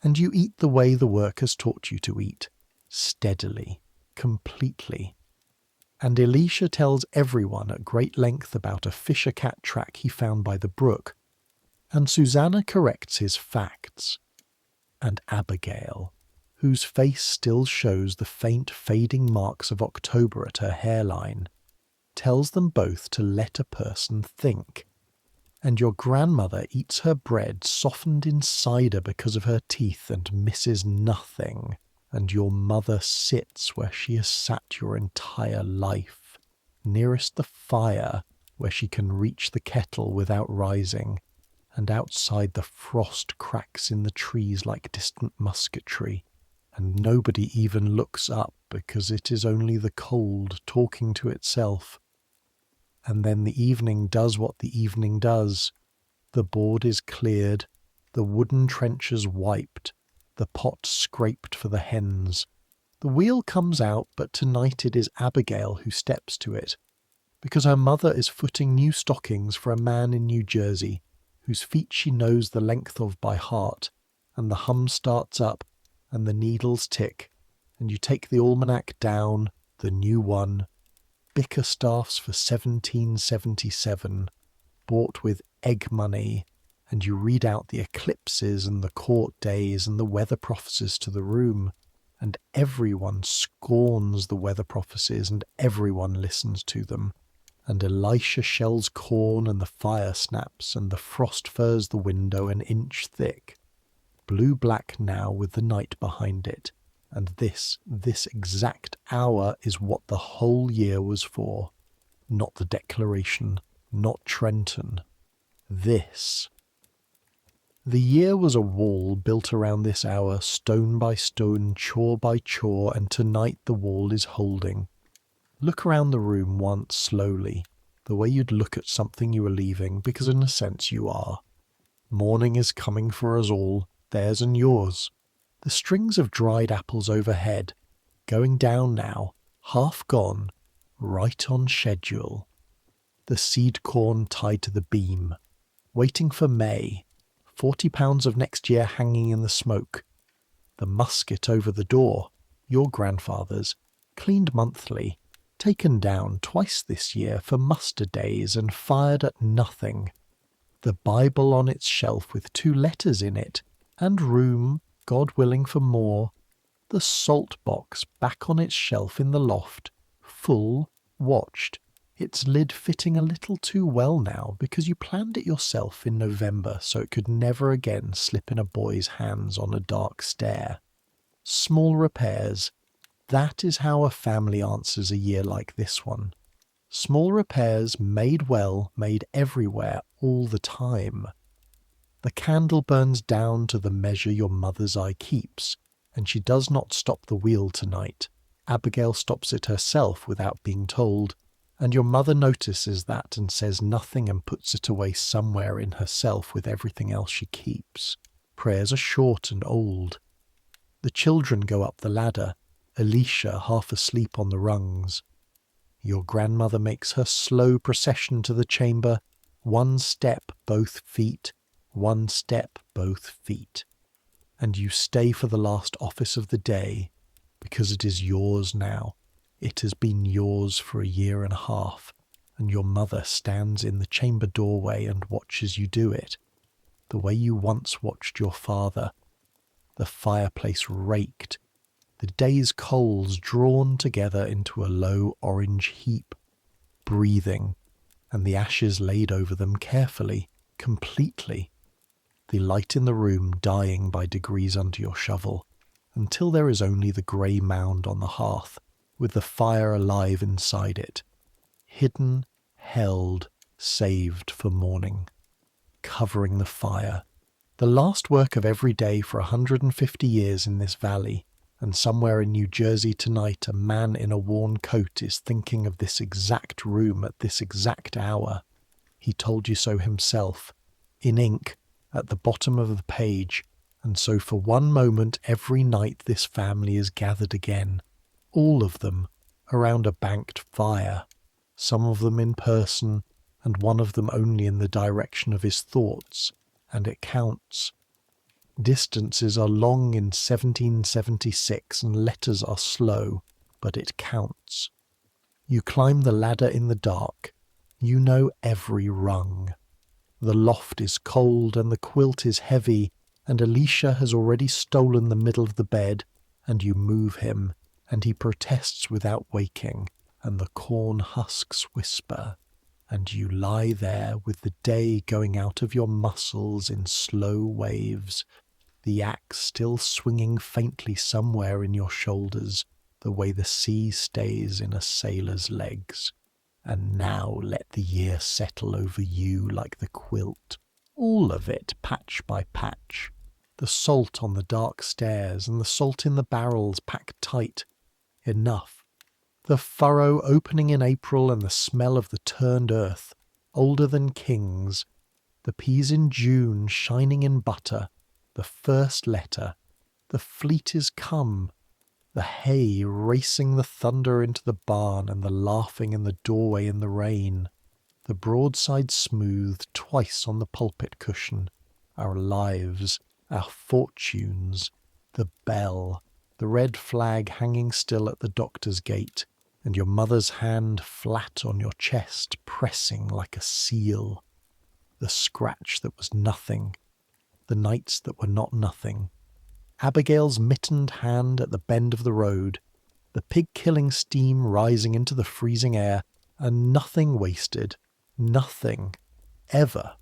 and you eat the way the work has taught you to eat, steadily, completely. And Elisha tells everyone at great length about a fisher-cat track he found by the brook, and Susanna corrects his facts. And Abigail, whose face still shows the faint fading marks of October at her hairline, tells them both to let a person think. And your grandmother eats her bread softened in cider because of her teeth and misses nothing. And your mother sits where she has sat your entire life, nearest the fire, where she can reach the kettle without rising, and outside the frost cracks in the trees like distant musketry, and nobody even looks up because it is only the cold talking to itself. And then the evening does what the evening does. The board is cleared, the wooden trenchers wiped, the pot scraped for the hens. The wheel comes out, but tonight it is Abigail who steps to it, because her mother is footing new stockings for a man in New Jersey, whose feet she knows the length of by heart, and the hum starts up, and the needles tick, and you take the almanac down, the new one, Bickerstaffs for 1777, bought with egg money, and you read out the eclipses and the court days and the weather prophecies to the room, and everyone scorns the weather prophecies and everyone listens to them. And Elisha shells corn and the fire snaps, and the frost furs the window an inch thick, blue-black now with the night behind it. And this exact hour is what the whole year was for. Not the Declaration, not Trenton. This. The year was a wall built around this hour, stone by stone, chore by chore, and tonight the wall is holding. Look around the room once, slowly, the way you'd look at something you are leaving, because in a sense you are. Morning is coming for us all, theirs and yours. The strings of dried apples overhead, going down now, half gone, right on schedule. The seed corn tied to the beam, waiting for May, 40 pounds of next year hanging in the smoke. The musket over the door, your grandfather's, cleaned monthly, taken down twice this year for muster days and fired at nothing. The Bible on its shelf with 2 letters in it, and room, God willing, for more. The salt box back on its shelf in the loft, full, watched, its lid fitting a little too well now because you planned it yourself in November so it could never again slip in a boy's hands on a dark stair. Small repairs. That is how a family answers a year like this one. Small repairs made well, made everywhere, all the time. The candle burns down to the measure your mother's eye keeps, and she does not stop the wheel tonight. Abigail stops it herself without being told, and your mother notices that and says nothing and puts it away somewhere in herself with everything else she keeps. Prayers are short and old. The children go up the ladder, Elisha half asleep on the rungs. Your grandmother makes her slow procession to the chamber, 1 step both feet, 1 step both feet. And you stay for the last office of the day, because it is yours now. It has been yours for a year and a half, and your mother stands in the chamber doorway and watches you do it, the way you once watched your father. The fireplace raked, the day's coals drawn together into a low orange heap, breathing, and the ashes laid over them carefully, completely, the light in the room dying by degrees under your shovel, until there is only the grey mound on the hearth, with the fire alive inside it, hidden, held, saved for morning, covering the fire. The last work of every day for 150 years in this valley, and somewhere in New Jersey tonight a man in a worn coat is thinking of this exact room at this exact hour. He told you so himself, in ink, at the bottom of the page, and so for one moment every night this family is gathered again, all of them, around a banked fire, some of them in person, and one of them only in the direction of his thoughts, and it counts. Distances are long in 1776 and letters are slow, but it counts. You climb the ladder in the dark. You know every rung. The loft is cold and the quilt is heavy, and Alicia has already stolen the middle of the bed, and you move him, and he protests without waking, and the corn husks whisper, and you lie there with the day going out of your muscles in slow waves, the axe still swinging faintly somewhere in your shoulders, the way the sea stays in a sailor's legs. And now let the year settle over you like the quilt, all of it, patch by patch. The salt on the dark stairs and the salt in the barrels packed tight. Enough. The furrow opening in April and the smell of the turned earth, older than kings. The peas in June shining in butter. The first letter. The fleet is come. The hay racing the thunder into the barn and the laughing in the doorway in the rain. The broadside smoothed twice on the pulpit cushion. Our lives, our fortunes, the bell, the red flag hanging still at the doctor's gate, and your mother's hand flat on your chest pressing like a seal. The scratch that was nothing. The nights that were not nothing. Abigail's mittened hand at the bend of the road, the pig-killing steam rising into the freezing air, and nothing wasted, nothing, ever.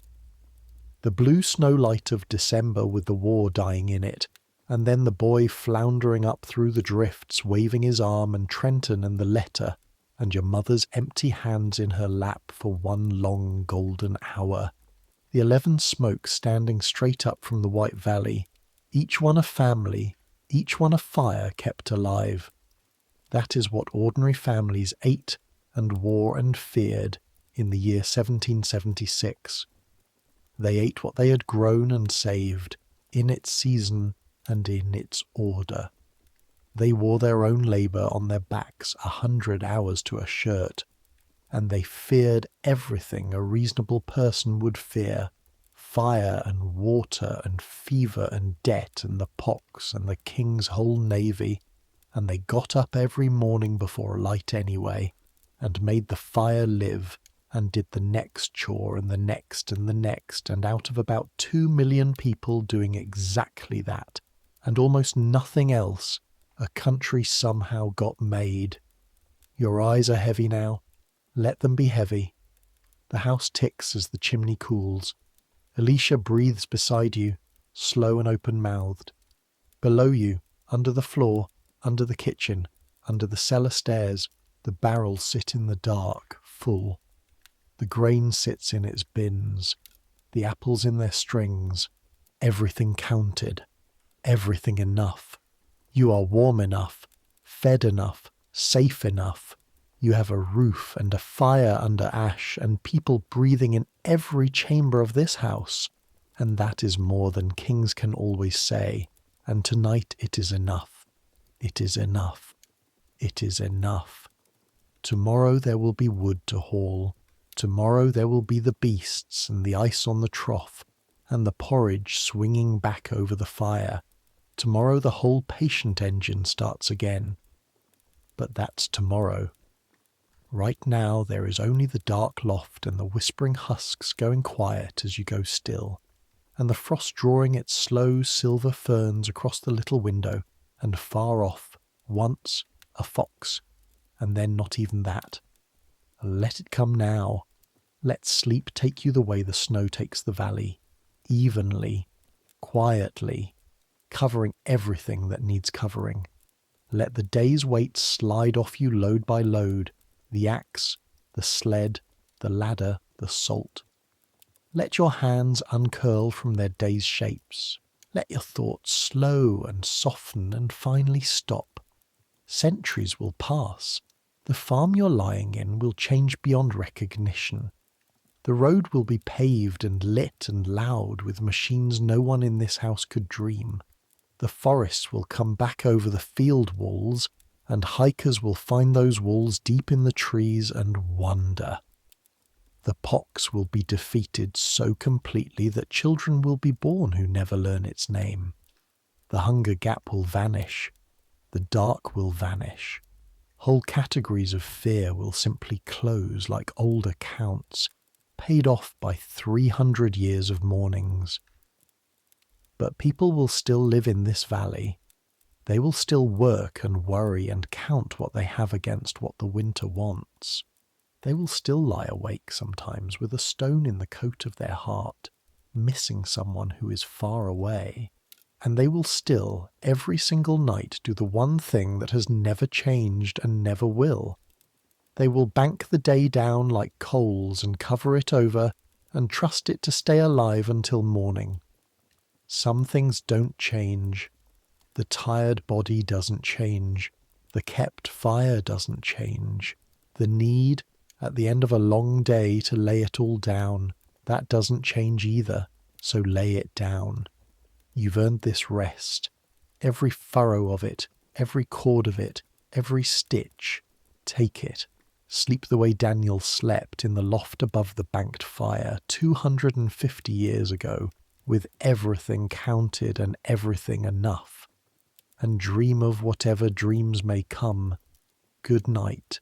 The blue snow light of December with the war dying in it, and then the boy floundering up through the drifts, waving his arm, and Trenton and the letter, and your mother's empty hands in her lap for one long golden hour. The 11 smokes standing straight up from the White Valley, each one a family, each one a fire kept alive. That is what ordinary families ate and wore and feared in the year 1776. They ate what they had grown and saved, in its season and in its order. They wore their own labour on their backs 100 hours to a shirt, and they feared everything a reasonable person would fear, fire and water and fever and debt and the pox and the king's whole navy, and they got up every morning before light anyway, and made the fire live, and did the next chore and the next and the next, and out of about 2 million people doing exactly that, and almost nothing else, a country somehow got made. Your eyes are heavy now. Let them be heavy. The house ticks as the chimney cools. Alicia breathes beside you, slow and open-mouthed. Below you, under the floor, under the kitchen, under the cellar stairs, the barrels sit in the dark, full. The grain sits in its bins, the apples in their strings, everything counted, everything enough. You are warm enough, fed enough, safe enough. You have a roof and a fire under ash and people breathing in every chamber of this house, and that is more than kings can always say, and tonight it is enough. It is enough. It is enough. Tomorrow there will be wood to haul. Tomorrow there will be the beasts and the ice on the trough, and the porridge swinging back over the fire. Tomorrow the whole patient engine starts again. But that's tomorrow. Right now there is only the dark loft and the whispering husks going quiet as you go still, and the frost drawing its slow silver ferns across the little window, and far off, once, a fox, and then not even that. Let it come now. Let sleep take you the way the snow takes the valley, evenly, quietly, covering everything that needs covering. Let the day's weight slide off you load by load, the axe, the sled, the ladder, the salt. Let your hands uncurl from their day's shapes. Let your thoughts slow and soften and finally stop. Centuries will pass. The farm you're lying in will change beyond recognition. The road will be paved and lit and loud with machines no one in this house could dream. The forests will come back over the field walls, and hikers will find those walls deep in the trees and wonder. The pox will be defeated so completely that children will be born who never learn its name. The hunger gap will vanish. The dark will vanish. Whole categories of fear will simply close like old accounts, paid off by 300 years of mournings. But people will still live in this valley. They will still work and worry and count what they have against what the winter wants. They will still lie awake sometimes with a stone in the coat of their heart, missing someone who is far away. And they will still, every single night, do the one thing that has never changed and never will. They will bank the day down like coals and cover it over and trust it to stay alive until morning. Some things don't change. The tired body doesn't change. The kept fire doesn't change. The need, at the end of a long day, to lay it all down, that doesn't change either, so lay it down. You've earned this rest. Every furrow of it, every cord of it, every stitch. Take it. Sleep the way Daniel slept in the loft above the banked fire 250 years ago, with everything counted and everything enough. And dream of whatever dreams may come. Good night.